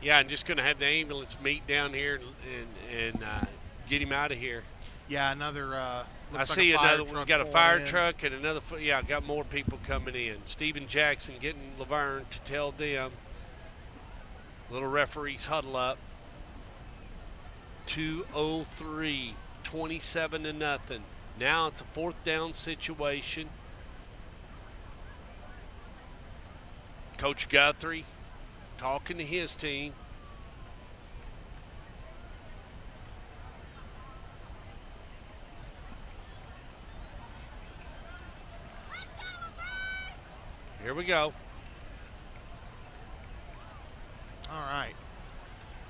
Yeah, I'm just going to have the ambulance meet down here and get him out of here. Yeah, another. I see another one. We got a fire truck and another. Yeah, got more people coming in. Stephen Jackson getting LaVergne to tell them. Little referees huddle up. 2:03, 27-0. Now it's a 4th down situation. Coach Guthrie talking to his team. Here we go. All right.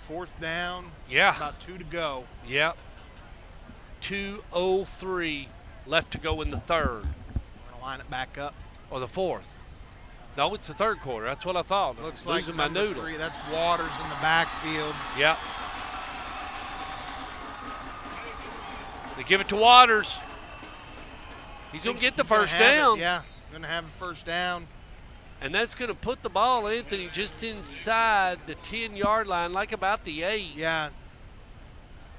4th down. Yeah. About 2 to go. Yep. 2:03 left to go in the 3rd. We're going to line it back up. Or the 4th. No, it's the 3rd quarter. That's what I thought. Looks Losing like my noodle. 3. That's Waters in the backfield. Yep. They give it to Waters. He's going to get the first down. Yeah, going to have a first down. And that's going to put the ball, Anthony, just inside the 10-yard line, like about the 8. Yeah.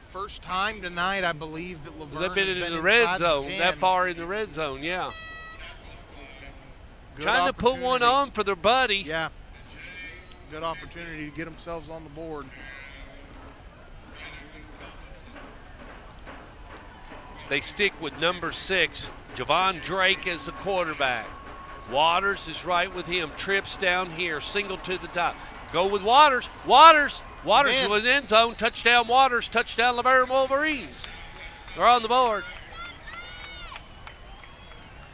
First time tonight, I believe, that LaVergne They've been has in the red zone, the that far in the red zone, yeah. Good Trying to put one on for their buddy. Yeah. Good opportunity to get themselves on the board. They stick with number 6, Javon Drake as the quarterback. Waters is right with him. Trips down here, single to the top. Go with Waters. Waters was end zone. Touchdown Waters. Touchdown LaVergne Wolverines. They're on the board.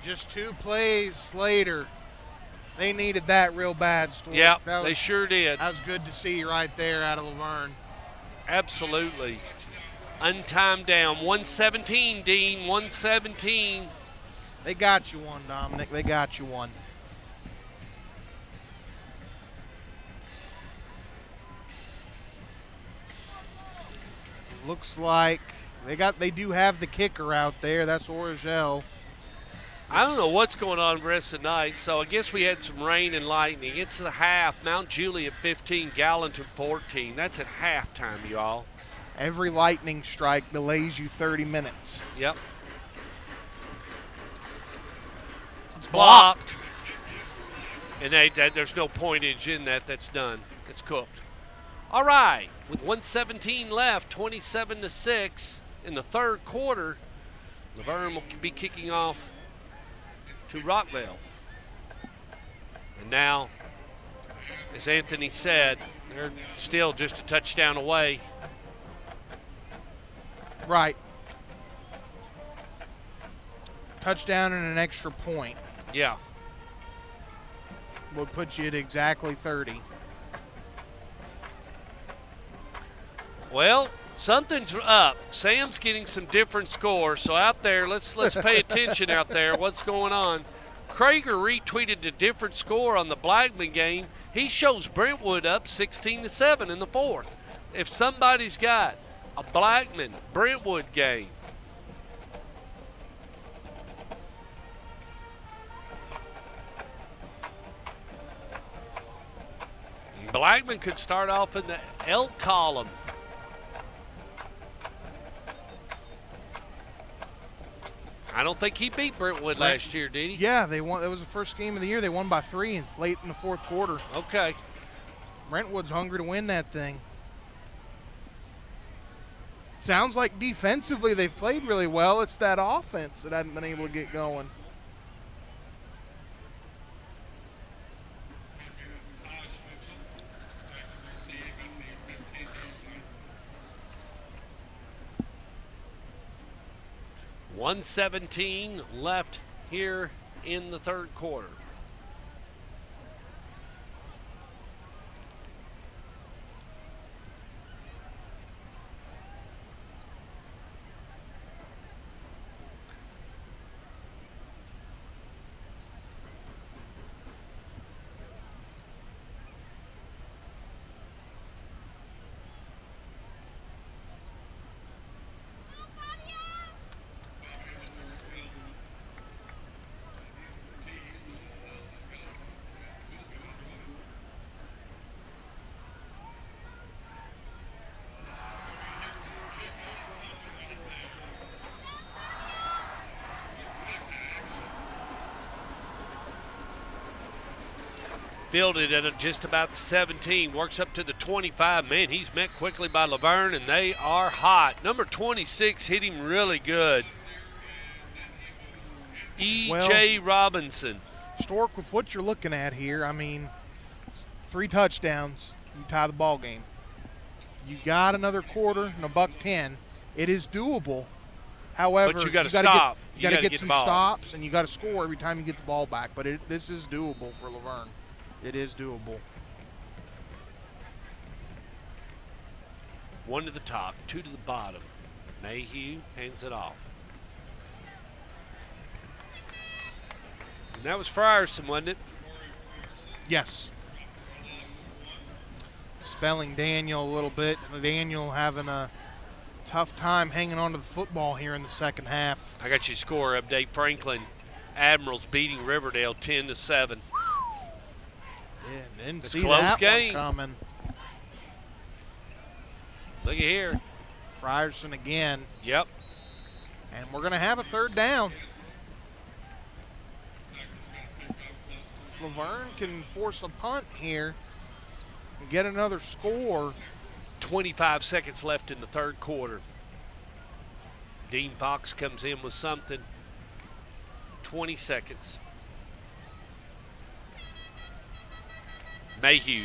Just 2 plays later. They needed that real bad. Yeah, they sure did. That was good to see right there out of LaVergne. Absolutely. Untimed down. 117, Dean. 117. They got you one, Dominic. They got you one. Looks like they do have the kicker out there. That's Oragel. I don't know what's going on the rest of the night, so I guess we had some rain and lightning. It's the half. Mount Juliet 15, Gallatin 14. That's at halftime, y'all. Every lightning strike delays you 30 minutes. Yep. It's blocked. And there's no pointage in that. That's done. It's cooked. All right. With 1:17 left, 27-6 in the 3rd quarter, LaVergne will be kicking off to Rockvale. And now, as Anthony said, they're still just a touchdown away. Right. Touchdown and an extra point Yeah. would put you at exactly 30. Well, something's up. Sam's getting some different scores. So out there, let's pay attention out there. What's going on? Krager retweeted a different score on the Blackman game. He shows Brentwood up 16-7 in the 4th. If somebody's got a Blackman Brentwood game, Blackman could start off in the L column. I don't think he beat Brentwood last year, did he? Yeah, they won. It was the first game of the year. They won by 3 late in the 4th quarter. Okay. Brentwood's hungry to win that thing. Sounds like defensively they've played really well. It's that offense that hadn't been able to get going. $1:17 left here in the 3rd quarter. fielded at just about 17. Works up to the 25. Man, he's met quickly by LaVergne, and they are hot. Number 26 hit him really good. E.J. Robinson. Stork, with what you're looking at here, I mean, 3 touchdowns, you tie the ball game. You got another quarter and $1.10. It is doable. However, but you got to stop. You got to get some stops, and you got to score every time you get the ball back. But this is doable for LaVergne. It is doable. 1 to the top, 2 to the bottom. Mayhew hands it off. And that was Frierson, wasn't it? Yes. Spelling Daniel a little bit. Daniel having a tough time hanging on to the football here in the second half. I got your score update. Franklin Admirals beating Riverdale 10-7. Yeah, didn't It's see close that game. one coming. Look at here. Frierson again. Yep. And we're going to have a 3rd down. LaVergne can force a punt here and get another score. 25 seconds left in the 3rd quarter. Dean Fox comes in with something. 20 seconds. Mayhew.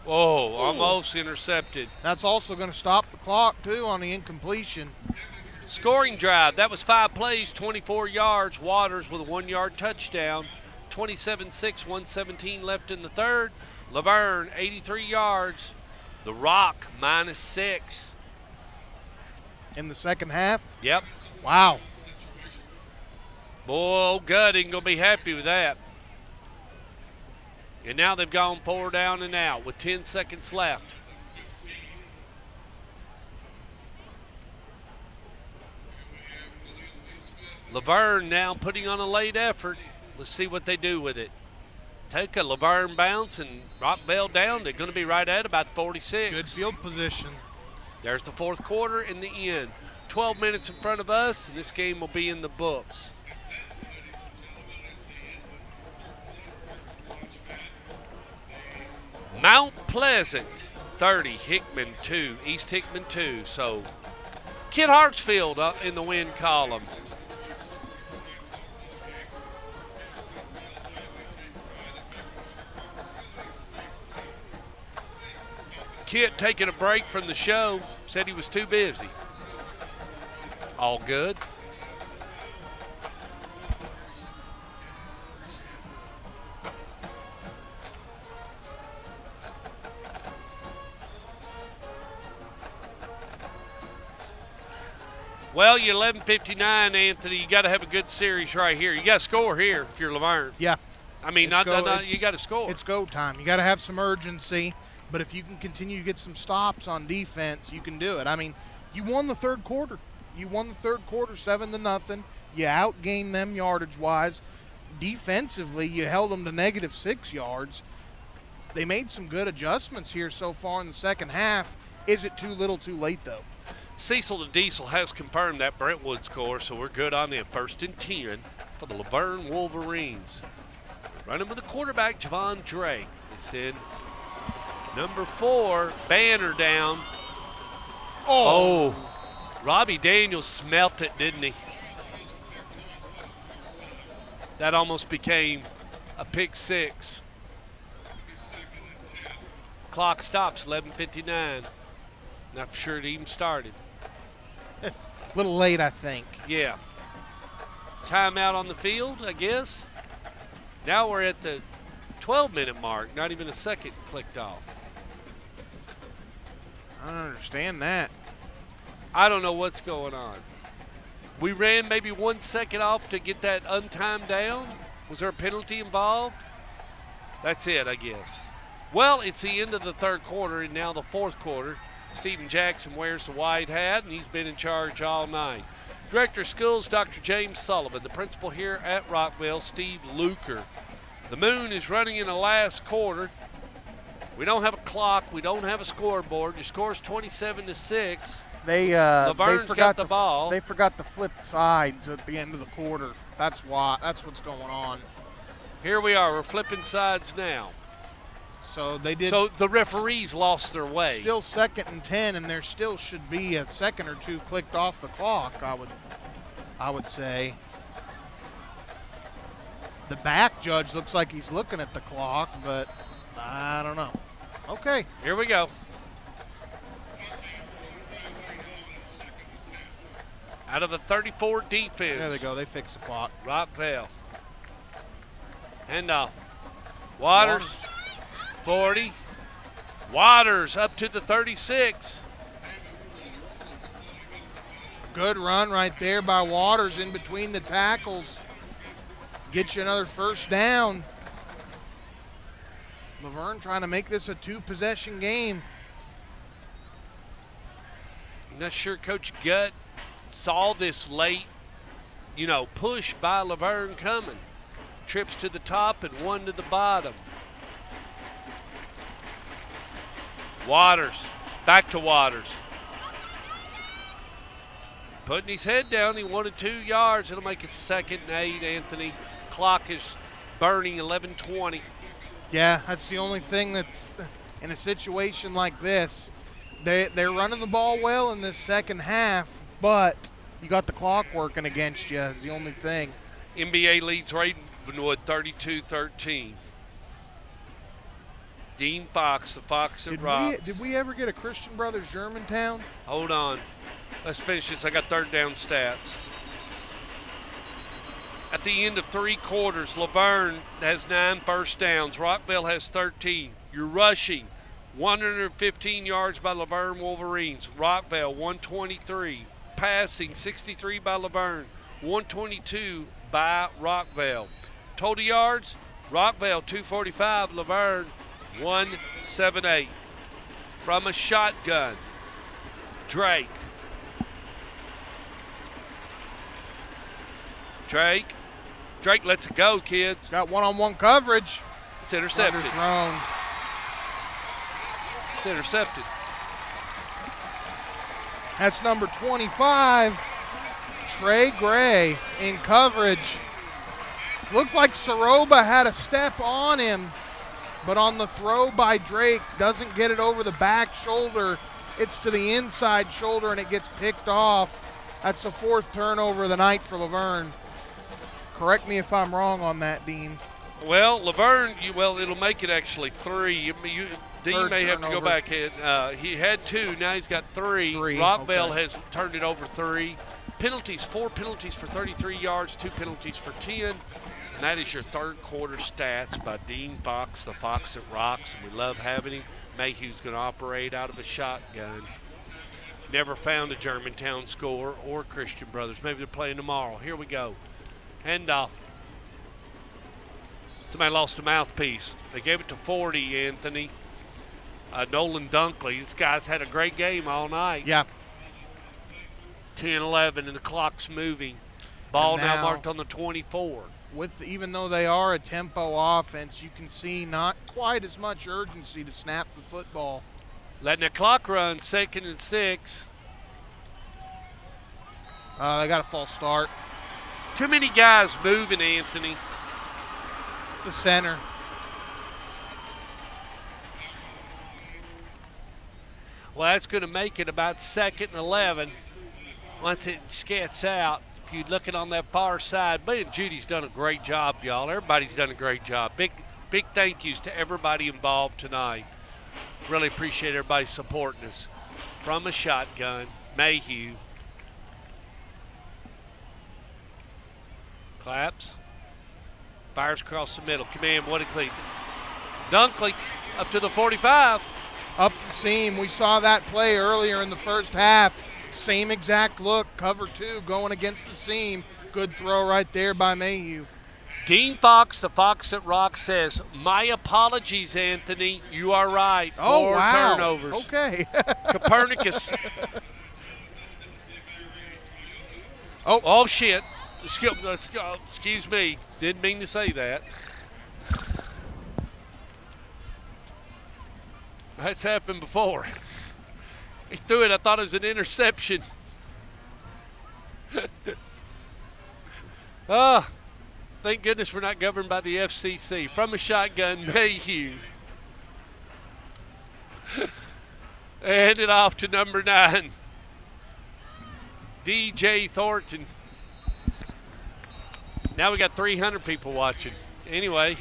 Oh, almost intercepted. That's also going to stop the clock, too, on the incompletion. Scoring drive. That was 5 plays, 24 yards. Waters with a 1-yard touchdown. 27-6, 117 left in the 3rd. LaVergne, 83 yards. The Rock, -6. In the second half? Yep. Wow. Boy, old Gut ain't going to be happy with that. And now they've gone 4 down and out with 10 seconds left. LaVergne now putting on a late effort. Let's see what they do with it. Take a LaVergne bounce and Rockvale down. They're going to be right at about 46. Good field position. There's the 4th quarter in the end. 12 minutes in front of us, and this game will be in the books. Mount Pleasant, 30. Hickman, 2. East Hickman, 2. So, Kid Hartsfield up in the win column. Kit taking a break from the show, said he was too busy. All good. Well, you 11:59, Anthony. You got to have a good series right here. You got to score here if you're LaVergne. Yeah. I mean, you got to score. It's go time. You got to have some urgency. But if you can continue to get some stops on defense, you can do it. I mean, you won the 3rd quarter. You won the 3rd quarter 7-0. You outgained them yardage-wise. Defensively, you held them to -6 yards. They made some good adjustments here so far in the second half. Is it too little too late, though? Cecil the Diesel has confirmed that Brentwood score, so we're good on them. 1st and 10 for the LaVergne Wolverines. Running with the quarterback, Javon Drake. It's in number 4, Banner down. Oh, Robbie Daniels smelt it, didn't he? That almost became a pick 6. Clock stops, 11:59. Not sure it even started. A little late, I think. Yeah. Timeout on the field, I guess. Now we're at the 12-minute mark. Not even a second clicked off. I don't understand that. I don't know what's going on. We ran maybe 1 second off to get that untimed down. Was there a penalty involved? That's it, I guess. Well, it's the end of the 3rd quarter and now the 4th quarter. Stephen Jackson wears the white hat, and he's been in charge all night. Director of Schools, Dr. James Sullivan. The principal here at Rockvale, Steve Luker. The Moon is running in the last quarter. We don't have a clock. We don't have a scoreboard. Your score's 27-6. LaVergne's got the ball. They forgot to flip sides at the end of the quarter. That's why. That's what's going on. Here we are. We're flipping sides now. So they did. So the referees lost their way. Still 2nd and 10, and there still should be a second or two clicked off the clock. I would say. The back judge looks like he's looking at the clock, but I don't know. Okay. Here we go. Out of the 34 defense. There they go. They fixed the clock. Rockvale. Handoff. Waters. 40. Waters up to the 36. Good run right there by Waters in between the tackles. Get you another first down. LaVergne trying to make this a 2-possession game. I'm not sure Coach Gutt saw this late, push by LaVergne coming. Trips to the top and one to the bottom. Waters, back to Waters. Putting his head down, he wanted 2 yards. It'll make it 2nd and 8, Anthony. Clock is burning, 11:20. Yeah, that's the only thing that's in a situation like this. They're running the ball well in this second half, but you got the clock working against you is the only thing. NBA leads Ravenwood 32-13. Dean Fox, the Fox and Rocks. Did we ever get a Christian Brothers Germantown? Hold on. Let's finish this. I got third down stats. At the end of 3 quarters, LaVergne has 9 first downs. Rockvale has 13. You're rushing. 115 yards by LaVergne Wolverines. Rockvale, 123. Passing, 63 by LaVergne. 122 by Rockvale. Total yards, Rockvale, 245. LaVergne, 178. From a shotgun, Drake. Drake lets it go, kids. Got one-on-one coverage. It's intercepted. Underthrown. It's intercepted. That's number 25, Trey Gray in coverage. Looked like Soroba had a step on him, but on the throw by Drake, doesn't get it over the back shoulder. It's to the inside shoulder, and it gets picked off. That's the 4th turnover of the night for LaVergne. Correct me if I'm wrong on that, Dean. Well, LaVergne, it'll make it actually 3. Dean may have to go back. He had 2, now he's got 3. Rockvale has turned it over 3. Penalties, 4 penalties for 33 yards, 2 penalties for 10. And that is your 3rd quarter stats by Dean Fox, the Fox that rocks, and we love having him. Mayhew's going to operate out of a shotgun. Never found a Germantown score or Christian Brothers. Maybe they're playing tomorrow. Here we go. Handoff. Somebody lost a mouthpiece. They gave it to 40, Anthony. Nolan Dunkley. This guy's had a great game all night. Yeah. 10-11, and the clock's moving. Ball now marked on the 24. Even though they are a tempo offense, you can see not quite as much urgency to snap the football. Letting the clock run, 2nd and 6. They got a false start. Too many guys moving, Anthony. It's the center. Well, that's going to make it about 2nd and 11 once it skets out. If you're looking on that far side, but Judy's done a great job, y'all. Everybody's done a great job. Big thank yous to everybody involved tonight. Really appreciate everybody supporting us. From a shotgun, Mayhew. Claps. Fires across the middle. Command, what a cleat. Dunkley up to the 45. Up the seam. We saw that play earlier in the first half. Same exact look. Cover 2 going against the seam. Good throw right there by Mayhew. Dean Fox, the Fox that rocks, says, my apologies, Anthony. You are right. Oh, 4 wow. turnovers. Okay. Copernicus. Oh, shit. Excuse me. Didn't mean to say that. That's happened before. He threw it. I thought it was an interception. Thank goodness we're not governed by the FCC. From a shotgun, Mayhew. Hand it off to number 9, DJ Thornton. Now we got 300 people watching. Anyway.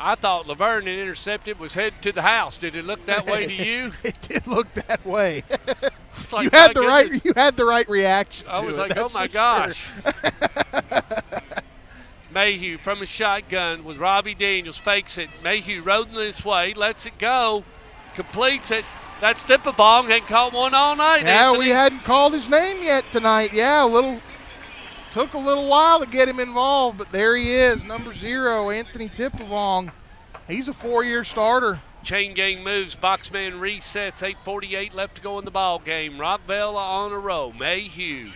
I thought LaVergne had intercepted, was headed to the house. Did it look that way to you? It did look that way. Like, you had the right reaction. I was like, oh my gosh. Mayhew from a shotgun with Robbie Daniels, fakes it. Mayhew rolling this way, lets it go, completes it. That's Stippabong, hadn't caught one all night. Yeah, Anthony. we hadn't called his name yet tonight. Yeah, took a little while to get him involved, but there he is, number 0, Anthony Stippabong. He's a 4-year starter. Chain gang moves, boxman resets, 8:48 left to go in the ball game. Rockvale on a roll. Mayhew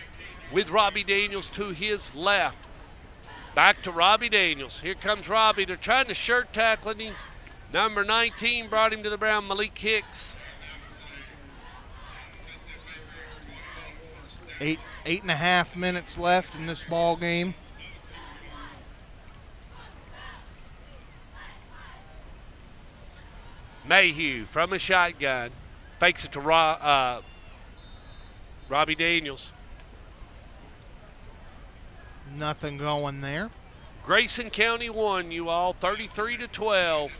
with Robbie Daniels to his left. Back to Robbie Daniels. Here comes Robbie. They're trying to shirt tackle him. Number 19 brought him to the ground, Malik Hicks. 8.5 minutes left in this ball game. Mayhew from a shotgun. Fakes it to Robbie Daniels. Nothing going there. Grayson County won, you all, 33-12.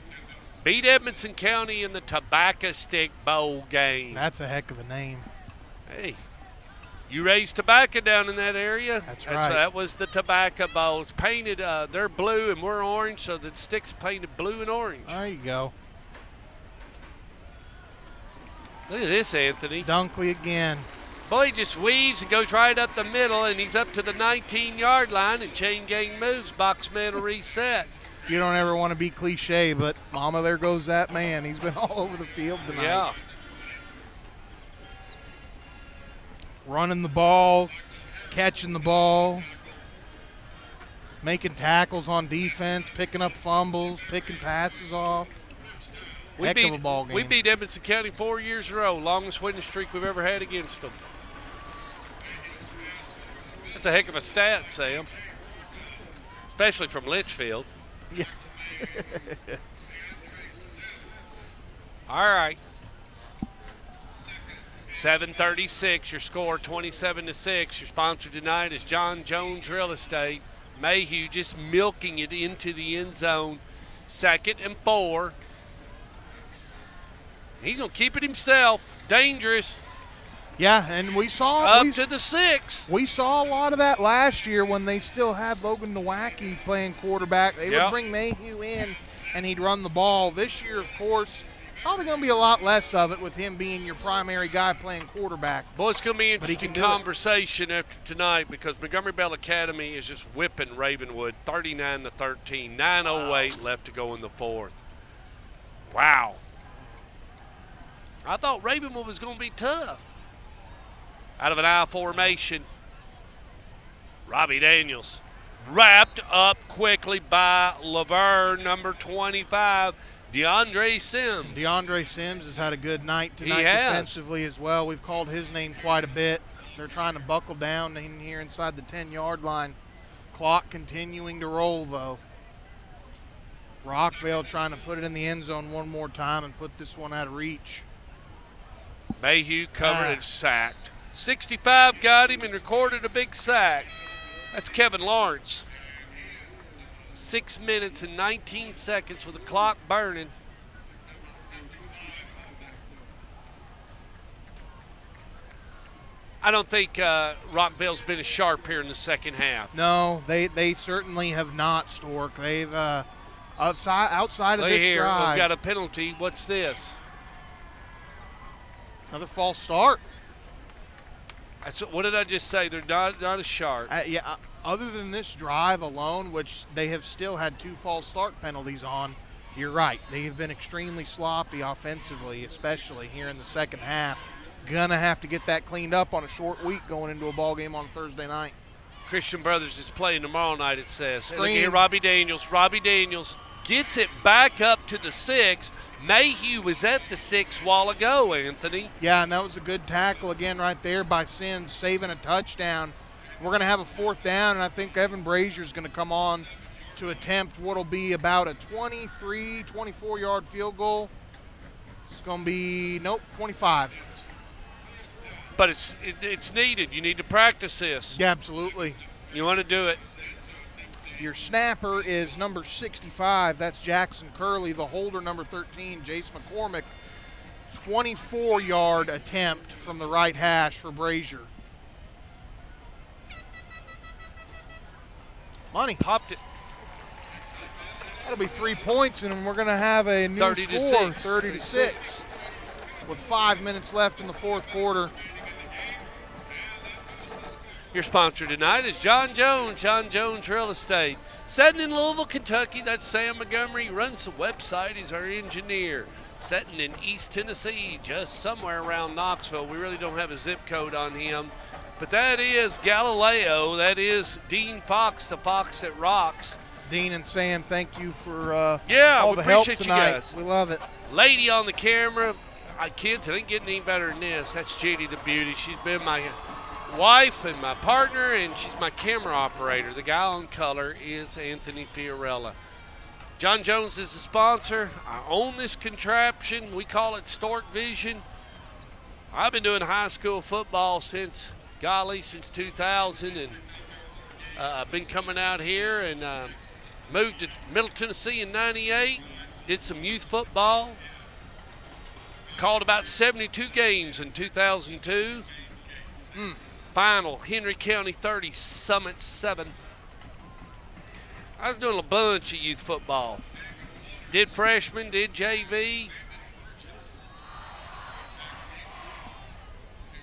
Beat Edmonson County in the Tobacco Stick Bowl game. That's a heck of a name. Hey, you raised tobacco down in that area. That's right. That was the Tobacco Bowl. It's painted, they're blue and we're orange, so the stick's painted blue and orange. There you go. Look at this, Anthony. Dunkley again. Boy, he just weaves and goes right up the middle, and he's up to the 19-yard line, and chain gang moves. Boxman will reset. You don't ever want to be cliche, but mama, there goes that man. He's been all over the field tonight. Yeah. Running the ball, catching the ball, making tackles on defense, picking up fumbles, picking passes off. Heck of a ball game. We beat Edmonson County 4 years in a row, longest winning streak we've ever had against them. That's a heck of a stat, Sam. Especially from Litchfield. Yeah. All right. 7:36, your score 27-6. Your sponsor tonight is John Jones Real Estate. Mayhew just milking it into the end zone. 2nd and 4. He's going to keep it himself. Dangerous. Yeah, and we saw Up to the 6. We saw a lot of that last year when they still had Logan Nowacki playing quarterback. They would bring Mayhew in, and he'd run the ball. This year, of course, probably going to be a lot less of it with him being your primary guy playing quarterback. Boy, it's going to be an interesting conversation after tonight because Montgomery Bell Academy is just whipping Ravenwood 39-13. 9:08 left to go in the 4th. Wow. I thought Ravenwood was going to be tough. Out of an I formation, Robbie Daniels wrapped up quickly by LaVergne, number 25, DeAndre Sims. DeAndre Sims has had a good night tonight defensively as well. We've called his name quite a bit. They're trying to buckle down in here inside the 10-yard line. Clock continuing to roll, though. Rockvale trying to put it in the end zone one more time and put this one out of reach. Mayhew covered and sacked. 65 got him and recorded a big sack. That's Kevin Lawrence. 6 minutes and 19 seconds with the clock burning. I don't think Rockvale's been as sharp here in the second half. No, they certainly have not, Stork. They've outside of this drive. We've got a penalty. What's this? Another false start. What did I just say? They're not as sharp. Other than this drive alone, which they have still had 2 false start penalties on, you're right. They have been extremely sloppy offensively, especially here in the second half. Gonna have to get that cleaned up on a short week going into a ball game on Thursday night. Christian Brothers is playing tomorrow night, it says. Screen. And look here, Robbie Daniels. Robbie Daniels gets it back up to the 6. Mayhew was at the 6 while ago, Anthony. Yeah, and that was a good tackle again right there by Sims, saving a touchdown. We're going to have a 4th down, and I think Evan Brazier's going to come on to attempt what'll be about a 23, 24-yard field goal. It's going to be, 25. But it's needed. You need to practice this. Yeah, absolutely. You want to do it. Your snapper is number 65. That's Jackson Curley. The holder, number 13, Jace McCormick. 24-yard attempt from the right hash for Brazier. Money. Popped it. That'll be 3 points, and we're going to have a new 30 score, to 6. 30 to 6, with 5 minutes left in the 4th quarter. Your sponsor tonight is John Jones Real Estate. Setting in Louisville, Kentucky, that's Sam Montgomery. He runs the website. He's our engineer. Setting in East Tennessee, just somewhere around Knoxville. We really don't have a zip code on him. But that is Galileo. That is Dean Fox, the Fox that rocks. Dean and Sam, thank you for we all the help appreciate tonight. you guys. We love it. Lady on the camera. Kids, it ain't getting any better than this. That's Judy the Beauty. She's been my wife and my partner, and she's my camera operator. The guy on color is Anthony Fiorella. John Jones is the sponsor. I own this contraption. We call it Stork Vision. I've been doing high school football since 2000, and I've been coming out here and moved to Middle Tennessee in 98, did some youth football, called about 72 games in 2002. Final, Henry County 30, Summit 7. I was doing a bunch of youth football. Did freshman, did JV.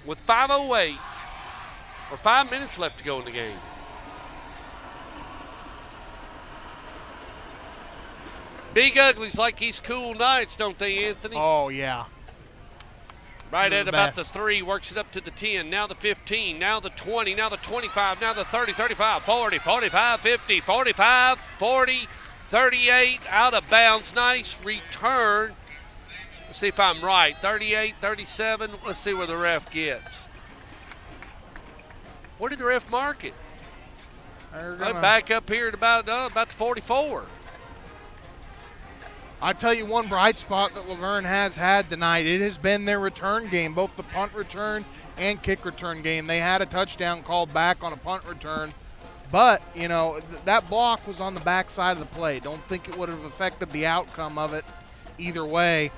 With 5:08, or 5 minutes left to go in the game. Big Uglies like these cool nights, don't they, Anthony? Oh, yeah. Right They're at the about best. the 3, works it up to the 10, now the 15, now the 20, now the 25, now the 30, 35, 40, 45, 50, 45, 40, 38, out of bounds. Nice return. Let's see if I'm right. 38, 37. Let's see where the ref gets. Where did the ref mark it? They're Back up here at about the 44. I tell you one bright spot that LaVergne has had tonight, it has been their return game, both the punt return and kick return game. They had a touchdown called back on a punt return, but, that block was on the backside of the play. Don't think it would have affected the outcome of it either way.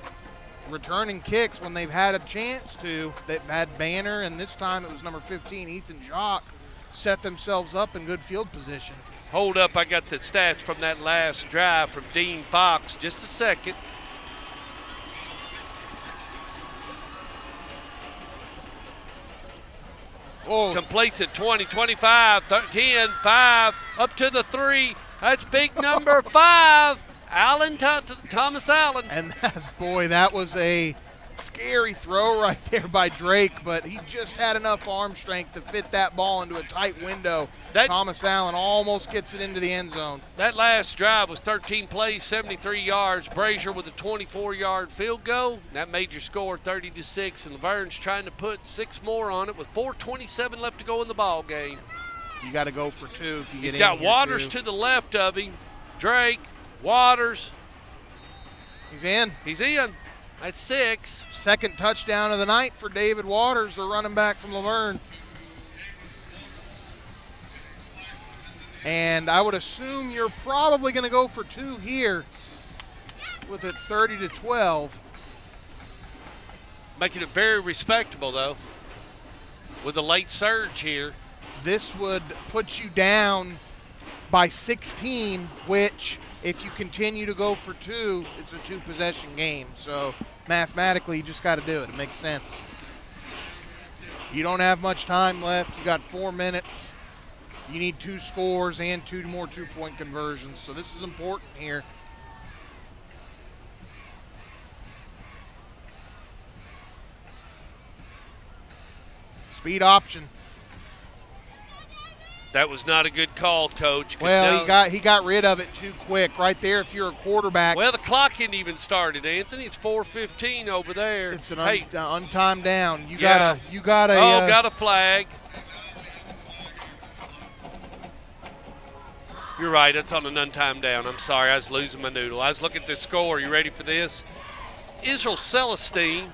Returning kicks, when they've had a chance to, they've had Banner, and this time it was number 15, Ethan Jock, set themselves up in good field position. Hold up, I got the stats from that last drive from Dean Fox. Just a second. Oh, Completes at 20, 25, 10, 5, up to the 3. That's big number 5, Thomas Allen. and that was a scary throw right there by Drake, but he just had enough arm strength to fit that ball into a tight window. Thomas Allen almost gets it into the end zone. That last drive was 13 plays, 73 yards. Brazier with a 24-yard field goal. That made your score 30 to 6, and LaVergne's trying to put 6 more on it with 4:27 left to go in the ball game. You got to go for 2 if you get He's in got here, Waters too. to the left of him. Drake, Waters. He's in. He's in. That's 6. Second touchdown of the night for David Waters, the running back from LaVergne. And I would assume you're probably going to go for 2 here with it 30 to 12. Making it very respectable, though, with a late surge here. This would put you down by 16, which, if you continue to go for 2, it's a 2-possession game. So mathematically, you just got to do it. It makes sense. You don't have much time left. You got 4 minutes. You need 2 scores and 2 more 2-point conversions. So this is important here. Speed option. That was not a good call, Coach. Well, he got rid of it too quick right there. If you're a quarterback. Well, the clock hadn't even started, Anthony. It's 4:15 over there. It's an untimed down. You got a. Got a flag. You're right. It's on an untimed down. I'm sorry. I was losing my noodle. I was looking at the score. You ready for this? Israel Celestine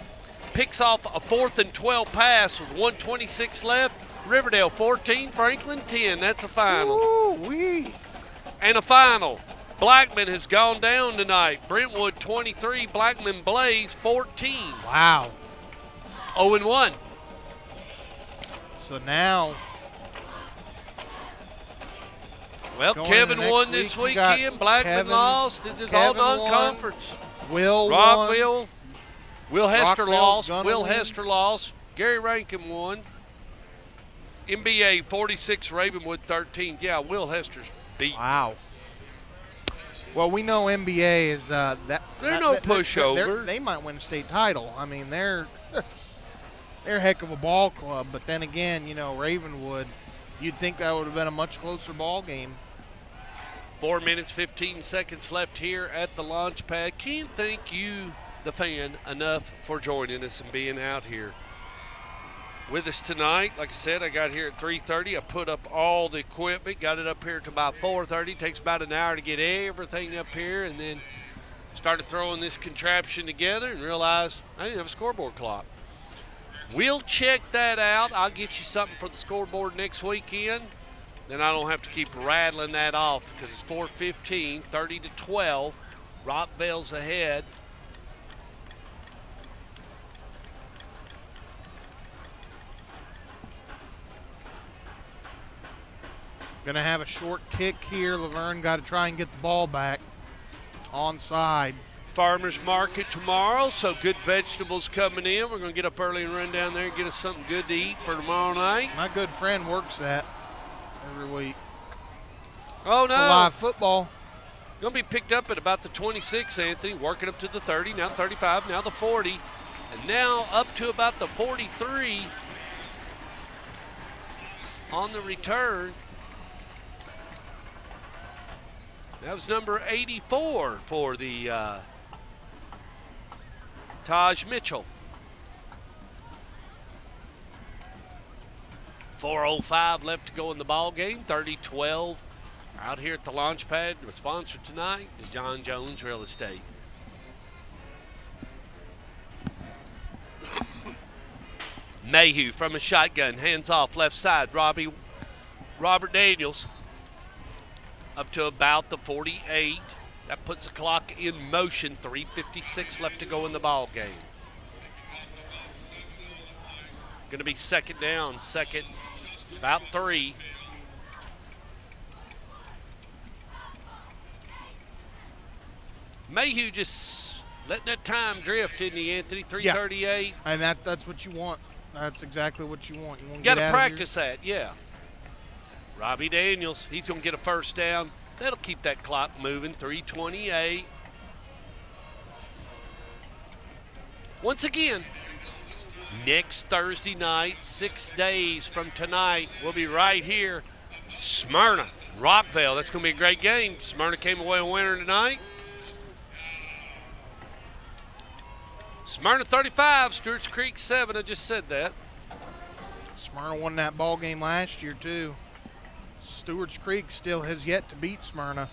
picks off a 4th and 12 pass with 1:26 left. Riverdale 14, Franklin 10. That's a final. Ooh-wee. And a final. Blackman has gone down tonight. Brentwood 23, Blackman Blaze 14. Wow. 0-1. So now. Well, Kevin won this weekend. Blackman lost. This is all non-conference. Rockvale. Will Hester lost. Will Hester lost. Gary Rankin won. NBA 46, Ravenwood 13. Yeah, Will Hester's beat. Wow. Well, we know NBA is that. They're no pushover. They might win a state title. I mean, they're a heck of a ball club. But then again, Ravenwood, you'd think that would have been a much closer ball game. 4 minutes, 15 seconds left here at the launch pad. Can't thank you, the fan, enough for joining us and being out here with us tonight. Like I said, I got here at 3:30. I put up all the equipment, got it up here to about 4:30. Takes about an hour to get everything up here, and then started throwing this contraption together and realized I didn't have a scoreboard clock. We'll check that out. I'll get you something for the scoreboard next weekend. Then I don't have to keep rattling that off because it's 4:15, 30-12. Rockvale's ahead. Going to have a short kick here. LaVergne got to try and get the ball back onside. Farmers market tomorrow, so good vegetables coming in. We're going to get up early and run down there and get us something good to eat for tomorrow night. My good friend works that every week. Oh, no. It's a live football. Going to be picked up at about the 26, Anthony, working up to the 30, now 35, now the 40, and now up to about the 43 on the return. That was number 84 for the Taj Mitchell. 4:05 left to go in the ball game. 30-12 out here at the launch pad. The sponsor tonight is John Jones Real Estate. Mayhew from a shotgun, hands off left side. Robert Daniels up to about the 48. That puts the clock in motion. 3:56 left to go in the ball game. Going to be second down, about 3. Mayhew just letting that time drift, isn't he, Anthony? 3:38. Yeah. And that's what you want. That's exactly what you want. You got to practice that, yeah. Robbie Daniels, he's going to get a first down. That'll keep that clock moving. 3:28. Once again, next Thursday night, 6 days from tonight, we'll be right here. Smyrna, Rockvale. That's going to be a great game. Smyrna came away a winner tonight. Smyrna 35, Stewart's Creek 7. I just said that. Smyrna won that ball game last year, too. Stewart's Creek still has yet to beat Smyrna.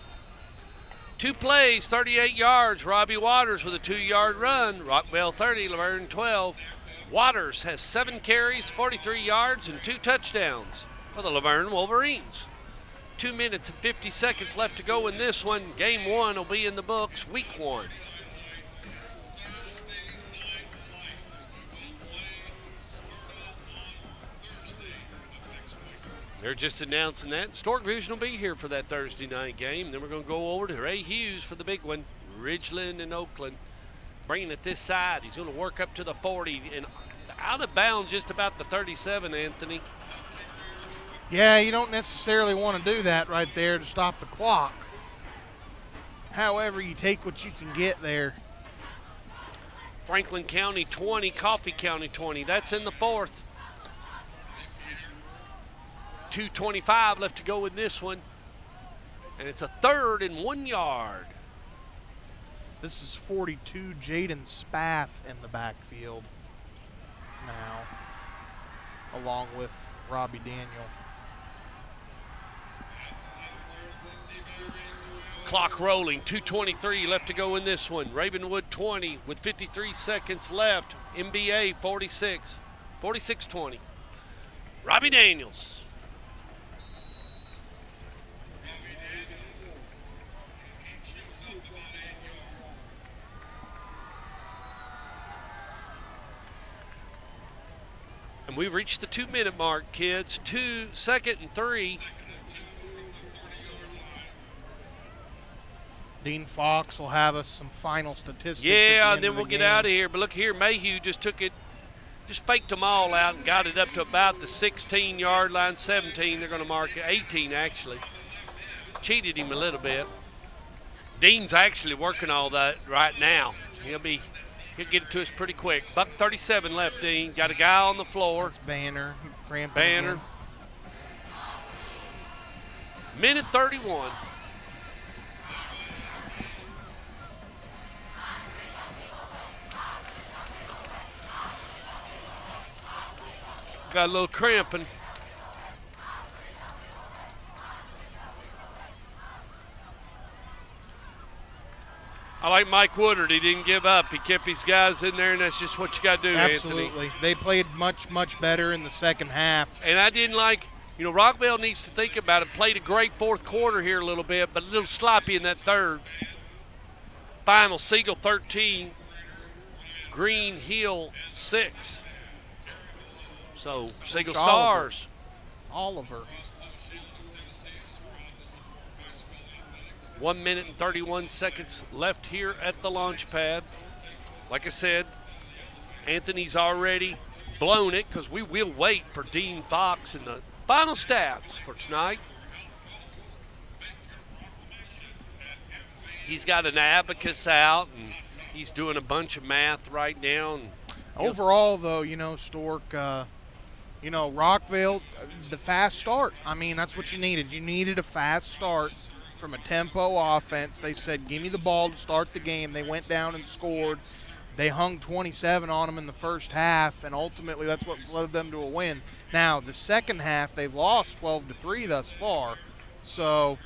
2 plays, 38 yards. Robbie Waters with a 2-yard run. Rockvale 30, LaVergne 12. Waters has 7 carries, 43 yards, and 2 touchdowns for the LaVergne Wolverines. 2 minutes and 50 seconds left to go in this one. Game 1 will be in the books, week 1. They're just announcing that. Stork Vision will be here for that Thursday night game. Then we're going to go over to Ray Hughes for the big one. Ridgeland and Oakland. Bringing it this side. He's going to work up to the 40 and out of bounds just about the 37, Anthony. Yeah, you don't necessarily want to do that right there to stop the clock. However, you take what you can get there. Franklin County 20, Coffee County 20. That's in the 4th. 2:25 left to go in this one. And it's a 3rd and 1 yard. This is 42, Jaden Spath in the backfield now, along with Robbie Daniel. Clock rolling, 2:23 left to go in this one. Ravenwood 20 with 53 seconds left. NBA 46, 46-20. Robbie Daniels. And we've reached the 2-minute mark, kids. 2nd and 3. Dean Fox will have us some final statistics. Yeah, and then we'll get out of here. But look here, Mayhew just faked them all out and got it up to about the 16-yard line, 17. They're going to mark it, 18 actually. Cheated him a little bit. Dean's actually working all that right now. He'll get it to us pretty quick. Buck 37 left, Dean. Got a guy on the floor. It's Banner. Banner. Again. Minute 31. Got a little cramping. I like Mike Woodard. He didn't give up. He kept his guys in there, and that's just what you got to do, Absolutely. Anthony. They played much, much better in the second half. And I didn't like, Rockvale needs to think about it. Played a great fourth quarter here a little bit, but a little sloppy in that third. Final, Siegel 13, Green Hill 6. So, Siegel Stars. Oliver. 1 minute and 31 seconds left here at the launch pad. Like I said, Anthony's already blown it because we will wait for Dean Fox and the final stats for tonight. He's got an abacus out, and he's doing a bunch of math right now. And, overall, though, Stork, Rockvale, the fast start. I mean, that's what you needed. You needed a fast start from a tempo offense. They said, give me the ball to start the game. They went down and scored. They hung 27 on them in the first half, and ultimately that's what led them to a win. Now, the second half, they've lost 12-3 thus far. So,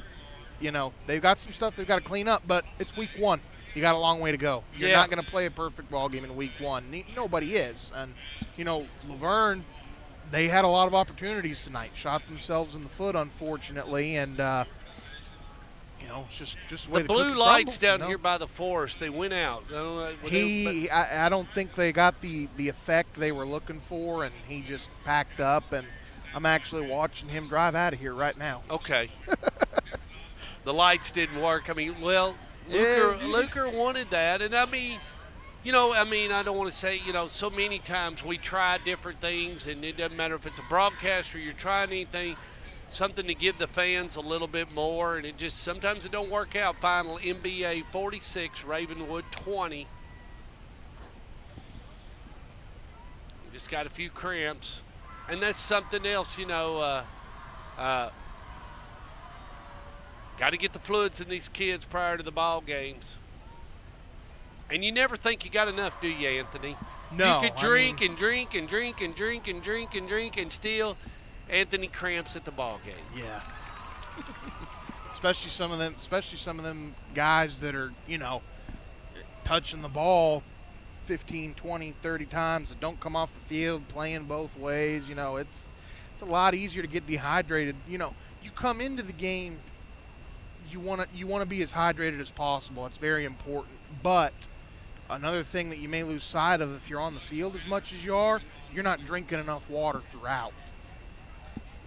they've got some stuff they've got to clean up, but it's week one. You got a long way to go. You're not going to play a perfect ball game in week one. Nobody is. And, LaVergne, they had a lot of opportunities tonight. Shot themselves in the foot, unfortunately, and it's just the way the blue lights down here by the forest, they went out. I don't think they got the effect they were looking for, and he just packed up, and I'm actually watching him drive out of here right now. Okay. The lights didn't work. I mean, Luker wanted that, and I don't want to say, so many times we try different things, and it doesn't matter if it's a broadcaster, you're trying anything, something to give the fans a little bit more, and sometimes it don't work out. Final, NBA 46, Ravenwood 20. Just got a few cramps, and that's something else, got to get the fluids in these kids prior to the ball games. And you never think you got enough, do you, Anthony? No. You could drink and drink and drink and drink and drink and drink and still Anthony cramps at the ball game. Yeah. especially some of them guys that are, touching the ball 15, 20, 30 times that don't come off the field playing both ways. It's a lot easier to get dehydrated. You come into the game, you want to be as hydrated as possible. It's very important. But another thing that you may lose sight of if you're on the field as much as you are, you're not drinking enough water throughout.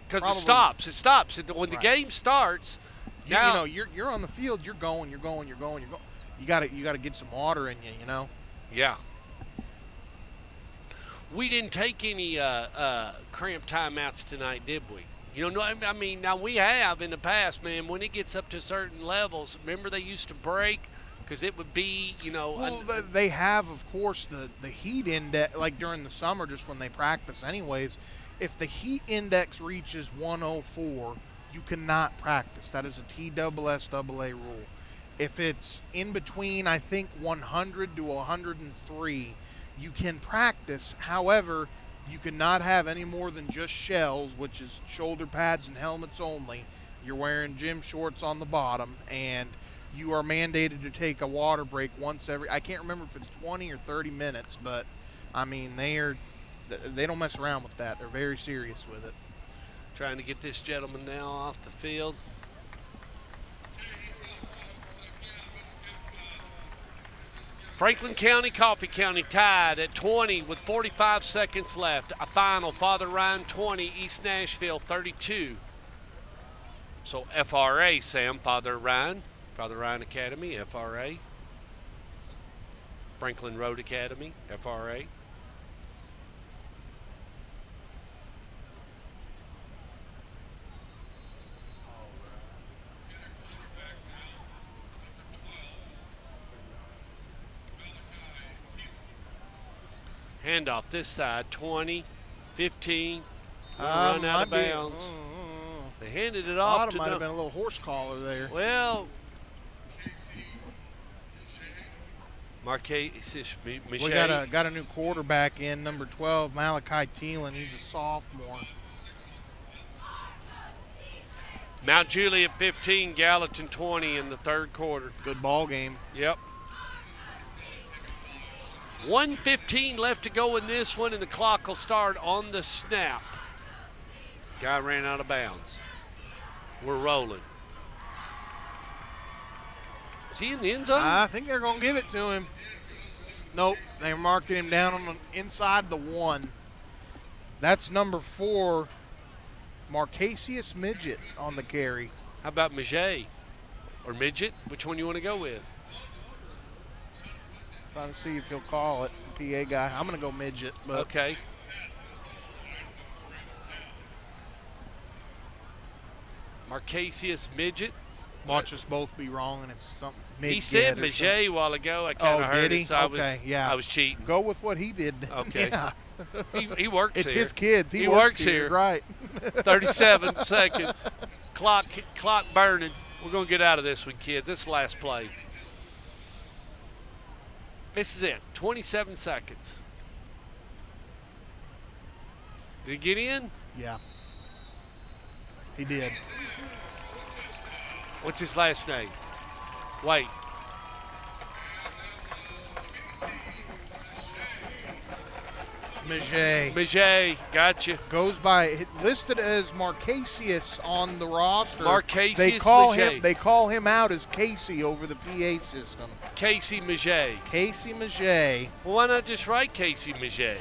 Because it stops. When the game starts, you're on the field. You're going. You got to get some water in you. Yeah. We didn't take any cramp timeouts tonight, did we? Now we have in the past, man. When it gets up to certain levels, remember they used to break because it would be, they have, of course, the heat index, like during the summer, just when they practice anyways. if the heat index reaches 104, you cannot practice. That is a TSSAA rule. If it's in between, I think 100 to 103, you can practice. However, you cannot have any more than just shells, which is shoulder pads and helmets only. You're wearing gym shorts on the bottom, and you are mandated to take a water break once every, I can't remember if it's 20 or 30 minutes, but I mean, they don't mess around with that. They're very serious with it. Trying to get this gentleman now off the field. Franklin County, Coffee County tied at 20 with 45 seconds left. A final, Father Ryan 20, East Nashville 32. So FRA, Sam, Father Ryan Academy, FRA. Franklin Road Academy, FRA. Handoff this side, 20, 15, run out of bounds. They handed it off to might have been a little horse collar there. Well, Marquez Michelle. We got a new quarterback in, number 12, Malachi Thielen. He's a sophomore. Mount Juliet 15, Gallatin 20 in the third quarter. Good ball game. Yep. 1:15 left to go in this one, and the clock will start on the snap. Guy ran out of bounds. We're rolling. Is he in the end zone? I think they're going to give it to him. Nope, they're marking him down on the inside the 1. That's number 4, Marcasius Midget on the carry. How about Maget or Midget? Which one you want to go with? Trying to see if he'll call it, PA guy. I'm going to go Midget. But okay. Marcasius Midget. Watch us both be wrong, and it's something. He said Maget a while ago. I kind of heard he? it, so Okay, I was cheating. Go with what he did. Okay. Yeah. He works it's here. It's his kids. He works here. Right. 37 seconds. Clock burning. We're going to get out of this one, kids. This is the last play. This is it. 27 seconds. Did he get in? Yeah. He did. What's his last name? Wait. Maget, gotcha. Goes by, listed as Marcasius on the roster. Marcasius They call him out as Casey over the PA system. Casey Maget. Casey Maget. Well, why not just write Casey Maget?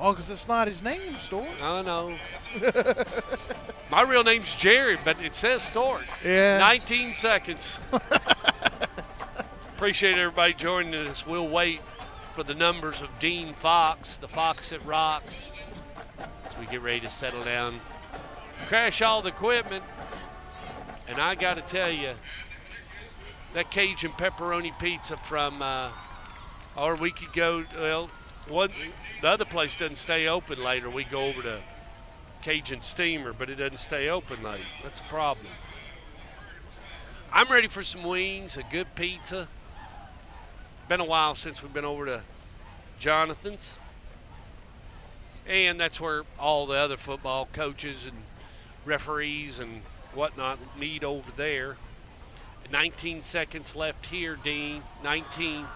Oh, because it's not his name, Stork. I know. My real name's Jerry, but it says Stork. Yeah. 19 seconds. Appreciate everybody joining us. We'll wait for the numbers of Dean Fox, the Fox that rocks, as we get ready to settle down, crash all the equipment. And I got to tell you, that Cajun pepperoni pizza from, or we could go, well, the other place doesn't stay open later. We go over to Cajun Steamer, but it doesn't stay open late. That's a problem. I'm ready for some wings, a good pizza. Been a while since we've been over to Jonathan's. And that's where all the other football coaches and referees and whatnot meet over there. 19 seconds left here, Dean. 19.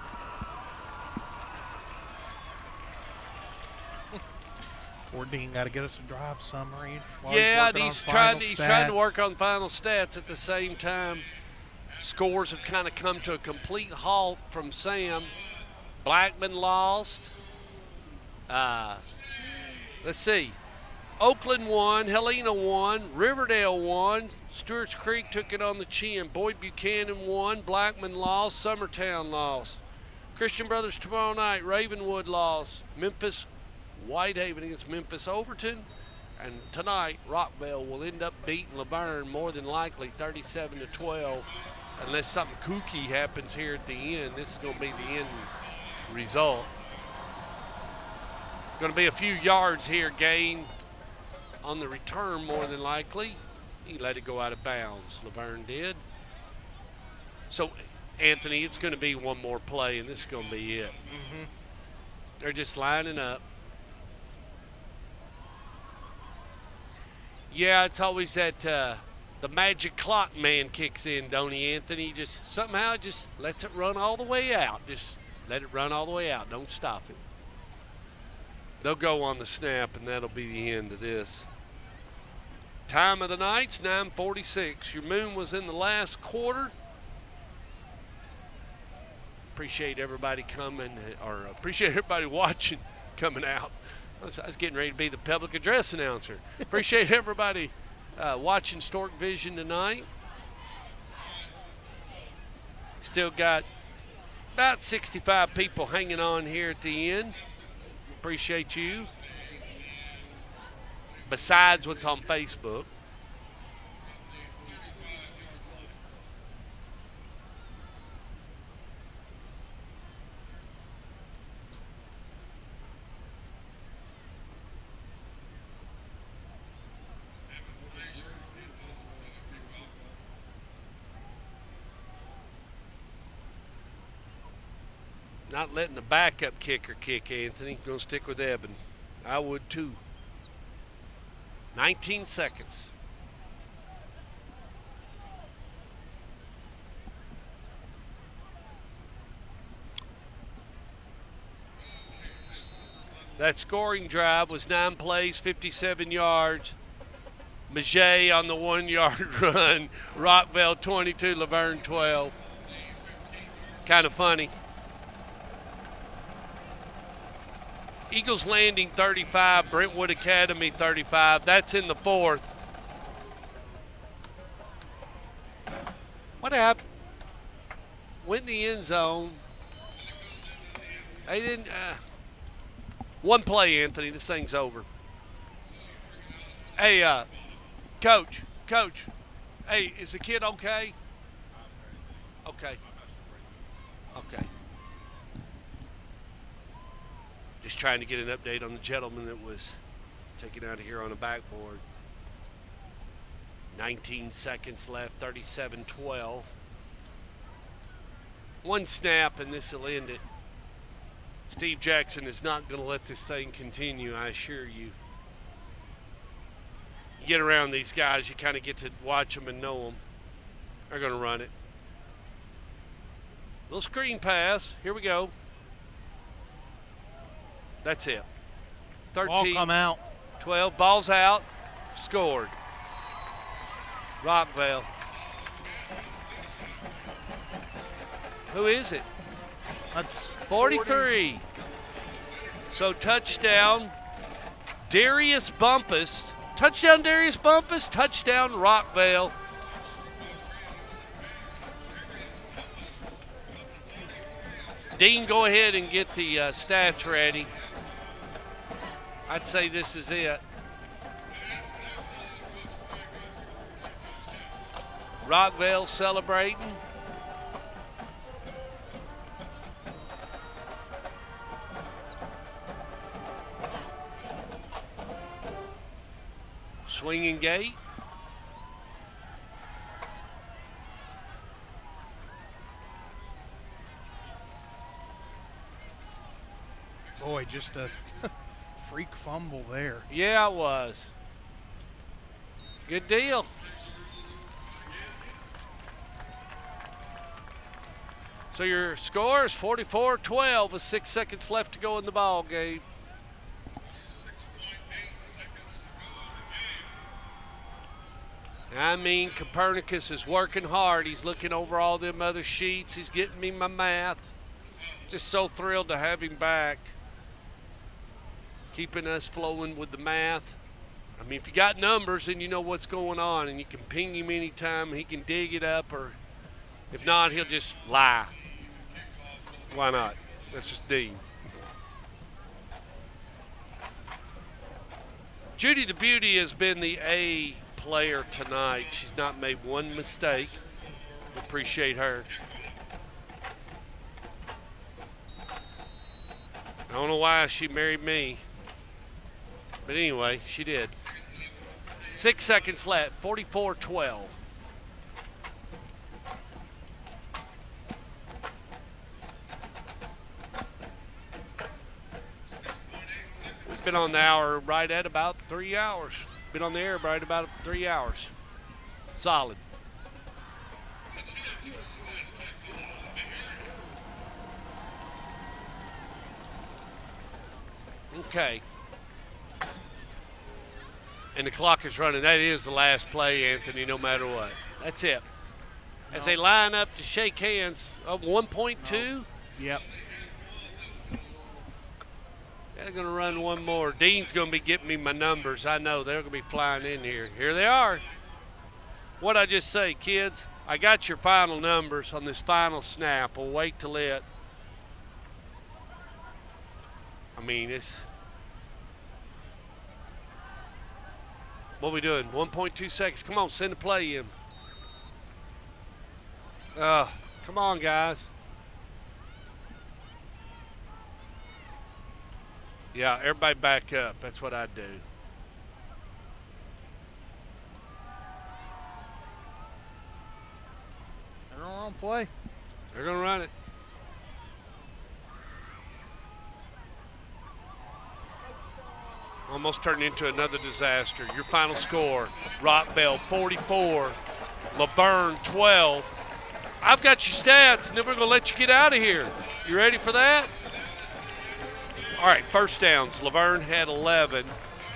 Poor Dean got to get us a drive summary. Yeah, he's trying to work on final stats at the same time. Scores have kind of come to a complete halt from Sam. Blackman lost. Let's see. Oakland won. Helena won. Riverdale won. Stewart's Creek took it on the chin. Boyd Buchanan won. Blackman lost. Summertown lost. Christian Brothers tomorrow night. Ravenwood lost. Memphis Whitehaven against Memphis Overton. And tonight, Rockvale will end up beating LaVergne more than likely 37-12. Unless something kooky happens here at the end. This is going to be the end result. Going to be a few yards here gained on the return more than likely. He let it go out of bounds. LaVergne did. So, Anthony, it's going to be one more play, and this is going to be it. Mm-hmm. They're just lining up. Yeah, it's always that the magic clock man kicks in, don't he, Anthony? Just somehow just lets it run all the way out. Just let it run all the way out. Don't stop it. They'll go on the snap, and that'll be the end of this. Time of the night's 9:46. Your moon was in the last quarter. Appreciate everybody coming, or appreciate everybody watching, coming out. I was getting ready to be the public address announcer. Appreciate everybody watching Stork Vision tonight. Still got about 65 people hanging on here at the end. Appreciate you. Besides what's on Facebook. Not letting the backup kicker kick, Anthony. Gonna stick with Eben. I would too. 19 seconds. That scoring drive was 9 plays, 57 yards. Maget on the 1-yard run. Rockvale 22, LaVergne 12. Kind of funny. Eagles Landing 35, Brentwood Academy 35. That's in the fourth. What happened? Went in the end zone. They didn't. One play, Anthony. This thing's over. Hey, Coach. Hey, is the kid okay? Okay. Just trying to get an update on the gentleman that was taken out of here on a backboard. 19 seconds left, 37-12. One snap and this will end it. Steve Jackson is not going to let this thing continue, I assure you. You get around these guys, you kind of get to watch them and know them. They're going to run it. Little screen pass. Here we go. That's it. 13. Ball come out. 12. Ball's out. Scored. Rockvale. Who is it? That's 43. So touchdown, Darius Bumpus. Touchdown, Darius Bumpus. Touchdown, Rockvale. Dean, go ahead and get the stats ready. I'd say this is it. Rockvale celebrating. Swinging gate. Boy, just a freak fumble there. Yeah, it was. Good deal. So your score is 44-12 with 6 seconds left to go in the ball game. I mean, Copernicus is working hard. He's looking over all them other sheets. He's getting me my math. Just so thrilled to have him back. Keeping us flowing with the math. I mean, if you got numbers, then you know what's going on, and you can ping him anytime. He can dig it up, or if not, he'll just lie. Why not? That's just Dean. Judy the Beauty has been the A player tonight. She's not made one mistake. Appreciate her. I don't know why she married me. But anyway, she did. 6 seconds left, 44-12. We've been on the hour right at about 3 hours. Been on the air right about 3 hours. Solid. Okay. And the clock is running. That is the last play, Anthony, no matter what. That's it. As they line up to shake hands, 1.2. Yep. They're going to run one more. Dean's going to be getting me my numbers. I know they're going to be flying in here. Here they are. What'd I just say, kids? I got your final numbers on this final snap. We'll wait till it. I mean, it's. What are we doing? 1.2 seconds. Come on, send the play in. Come on, guys. Yeah, everybody back up. That's what I'd do. They're on play. They're going to run it. Almost turned into another disaster. Your final score, Rockvale 44, LaVergne 12. I've got your stats, and then we're going to let you get out of here. You ready for that? All right, first downs. LaVergne had 11.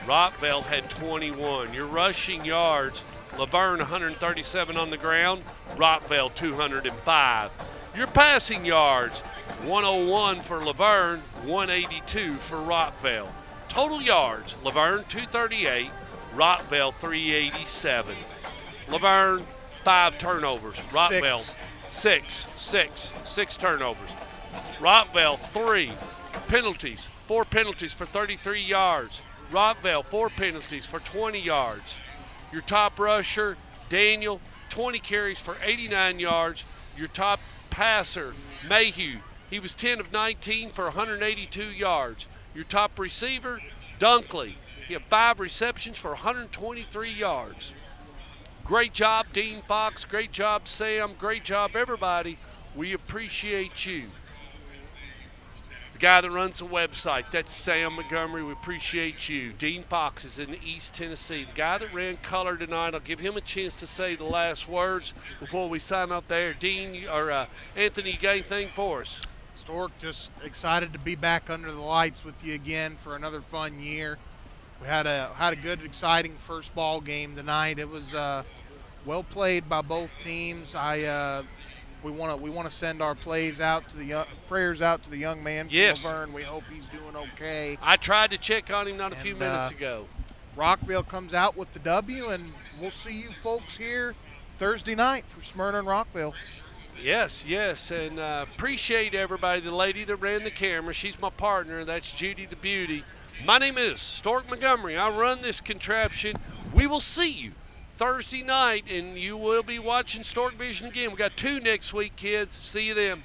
Rockvale had 21. Your rushing yards, LaVergne 137 on the ground, Rockvale 205. Your passing yards, 101 for LaVergne, 182 for Rockvale. Total yards, LaVergne 238, Rockvale 387. LaVergne 5 turnovers, Rockvale 6 turnovers. Rockvale 3 penalties, 4 penalties for 33 yards. Rockvale 4 penalties for 20 yards. Your top rusher, Daniel, 20 carries for 89 yards. Your top passer, Mayhew, he was 10 of 19 for 182 yards. Your top receiver, Dunkley, he had 5 receptions for 123 yards. Great job, Dean Fox. Great job, Sam. Great job, everybody. We appreciate you. The guy that runs the website, that's Sam Montgomery. We appreciate you. Dean Fox is in East Tennessee. The guy that ran color tonight, I'll give him a chance to say the last words before we sign up there. Dean, or Anthony, you got anything for us? Stork, just excited to be back under the lights with you again for another fun year. We had a good, exciting first ball game tonight. It was well played by both teams. We want to send our prayers out to the young man from LaVergne. We hope he's doing okay. I tried to check on him not a few minutes ago. Rockvale comes out with the W, and we'll see you folks here Thursday night for Smyrna and Rockvale. Yes, and appreciate everybody. The lady that ran the camera, she's my partner. That's Judy the Beauty. My name is Stork Montgomery. I run this contraption. We will see you Thursday night, and you will be watching Stork Vision again. We got 2 next week, kids. See you then.